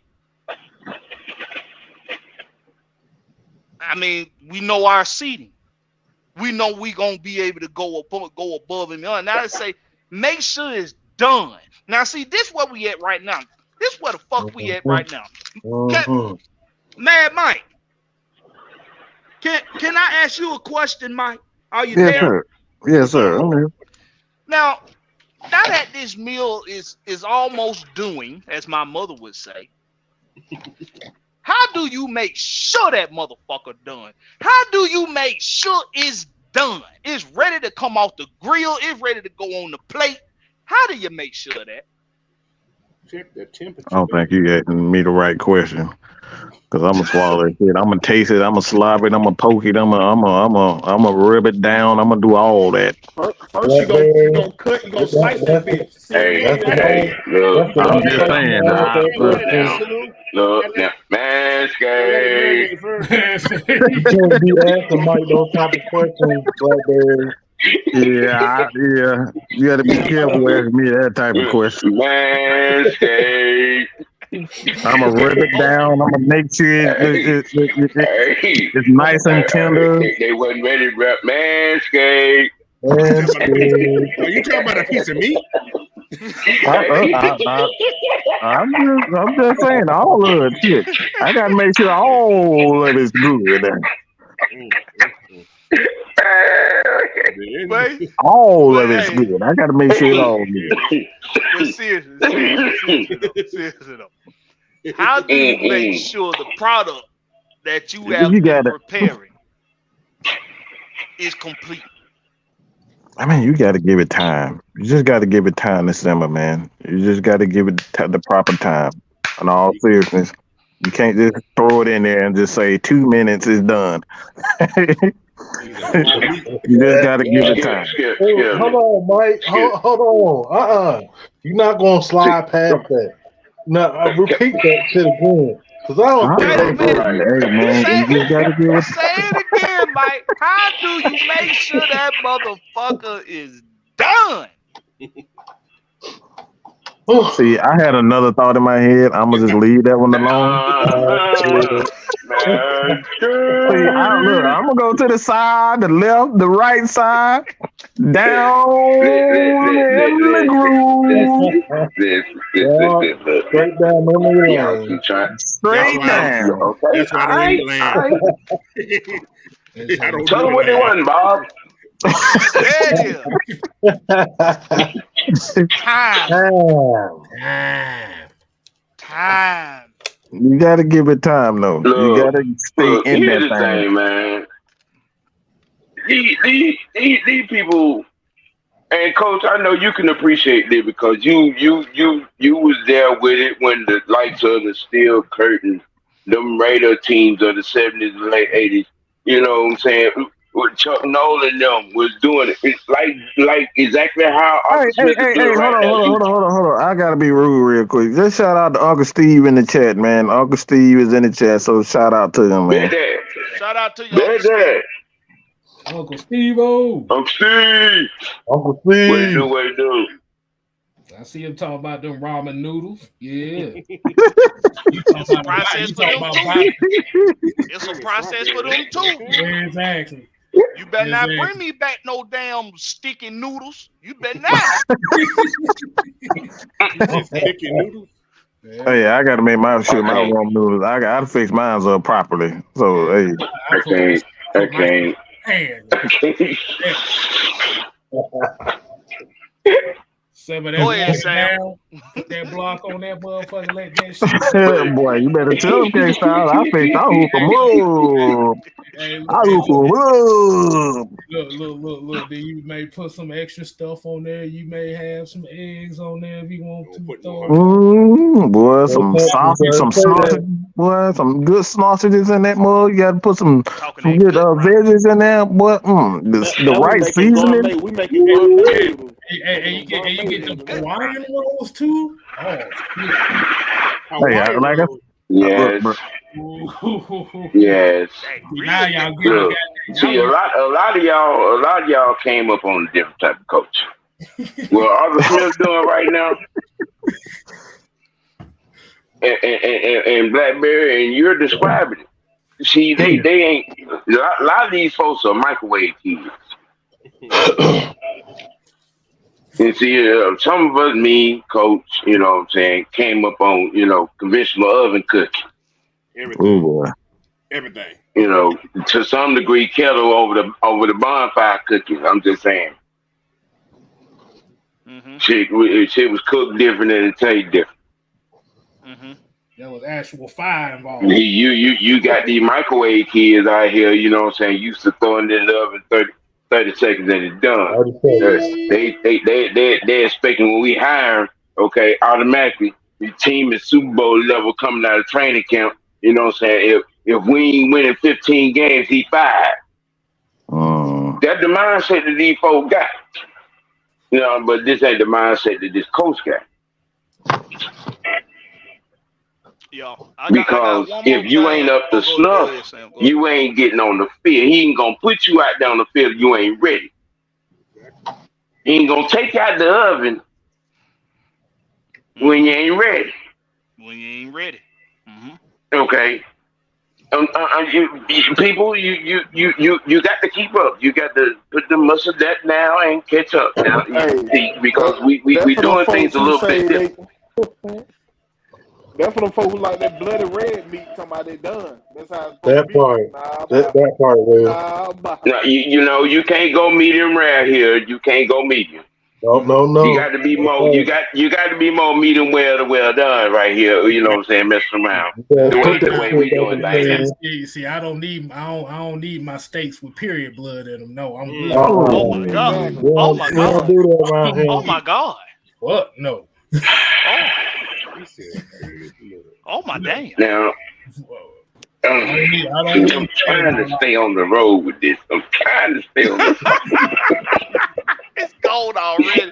I mean, we know our seating. We know we gonna be able to go above and beyond. Now let's say make sure it's done. Now see, this where we at right now. This where the fuck we at right now. Mad Mike, can I ask you a question, Mike? Are you there? Sir. Yes, sir. I'm here. Now, now that this meal is almost doing, as my mother would say, how do you make sure that motherfucker done? How do you make sure it's done? It's ready to come off the grill. It's ready to go on the plate. How do you make sure of that? Check the temperature. I don't think you asking me the right question. Cause I'm gonna swallow that shit. I'm gonna taste it. I'm gonna slobber it. I'm gonna poke it. I'm gonna rub it down. I'm gonna do all that. First you gonna cut, you gonna slice that bitch. Look, I'm just saying. look, Manscaped. You can't be asking Mike those type of questions, Blackberry. Yeah. You got to be careful asking me that type of question. Manscaped. I'm gonna rub it down. I'm gonna make sure it's nice and tender. They wasn't ready to rap Manscaped. Are you talking about a piece of meat? I'm just saying all of it. Shit. I gotta make sure all of it's good. All of it's good. I gotta make sure it's all good. But seriously though, how do you make sure the product that you have been preparing is complete? I mean, you got to give it time. You just got to give it time to simmer, man. You just got to give it the proper time. In all seriousness, you can't just throw it in there and just say 2 minutes is done. You just got to give it time. Hold on, Mike. Hold on. You're not gonna slide past that. No, repeat that shit again. Cause I don't think hey, man, you just got to give it. Say it again, Mike. How do you make sure that motherfucker is done? See, I had another thought in my head. I'm gonna just leave that one alone. See, I'm gonna go to the side, the left, the right side, down in the groove. Straight down memory lane. Straight down. That's why they ain't land. Tell them what they want, Bob. Time. You gotta give it time, though. You gotta stay in that thing, man. These people, and Coach, I know you can appreciate this because you was there with it when the lights of the steel curtain, them Raider teams of the 70s and late 80s. You know what I'm saying? With Chuck Nolan them was doing it. It's like exactly how Hey, hold on. I gotta be rude real quick. Just shout out to Uncle Steve in the chat, man. Uncle Steve is in the chat, so shout out to him, man. Shout out to you, Uncle Steve-O. Uncle Steve. Uncle Steve. What you do? I see him talking about them ramen noodles. Yeah. It's a process for them too. It's a process for them too. Exactly. You better not bring me back no damn sticky noodles. You better not. Sticky noodles. Hey, I gotta make my warm noodles. I gotta fix mine up properly. So hey, I can't. Some of Go ahead, that Sam. put that block on that motherfucker, let that shit. boy, you better tell him, K-Style. I hoop him up. Hey, I hoop him up. Look. Then you may put some extra stuff on there. You may have some eggs on there if you want to. Boy, some sausage, boy, some good sausages in that mug. You gotta put some good veggies in there, boy. The right seasoning. We make it gourmet. Hey, you get the Hawaiian rolls too? Oh, yes. Yes. Now y'all get it. See, a lot of y'all came up on a different type of coach. What Arthur Smith's doing right now, and Blackberry, and you're describing it. See, they ain't. A lot of these folks are microwave kids. And see, some of us, me, Coach, you know what I'm saying, came up on, conventional oven cooking. Everything. To some degree, kettle over the bonfire cooking. I'm just saying. Mm-hmm. Shit was cooked different and it tastes different. Mm-hmm. There was actual fire involved. You got these microwave kids out here, you know what I'm saying, used to throwing it in the oven 30 seconds and it's done. They're expecting when we hire, okay, automatically the team is Super Bowl level coming out of training camp, you know what I'm saying? If we ain't winning 15 games, he fired. That's the mindset that these folks got. You know, but this ain't the mindset that this coach got. Yo, because if you ain't up to snuff, you ain't getting on the field. He ain't gonna put you out there on the field if you ain't ready. He ain't gonna take you out the oven when you ain't ready. When you ain't ready. Mm-hmm. Okay. People, you got to keep up. You got to put the muscle that now and catch up now. Because we doing things a little bit different. That's for the folks who like that bloody red meat. Talking about they done. That's how it's that part. That part, Will. No, you know you can't go medium rare here. You can't go medium. No. You got to be more. You got to be more medium well to well done right here. You know what I'm saying? Messing around. The way we doing things. See, I don't need my steaks with period blood in them. No, I'm good. Oh my god! Oh my god! Oh my god! What? No. Oh my damn! Now, I'm trying to stay on the road with this. I'm trying to stay on the road. It's cold already.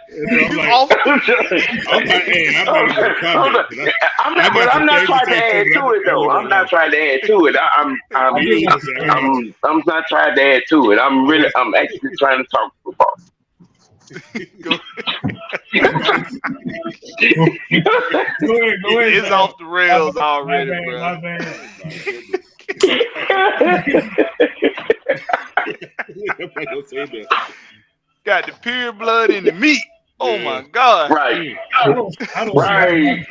I'm not trying to add to it though. I'm not trying to add to it. I'm not trying to add to it. I'm actually trying to talk football. Go ahead. It's off the rails already, bro. Got the pure blood in the meat. Oh my god! Right. Right.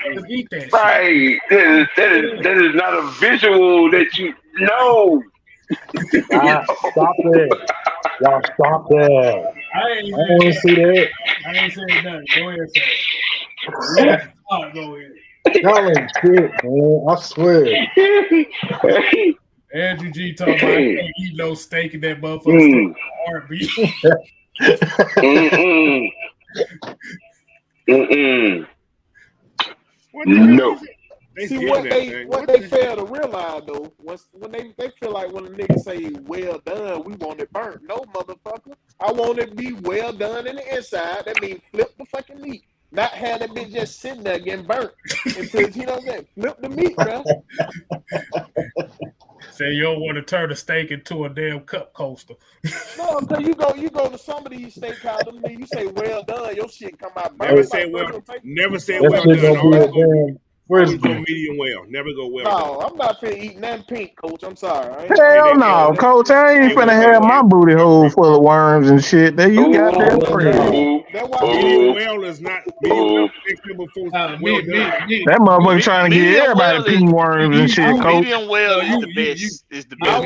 That is not a visual that you know. Stop it. Y'all stop that. I don't want to see that. I ain't saying nothing. Go ahead, Go ahead. Y'all ain't shit, man. I swear. Andrew G talking about I can't eat no steak in that motherfucker. No. See what they fail to realize though, when they feel like when a nigga say well done, we want it burnt. No, motherfucker. I want it to be well done in the inside. That means flip the fucking meat. Not have that bitch just sitting there getting burnt. Until you know what I'm saying? Flip the meat, bro. Say you don't want to turn a steak into a damn cup coaster. No, because you go to some of these steakhouses and you say well done, your shit come out burnt. Never say well done. Always go medium well. Never go well. No, I'm not finna eat nothing pink, coach. I'm sorry. Hell no, coach. I ain't finna have my booty hole full of worms and shit. That you got that free. Medium well is not medium that motherfucker trying to get everybody pink worms and shit, coach. Medium well is the best. Is the best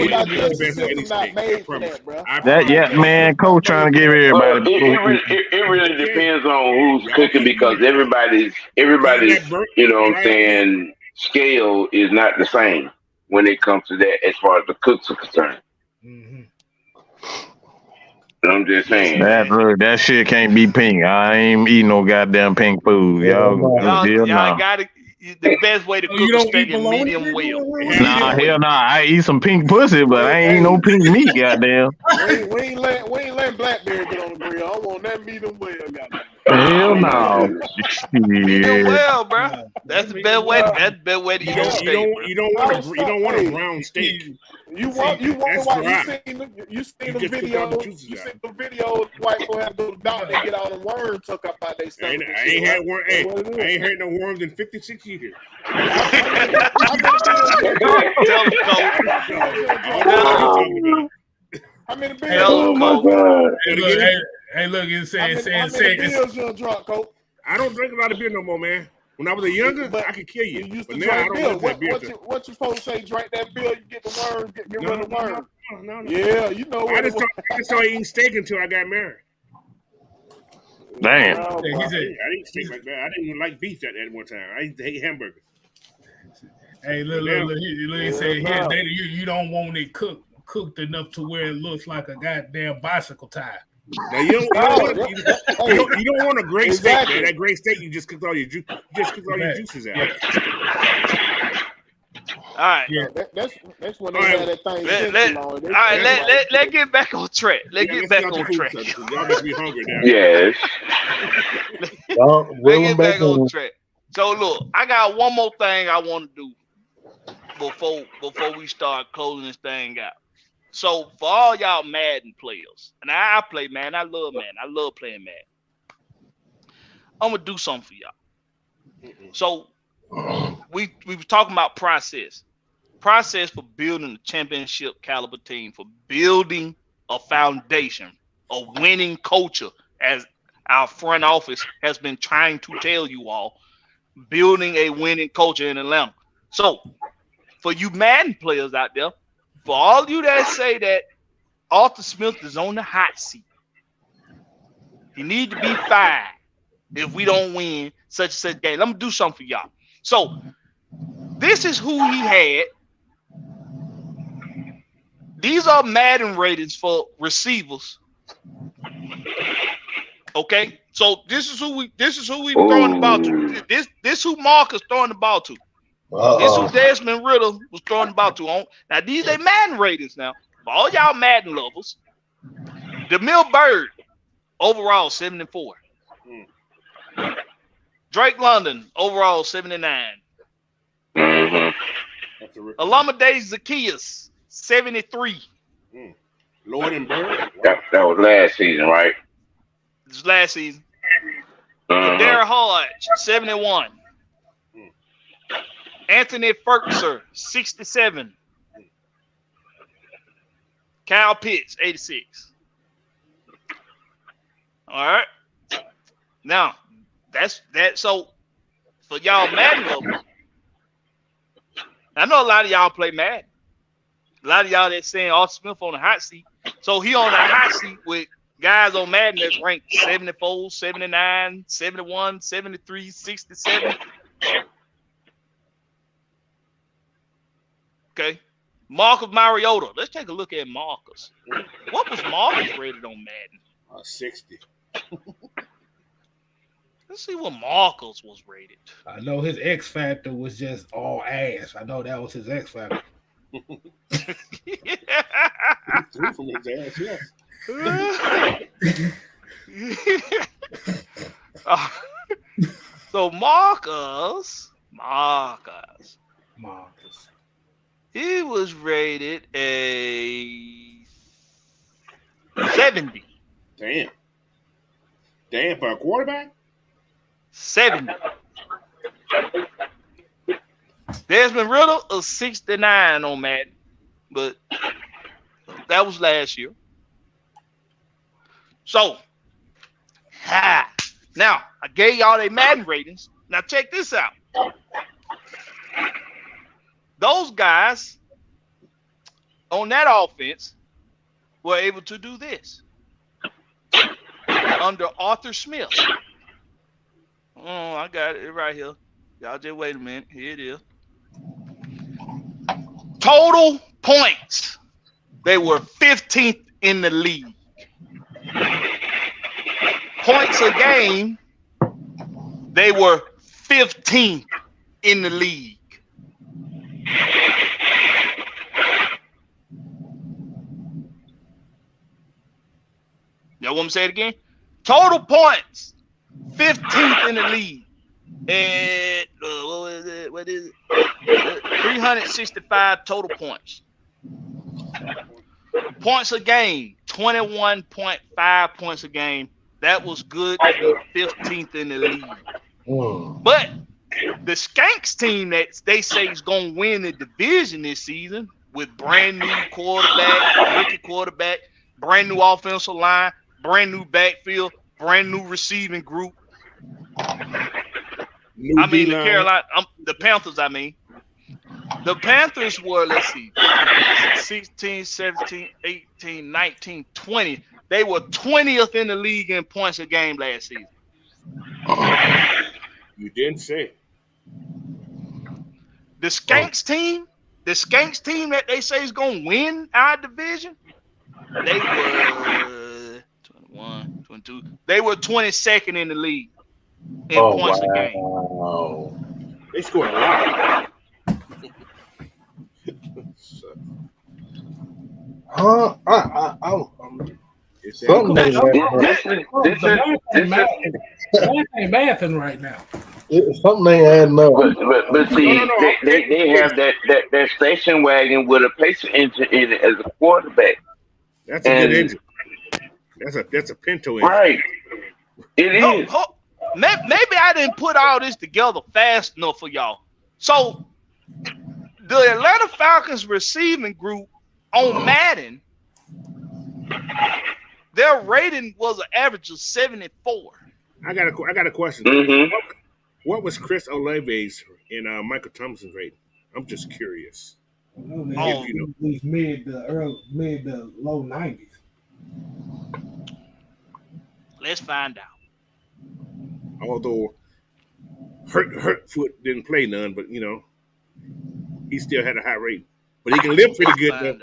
way. Man, coach trying to give everybody. It really depends on who's cooking because everybody's you know what I'm saying, scale is not the same when it comes to that as far as the cooks are concerned. I'm just saying. That shit can't be pink. I ain't eating no goddamn pink food. Y'all gotta. The best way to cook a steak is medium well. Nah, hell nah. I eat some pink pussy, but I ain't no pink meat, goddamn. We ain't letting Blackberry get on the grill. I want that medium well, goddamn. Hell no. Medium well, bro. That's the best way. That's the best way to eat a steak. You don't want a brown steak. You seen the video? You seen the video? White boy have to go to the doctor and get all the worms took up by their stomach. I ain't had no worms in 56 years. How many bills? Hey, look, it says. I don't drink a lot of beer no more, man. When I was younger, I could kill you. But now I don't like that beer. What you folks say? Drink that beer, you get the worms, get rid of the worms. No. Yeah, you know what? I just started eating steak until I got married. Damn. Oh, He boy. said, I didn't steak like that. I didn't even like beef at one time. I used to hate hamburgers. "Hey, look, he said, here, you don't want it cooked enough to where it looks like a goddamn bicycle tire." Now you don't want a great Exactly. steak, man. That great steak, you just cooked all your juices out. All right. Yeah. That's when they had that thing. Let's get back on track. Let's get back on track. Y'all make me hungry now. Yes. Let's get back on track. So look, I got one more thing I want to do before we start closing this thing out. So for all y'all Madden players, and I play Madden, I love playing Madden. I'm gonna do something for y'all. So we were talking about process for building a championship caliber team, for building a foundation, a winning culture, as our front office has been trying to tell you all, building a winning culture in Atlanta. So for you Madden players out there, for all you that say that Arthur Smith is on the hot seat, he need to be fired if we don't win such and such game. Let me do something for y'all. So this is who he had. These are Madden ratings for receivers. Okay, so this is who we throwing the ball to. This who Marcus throwing the ball to. This who Desmond Ritter was throwing the ball to. On now, these are Madden ratings now. For all y'all Madden lovers, DeMille Bird overall 74. Drake London overall 79. Alameda Zacchaeus 73. Lord and Bird. That was last season, right? This is last season. Darrell Hodge 71. Anthony Ferguson 67. Kyle Pitts 86. All right. Now that's that. So for y'all Madden lovers, I know a lot of y'all play Madden. A lot of y'all that's saying Arthur Smith on the hot seat. So he on the hot seat with guys on Madden that's ranked 74, 79, 71, 73, 67. Okay. Marcus Mariota. Let's take a look at Marcus. What was Marcus rated on Madden? 60. Let's see what Marcus was rated. I know his X factor was just all ass. I know that was his X factor. He threw from his ass, yes. So Marcus, he was rated a 70. Damn, for a quarterback? 70. Desmond Ritter a 69 on Madden, but that was last year. So, now I gave y'all their Madden ratings. Now check this out. Those guys on that offense were able to do this under Arthur Smith. Oh, I got it right here. Y'all just wait a minute. Here it is. Total points. They were 15th in the league. Points a game. They were 15th in the league. Y'all want me to say it again? Total points. 15th in the league. And what is it? 365 total points. Points a game, 21.5 points a game. That was good to be 15th in the league. But the Skanks team that they say is going to win the division this season with brand new quarterback, rookie quarterback, brand new offensive line, brand new backfield, brand new receiving group. The Panthers, I mean. The Panthers were, let's see, 16, 17, 18, 19, 20. They were 20th in the league in points a game last season. You didn't say. The Skanks team that they say is going to win our division, they were 21, 22. They were 22nd in the league in points a game. They scored a lot. Something ain't mathing right now. Something ain't adding up. But see, they have that station wagon with a pacer engine in it as a quarterback. That's a good engine. That's a Pinto engine. Right. It is. Maybe I didn't put all this together fast enough for y'all. So the Atlanta Falcons receiving group on Madden, their rating was an average of 74. I got a question. Mm-hmm. What was Chris Olave's and Michael Thompson's rating? I'm just curious. He's mid to low 90s. Let's find out. Although Hurtfoot didn't play none, but he still had a high rating. But he can live pretty good though.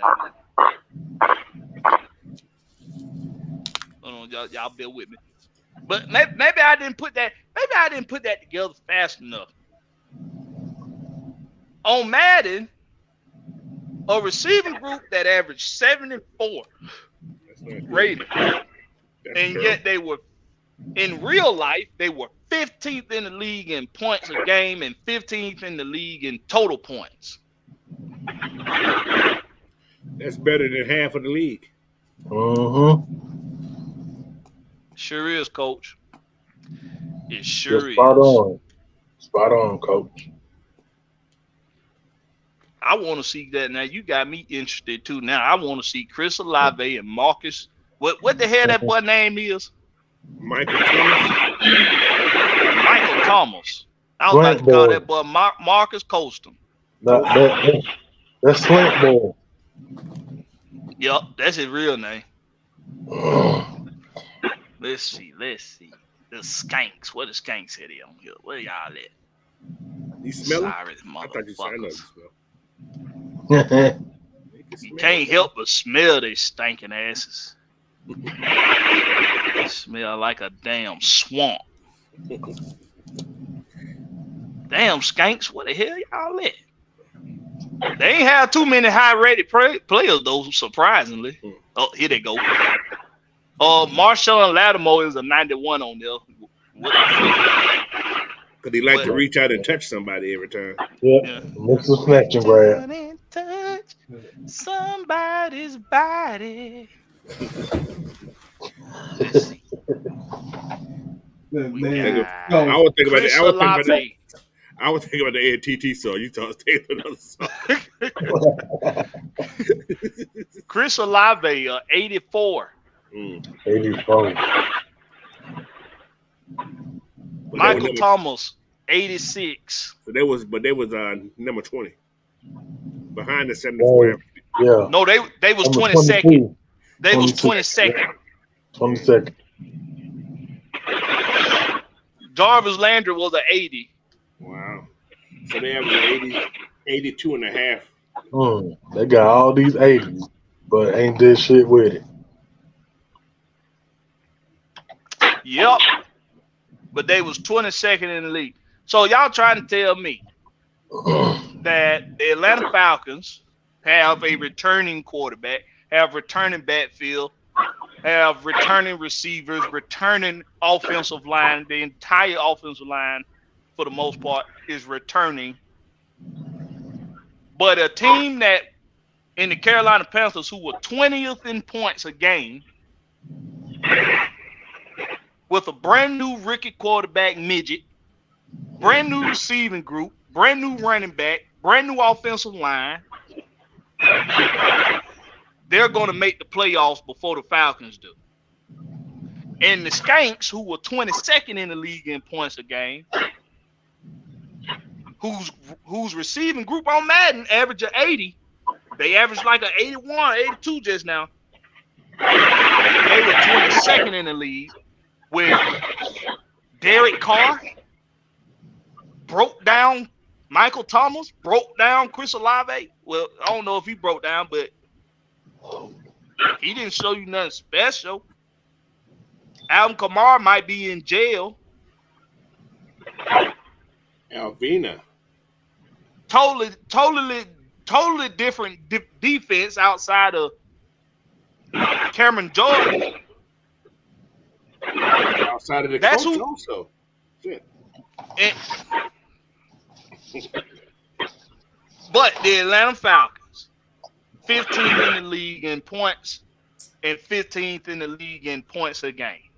Hold on, y'all bear with me. But maybe I didn't put that. Maybe I didn't put that together fast enough. On Madden, a receiving group that averaged 74 rating, and yet they were in real life they were 15th in the league in points a game and 15th in the league in total points. That's better than half of the league. Sure is, Coach. It sure is. Spot on, Coach. I want to see that now. You got me interested too. Now I want to see Chris Olave and Marcus. What the hell that boy name is? Michael Thomas. Michael Thomas. I was about to call that boy Marcus Colston. That's Slint Boy. Yep, that's his real name. Let's see. The Skanks. What the Skanks at on here? Where y'all at? You smell it? Sorry, I thought you said I motherfuckers. You can't help but smell they stinking asses. Smell like a damn swamp. Damn Skanks, what the hell y'all at? They ain't have too many high-rated players though, surprisingly. Oh, here they go. Marshall and Lattimore is a 91 on there. What the fuck? Because he like to reach out and touch somebody every time. Yeah. Mix the snatch and grab. Touch somebody's body. Let's see. I would think about it. I would think about the ATT song. You told us to take another song. Chris Olave, 84. 84. Michael Thomas, 86. So they was number 20. Behind the 74. Yeah. No, they was 22nd. They was 22nd. 22nd. Jarvis Landry was an 80. Wow. So they have 82 and a half. They got all these 80s, but ain't this shit with it. Yep. But they was 22nd in the league. So y'all trying to tell me that the Atlanta Falcons have a returning quarterback, have returning backfield, have returning receivers, returning offensive line. The entire offensive line, for the most part, is returning. But a team that in the Carolina Panthers who were 20th in points a game with a brand new rookie quarterback midget, brand new receiving group, brand new running back, brand new offensive line, they're going to make the playoffs before the Falcons do. And the Skanks, who were 22nd in the league in points a game, whose receiving group on Madden average of 80, they averaged like an 81, 82 just now. They were 22nd in the league when Derek Carr broke down Michael Thomas, broke down Chris Olave. Well, I don't know if he broke down, but he didn't show you nothing special. Alvin Kamara might be in jail. Alvina. Totally different defense outside of Cameron Jordan. Outside of the That's coach who, also. Shit. But the Atlanta Falcons, 15th in the league in points and 15th in the league in points a game.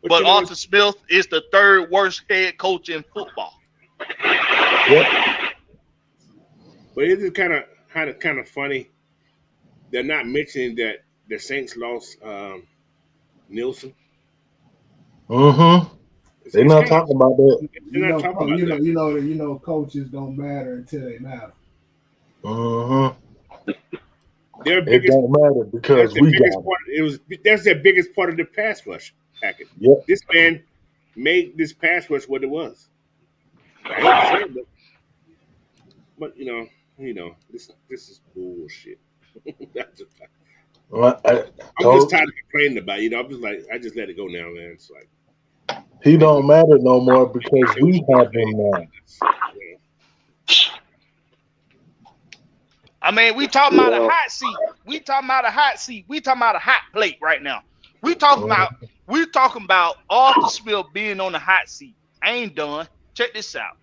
But Arthur Smith is the third worst head coach in football. Yep. But it is kind of funny. They're not mentioning that the Saints lost Nielsen. Mm-hmm. They're not talking about that. You know, coaches don't matter until they matter. Mm-hmm. It don't matter because we got it. That's their biggest part of the pass rush package. Yep. This man made this pass rush what it was. I hate to say it, but you know, this is bullshit. I'm just tired of complaining about it. I'm just like, I just let it go now, man. It's like he don't matter no more because we have him now. I mean, we talking about a hot seat. We talking about a hot seat. We talking about a hot plate right now. We talking about Arthur Smith being on the hot seat. I ain't done. Check this out.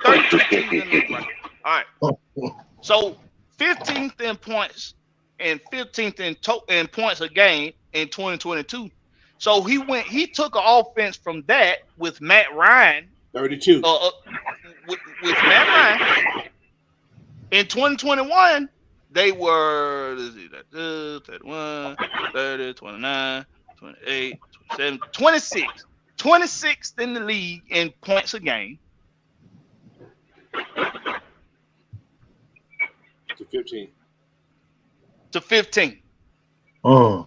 32 teams in the league right now. All right. So 15th in points and 15th in points a game in 2022. So he took an offense from that with Matt Ryan. 32. With Matt Ryan. In 2021, they were 31, 30, 29, 28, 27, 26. 26th in the league in points a game. To 15. Oh,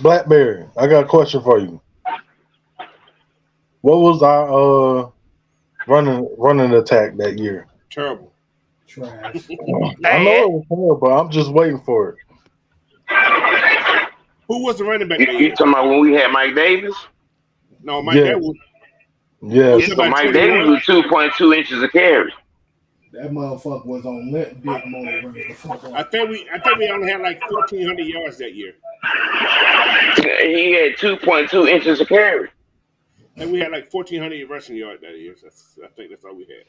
Blackberry, I got a question for you. What was our running attack that year? Terrible. Trash. I know it was terrible. I'm just waiting for it. Who was the running back? You talking about when we had Mike Davis? No, Mike Davis. Yeah. So Mike Davis was 2.2 inches of carry. That motherfucker was on limp dick mode running the football. I think we only had like 1,400 yards that year. He had 2.2 inches of carry. And we had like 1,400 rushing yards that year. So I think that's all we had.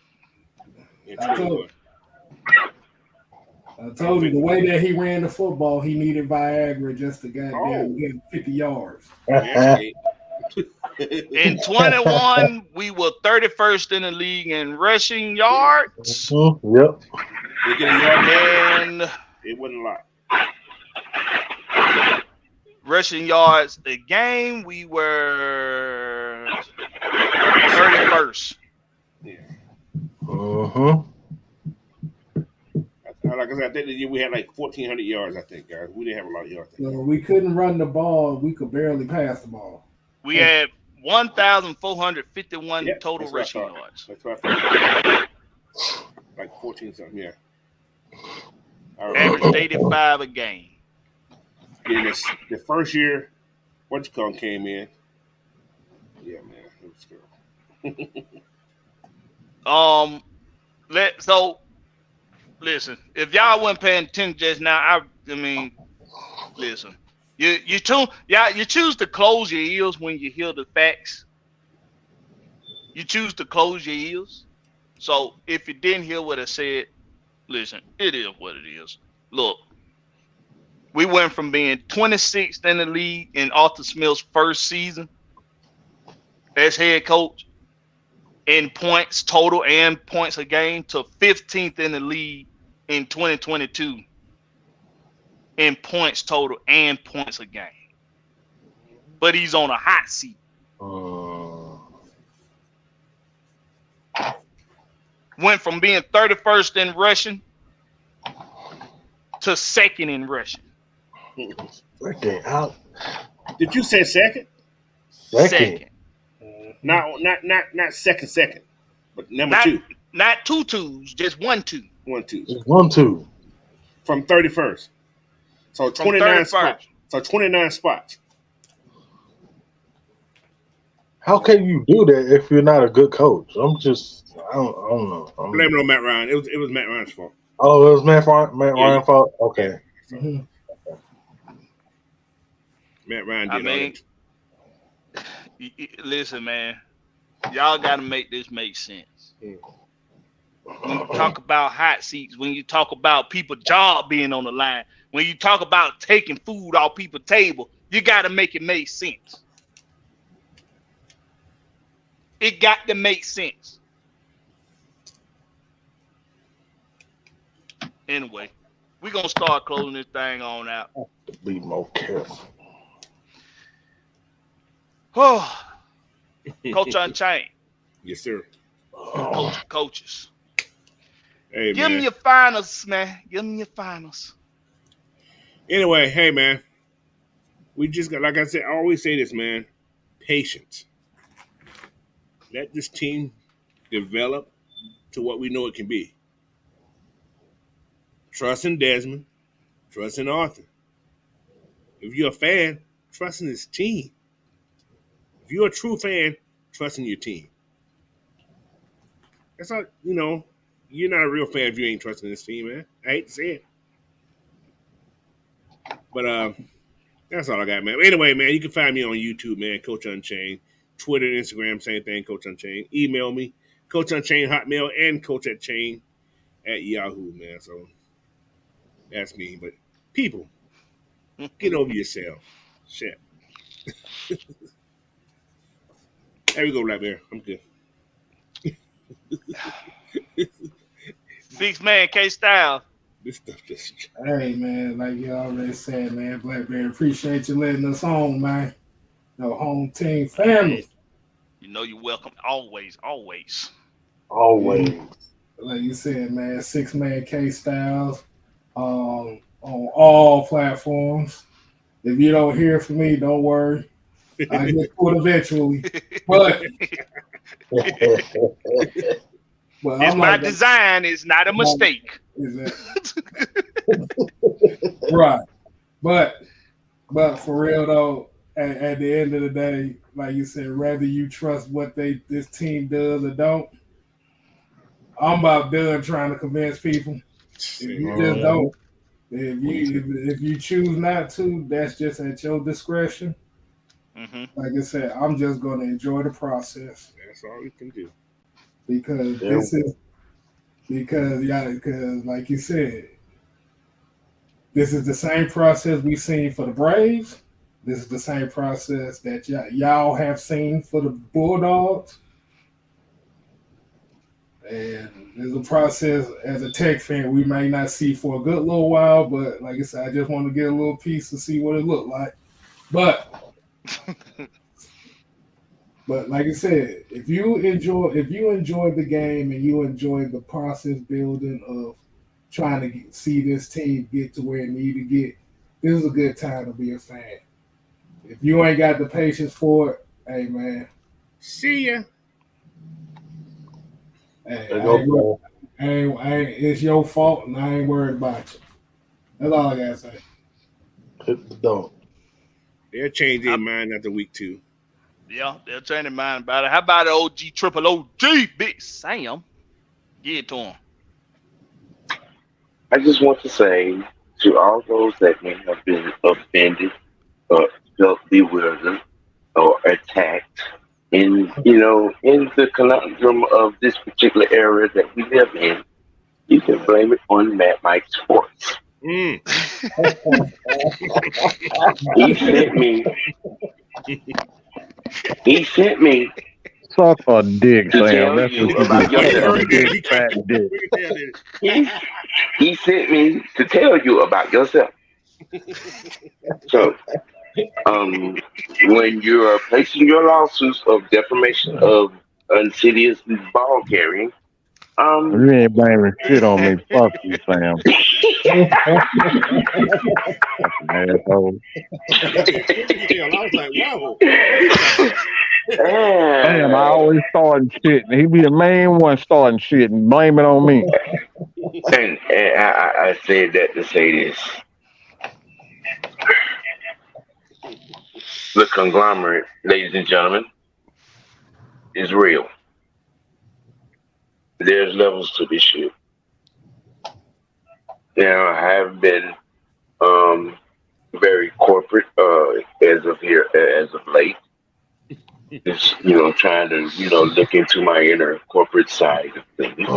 I told you the way that he ran the football, he needed Viagra just to goddamn get 50 yards. In 21, we were 31st in the league in rushing yards. Yep. And it wasn't a lot. Rushing yards a game, we were 31st. Yeah. Uh-huh. Like I said, I think the year we had like 1,400 yards, I think, guys. We didn't have a lot of yards. So we couldn't run the ball. We could barely pass the ball. We had 1,451 total rushing yards. That's what I thought. Like 14 something, yeah. Averaged 85 a game. Yeah, the first year, came in. Yeah, man, it was terrible. Listen, if y'all wasn't paying attention just now, I mean, listen. You choose to close your ears when you hear the facts. You choose to close your ears. So if you didn't hear what I said, listen, it is what it is. Look, we went from being 26th in the league in Arthur Smith's first season as head coach in points total and points a game to 15th in the league in 2022 in points total and points a game. But he's on a hot seat. Went from being 31st in rushing to second in rushing. Second out. Did you say second? Second. Not second, but number Not, two. not two twos, just 1 2. 1 2. 1 2. From 31st. So From 29 31st. spots. So 29 spots. How can you do that if you're not a good coach? I don't know. Blame it on Matt Ryan. It was Matt Ryan's fault. Oh, it was Matt Ryan's fault? Okay. Mhm. Matt Ryan I did mean, listen, man, y'all got to make this make sense. When you talk about hot seats, when you talk about people's job being on the line, when you talk about taking food off people's table, you got to make it make sense. It got to make sense. Anyway, we're going to start closing this thing on out. Be more careful. Oh, Coach Unchained. Yes, sir. Coaches. Hey, Give man. me your finals, man. Give me your finals. Anyway, hey, man. We just got, like I said, I always say this, man. Patience. Let this team develop to what we know it can be. Trust in Desmond. Trust in Arthur. If you're a fan, trust in this team. If you're a true fan, trust in your team. That's all, you're not a real fan if you ain't trusting this team, man. I hate to say it. But that's all I got, man. Anyway, man, you can find me on YouTube, man, Coach Unchained. Twitter, Instagram, same thing, Coach Unchained. Email me, Coach Unchained Hotmail, and Coach at Chain at Yahoo, man. So that's me. But people, get over yourself. Shit. There we go, right there. I'm good. 6-man K-Style. This stuff just. Hey, man, like you already said, man, Blackberry, appreciate you letting us home, man. No home team family. You know you're welcome always. Always. Like you said, man, 6-man K-Styles on all platforms. If you don't hear from me, don't worry. I get to it eventually. But It's by design. It's not a mistake. Right. But for real though, at the end of the day, like you said, whether you trust what this team does or don't, I'm about done trying to convince people. If you just don't, if you choose not to, that's just at your discretion. Mm-hmm. Like I said, I'm just going to enjoy the process. That's all you can do. Because like you said, this is the same process we've seen for the Braves. This is the same process that y'all have seen for the Bulldogs. And there's a process as a Tech fan we may not see for a good little while, but like I said, I just want to get a little piece to see what it looked like. But like I said, if you enjoy the game and you enjoy the process building of trying to see this team get to where it need to get, this is a good time to be a fan. If you ain't got the patience for it, hey man, see ya. Hey, it's your fault, and I ain't worried about you. That's all I gotta say. Hit the dog. They'll change their mind after week 2. Yeah, they'll change their mind about it. How about the OG, triple OG, Big Sam? Get it to him. I just want to say to all those that may have been offended or felt bewildered or attacked in the conundrum of this particular area that we live in, you can blame it on Mad Mike Sports. He sent me Suck a dick, to Sam. tell That's you what you about do. yourself. Suck a big fat dick. He sent me to tell you about yourself. So, when you're placing your lawsuits of defamation of insidious ball carrying, You ain't blaming shit on me. Fuck you, Sam. Asshole. Yeah, I was like, whoa. Damn, I always starting shit. And he be the main one starting shit and blame it on me. And I said that to say this. The conglomerate, ladies and gentlemen, is real. There's levels to this shit. Now, I have been very corporate as of late. Just, trying to, look into my inner corporate side of things.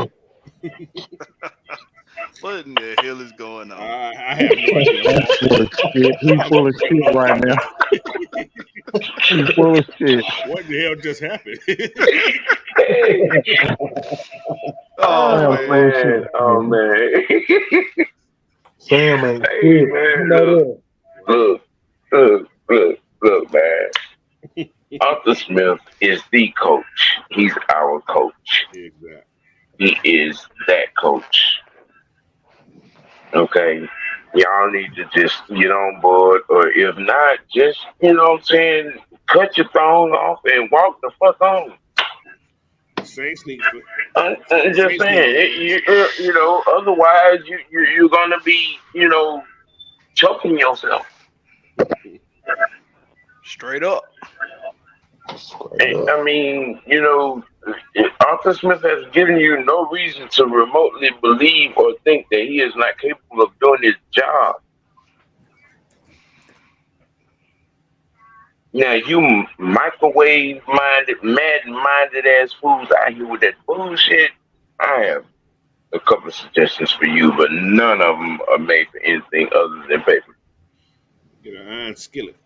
What in the hell is going on? I have no idea. He's full of shit right now. He's full of shit. What the hell just happened? Oh man. Sam ain't Hey, shit. man, You know that? Look, man. Arthur Smith is the coach. He's our coach. Exactly. He is that coach. Okay? Y'all need to just get on board, or if not, just, cut your phone off and walk the fuck on. Same sneaks. I'm just saying, otherwise you're gonna be, choking yourself. Straight up. I mean, Arthur Smith has given you no reason to remotely believe or think that he is not capable of doing his job. Now, you microwave-minded, mad-minded ass fools out here with that bullshit, I have a couple of suggestions for you, but none of them are made for anything other than paper. Get an iron skillet.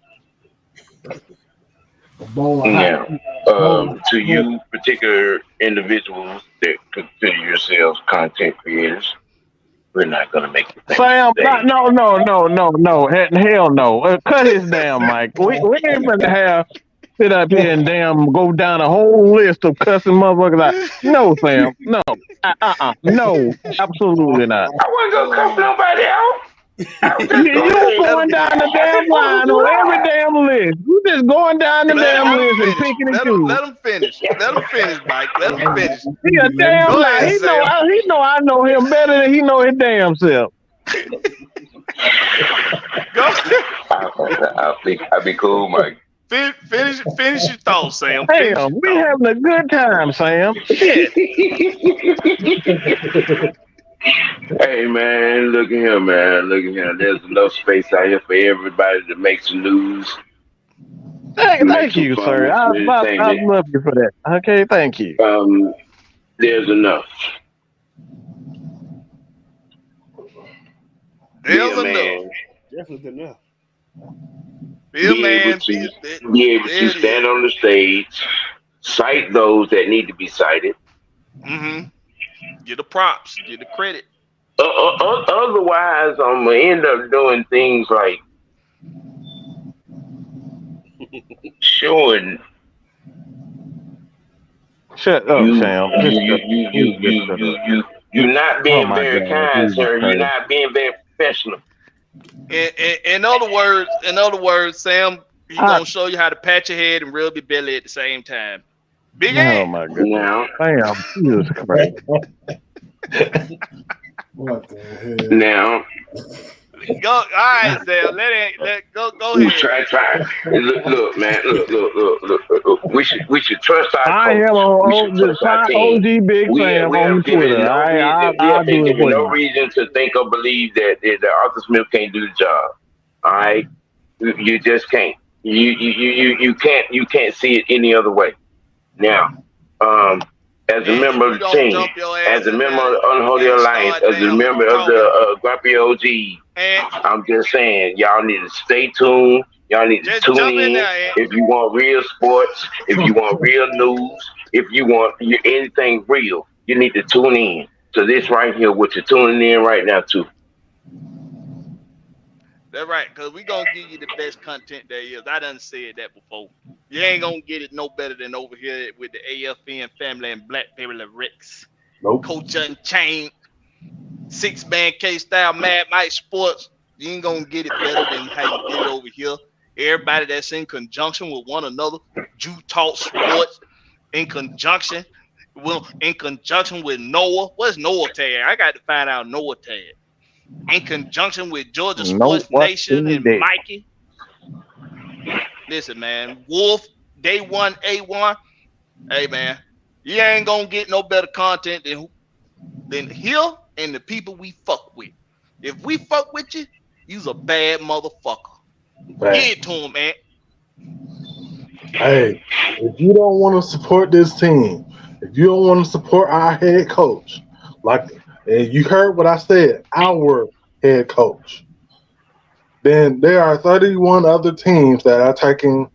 Now, to you particular individuals that consider yourselves content creators, we're not going to make you think. Sam, no. Hell no. Cut his damn mic. We ain't going to sit up here and go down a whole list of cussing motherfuckers out. No, Sam. No. No. Absolutely not. I wasn't going to cuss nobody out. You going down the damn line on every damn list. You just going down the damn list and picking and choosing. Let him finish. Mike. Let him finish. He a damn lie. He know I know him better than he know his damn self. Go. I'll be cool, Mike. Finish your thoughts, Sam. Damn, we having a good time, Sam. Shit. Hey, man, look at him, man. There's enough space out here for everybody to make some news. Thank you, sir. I love you for that. Okay, thank you. There's enough. Definitely enough. Be able to stand on the stage, cite those that need to be cited. Mm-hmm. Get the props, get the credit. Otherwise, I'm gonna end up doing things like showing. Shut up, Sam. You're not being very kind, sir. You're not being very professional. In other words, Sam, he's gonna show you how to pat your head and rub your belly at the same time. Big A. Oh my goodness. Damn, Jesus Christ. What the hell? Now, go. All right, Sam. Go ahead. Try. Look, man. Look. We should trust our I coach. am on OG Big Sam on Twitter. I'll do it for no you. reason to think or believe that Arthur Smith can't do the job. All right, you just can't. You can't see it any other way. Now, as a member of the team, as a member of the Unholy Alliance, as a member of the Grumpy OG, I'm just saying, y'all need to stay tuned. Y'all need to tune in. If you want real sports, if you want real news, if you want anything real, you need to tune in to this right here, what you're tuning in right now to. That's right, because we're going to give you the best content there is. I done said that before. You ain't going to get it no better than over here with the AFN family and Black Barrel Rex. Nope. Coach Unchained. 6-man K-Style, Mad Mike Sports. You ain't gonna get it better than how you get it over here. Everybody that's in conjunction with one another. Jew Talk Sports in conjunction. Well, in conjunction with Noah. What's Noah tag? I got to find out Noah tag. In conjunction with Georgia Sports Nation and Mikey. Listen, man. Wolf, Day 1, A1. Hey, man. You ain't gonna get no better content than here and the people we fuck with. If we fuck with you, you's a bad motherfucker. Get to him, man. Hey, if you don't want to support this team, if you don't want to support our head coach, and you heard what I said, our head coach, then there are 31 other teams that are taking.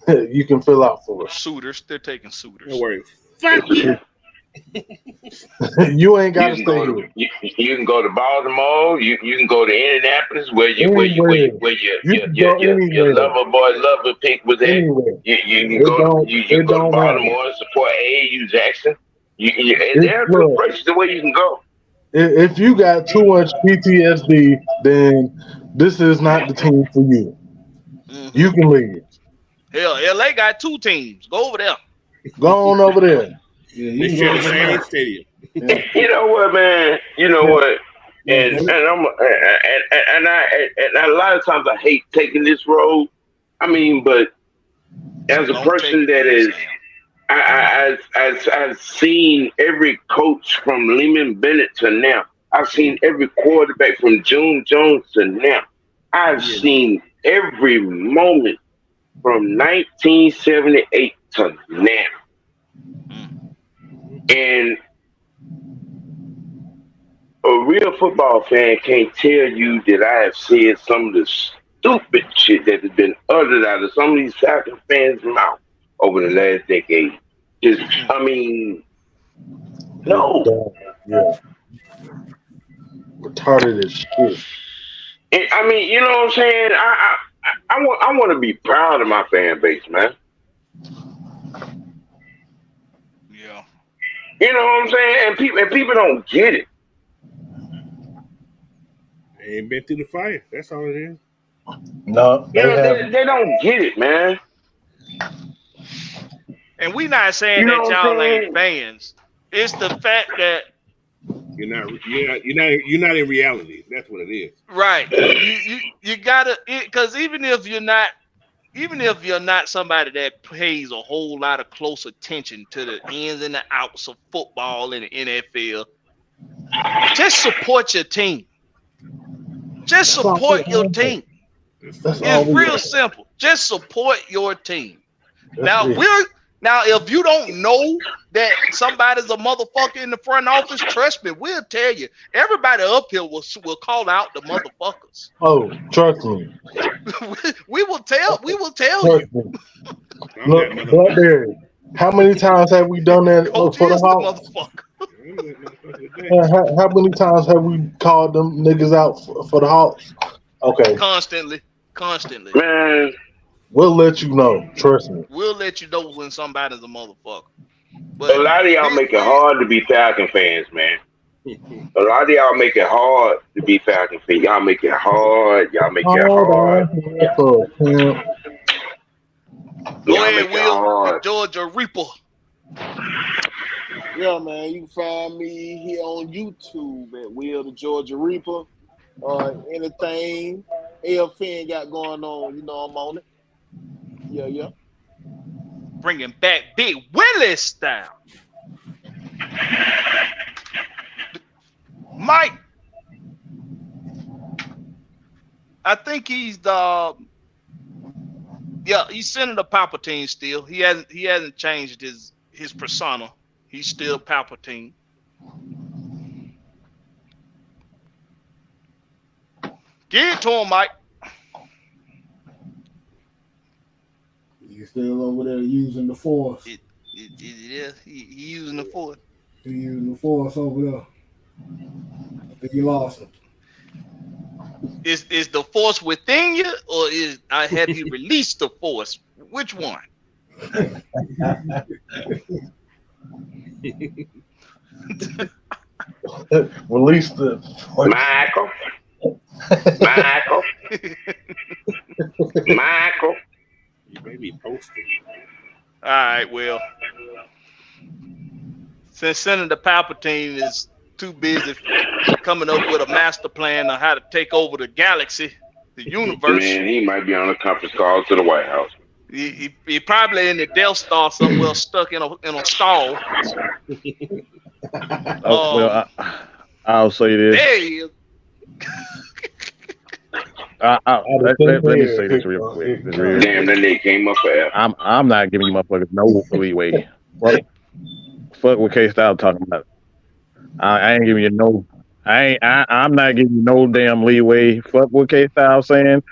You can fill out for us. Suitors, they're taking suitors. Don't worry. Fuck you. You ain't got to stay here. You can go to Baltimore. You can go to Indianapolis, where your lover pick was at. You can go to Baltimore and support AAU Jackson. There are good places where you can go. If you got too much PTSD, then this is not the team for you. Mm-hmm. You can leave. Hell, LA got 2 teams. Go over there. Go on over there. Yeah, they share the same stadium. Yeah. You know what, man? You know what? And I'm and a lot of times I hate taking this road. I mean, but as a person that is, I've seen every coach from Lehman Bennett to now. I've seen every quarterback from June Jones to now. I've seen every moment from 1978 to now. And a real football fan can't tell you that I have said some of the stupid shit that has been uttered out of some of these Falcons fans' mouth over the last decade. Just, I mean, no. Yeah. Retarded as shit. And, I mean, you know what I'm saying? I want to be proud of my fan base, man. Yeah. You know what I'm saying? And people don't get it. They ain't been through the fire. That's all it is. No, they don't get it, man. And we not saying that y'all ain't fans. It's the fact that you're not in reality. That's what it is. Right. You gotta, because even if you're not somebody that pays a whole lot of close attention to the ins and the outs of football in the NFL, just support your team. Just support your team. It's real simple. Just support your team. Now, if you don't know that somebody's a motherfucker in the front office, trust me, we'll tell you. Everybody up here will call out the motherfuckers. Oh, trust me. we will tell you. Look, Blackberry, how many times have we done that for the Hawks? How many times have we called them niggas out for the Hawks? Okay. Constantly. Man. We'll let you know. Trust me. We'll let you know when somebody's a motherfucker. But a lot of y'all make it hard to be Falcon fans, man. A lot of y'all make it hard to be Falcon fans. Y'all make it hard. Y'all make it hard. Go ahead, Will. The Georgia Reaper. Yeah, man. You can find me here on YouTube at Will the Georgia Reaper. Anything AFN got going on, you know I'm on it. Yeah. Bringing back Big Willie style. Mike, I think he's he's Senator Palpatine still. He hasn't changed his persona. He's still Palpatine. Get it to him, Mike. He's still over there using the Force. Yeah, he using the Force. He using the Force over there. I think you lost him. Is the Force within you, or have you released the Force? Which one? Release the Michael. Michael. Michael. You may be posted. All right, well, since Senator Palpatine is too busy coming up with a master plan on how to take over the galaxy, the universe. Man, he might be on a conference call to the White House. He probably in the Death Star somewhere stuck in a stall. I'll say this. There he is. Let me say this real quick. Damn, that nigga came up for F. I'm not giving you motherfuckers no leeway. Fuck what K-Style talking about. I ain't giving you no. I'm not giving you no damn leeway. Fuck what K-Style saying.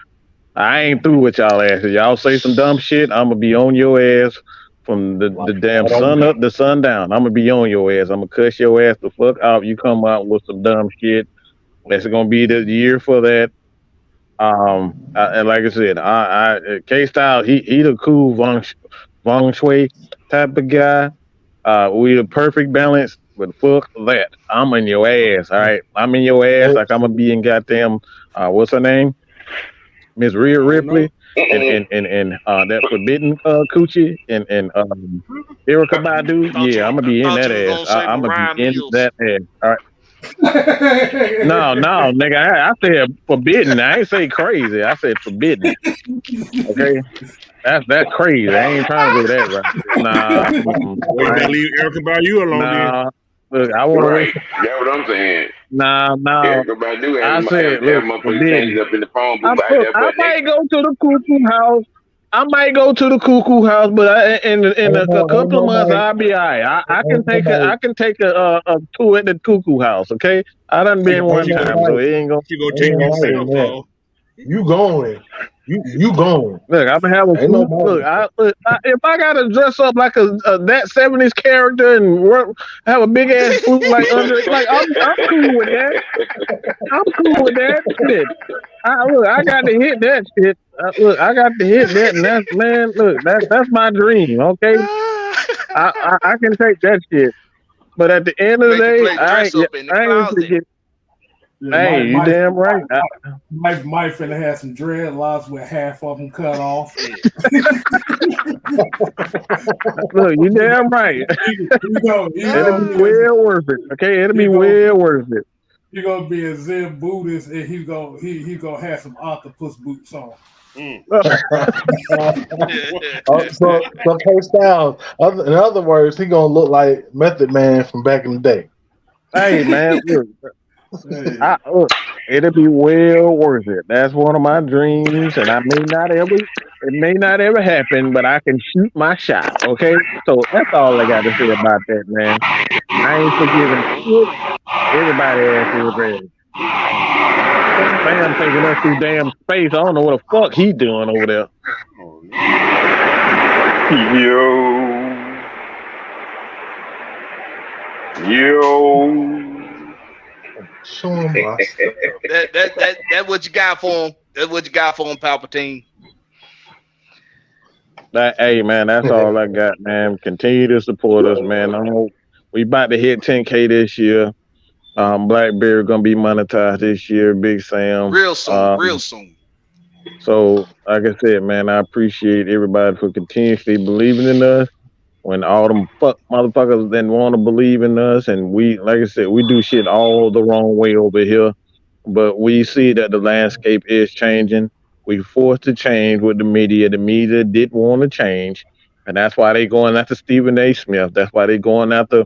I ain't through with y'all asses. Y'all say some dumb shit, I'm gonna be on your ass from the damn sun up to sundown. I'm gonna be on your ass. I'm gonna cuss your ass the fuck out. You come out with some dumb shit. That's gonna be the year for that. And like I said, K-Style, he the cool Feng Shui type of guy. We the perfect balance, but fuck that. I'm in your ass, all right? I'm in your ass like I'm gonna be in goddamn what's her name? Miss Rhea Ripley and that forbidden coochie and Erykah Badu. Yeah, I'm gonna be in that ass. I'm gonna be in that ass. All right. No, nigga. I said forbidden. I ain't say crazy. I said forbidden. Okay, that's crazy. I ain't trying to do that, right? Nah. Wait, they leave Erykah Badu alone. Nah. Look, I want right. That's what I'm saying. Nah. Erykah Badu I said, look, forbidden. Up in the phone booth. I might go to the cuckoo house. But in a couple of months I'll be all right. I can take a tour at the cuckoo house. Okay, I done been one time, so it ain't gonna. You go take yourself. You going? You going? Look, I'm gonna have a if I gotta dress up like that '70s character and have a big ass flute like under, like I'm cool with that. I'm cool with that shit. I got to hit that shit. I got to hit that, and that's my dream. Okay, I can take that shit, but at the end of the day, I ain't gonna get. Hey, you damn right. Mike finna have some dreadlocks with half of them cut off. Look, you damn right. It'll be well worth it. Okay, it'll be well worth it. You're gonna be a Zen Buddhist, and he's gonna have some octopus boots on. So K-Style. In other words, he gonna look like Method Man from back in the day. Hey man, look. It'll be well worth it. That's one of my dreams, and it may not ever happen, but I can shoot my shot. Okay, so that's all I got to say about that, man. I ain't forgiving shit. Everybody ass is ready. Sam taking us through damn space. I don't know what the fuck he doing over there. Yo. That what you got for him. That's what you got for him, Palpatine. Hey man, that's all I got, man. Continue to support us, man. I know we about to hit 10K this year. Blackberry gonna be monetized this year. Big Sam, real soon. So, like I said, man, I appreciate everybody for continuously believing in us. When all them fuck motherfuckers didn't want to believe in us, and we, like I said, we do shit all the wrong way over here, but we see that the landscape is changing. We forced to change with the media. The media didn't want to change, and that's why they going after Stephen A. Smith. That's why they going after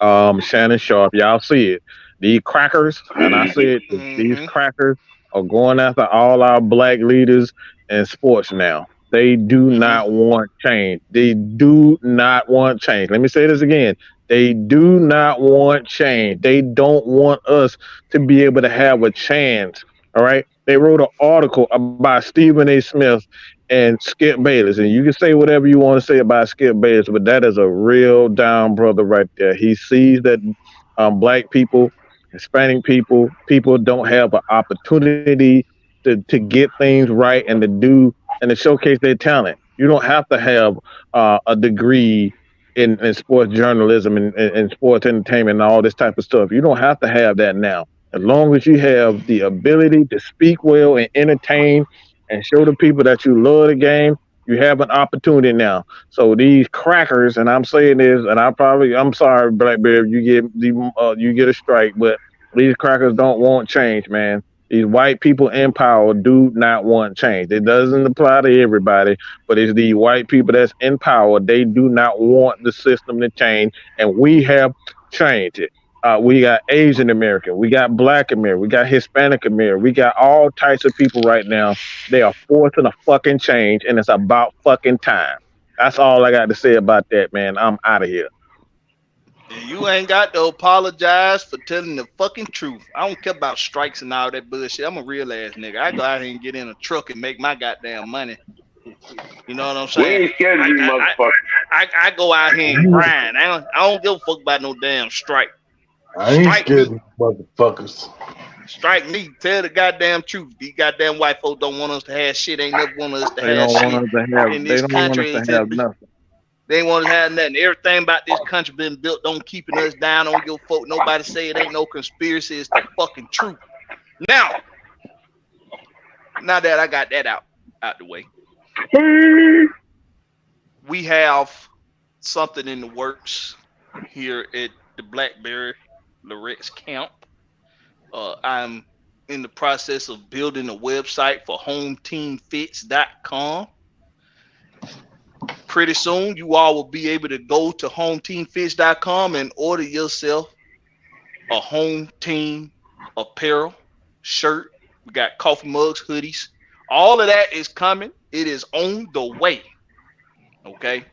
Shannon Sharp. Y'all see it. These crackers, and I said these crackers are going after all our black leaders in sports now. They do not want change. They do not want change. Let me say this again. They do not want change. They don't want us to be able to have a chance. All right. They wrote an article about Stephen A. Smith and Skip Bayless. And you can say whatever you want to say about Skip Bayless, but that is a real down brother right there. He sees that black people, Hispanic people don't have an opportunity to get things right and to do and to showcase their talent. You don't have to have a degree in sports journalism and sports entertainment and all this type of stuff. You don't have to have that now. As long as you have the ability to speak well and entertain and show the people that you love the game, you have an opportunity now. So these crackers, and I'm saying this, and I'm sorry, Blackberry, you get a strike, but these crackers don't want change, man. These white people in power do not want change. It doesn't apply to everybody, but it's the white people that's in power. They do not want the system to change, and we have changed it. We got Asian American, we got Black American, we got Hispanic American, we got all types of people right now. They are forcing a fucking change, and it's about fucking time. That's all I got to say about that, man. I'm out of here. You ain't got to apologize for telling the fucking truth. I don't care about strikes and all that bullshit. I'm a real ass nigga. I go out here and get in a truck and make my goddamn money. You know what I'm saying? We ain't scared of you motherfuckers. I go out here and grind. I don't give a fuck about no damn strike. I ain't scared of motherfuckers. Strike me. Tell the goddamn truth. These goddamn white folks don't want us to have shit. Ain't never want us to have shit in this country. They don't want us to have nothing. They ain't want to have nothing. Everything about this country been built on keeping us down. Don't give a fuck. Nobody say it ain't no conspiracy. It's the fucking truth. Now that I got that out the way, we have something in the works here at the Blackberry Loretz camp. I'm in the process of building a website for HomeTeamFits.com. Pretty soon, you all will be able to go to HomeTeamFits.com and order yourself a home team apparel, shirt. We got coffee mugs, hoodies. All of that is coming. It is on the way. Okay.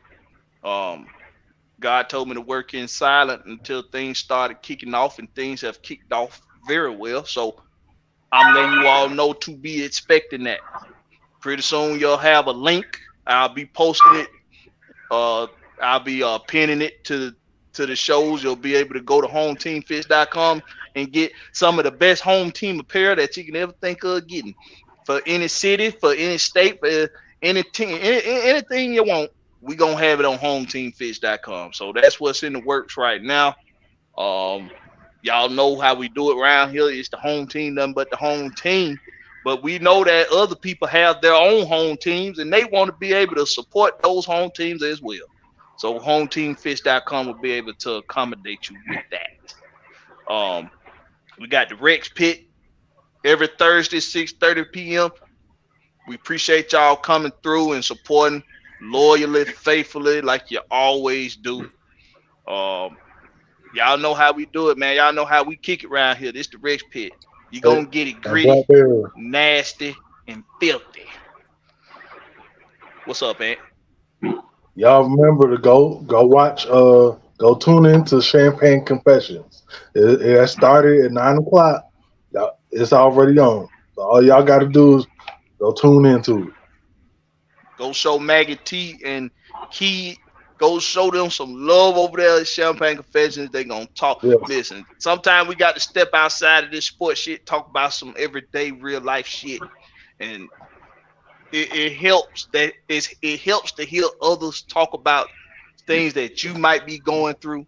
God told me to work in silent until things started kicking off, and things have kicked off very well. So I'm letting you all know to be expecting that. Pretty soon you'll have a link. I'll be posting it. I'll be pinning it to the shows. You'll be able to go to HomeTeamFits.com and get some of the best home team apparel that you can ever think of getting. For any city, for any state, for any team, anything you want, we gonna have it on HomeTeamFits.com. So that's what's in the works right now. Y'all know how we do it around here. It's the home team, nothing but the home team. But we know that other people have their own home teams, and they want to be able to support those home teams as well. So HomeTeamFits.com will be able to accommodate you with that. We got the Rex Pit every Thursday, 6:30 p.m. We appreciate y'all coming through and supporting loyally, faithfully, like you always do. Y'all know how we do it, man. Y'all know how we kick it around here. This the Rex Pit. You gonna get it gritty, nasty, and filthy. What's up, Ant? Y'all remember to go watch, go tune into Champagne Confessions. It started at 9 o'clock. It's already on. So all y'all got to do is go tune into it. Go show Maggie T and Key. Go show them some love over there at Champagne Confessions. They gonna talk. Yes. Listen, sometimes we got to step outside of this sports shit, talk about some everyday real life shit, and it helps that it helps to hear others talk about things that you might be going through,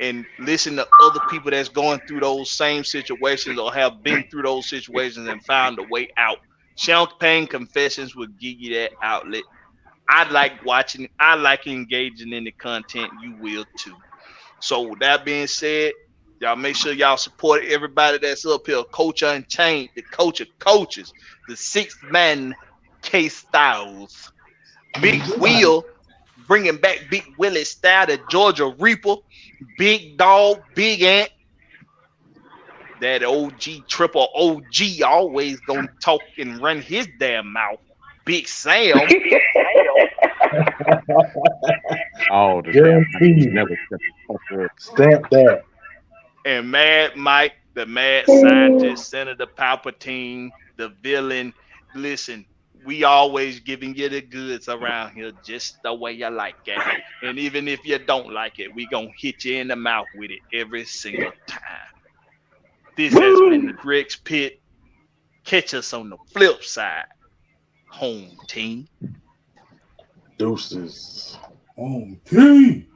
and listen to other people that's going through those same situations or have been through those situations and found a way out. Champagne Confessions will give you that outlet. I like watching it. I like engaging in the content. You will too. So with that being said, y'all make sure y'all support everybody that's up here. Coach Unchained, the coach of coaches, the sixth man, K Styles, Big Wheel, bringing back Big Willie Style, the Georgia Reaper, Big Dog, Big Ant, that OG, triple OG, always gonna talk and run his damn mouth. Big Sam. Oh, the never stamp that. And Mad Mike, the mad scientist, Senator Palpatine, the villain. Listen, we always giving you the goods around here just the way you like it. And even if you don't like it, we gonna hit you in the mouth with it every single time. This has been the Rex Pit. Catch us on the flip side. Home team. Deuces. Home team.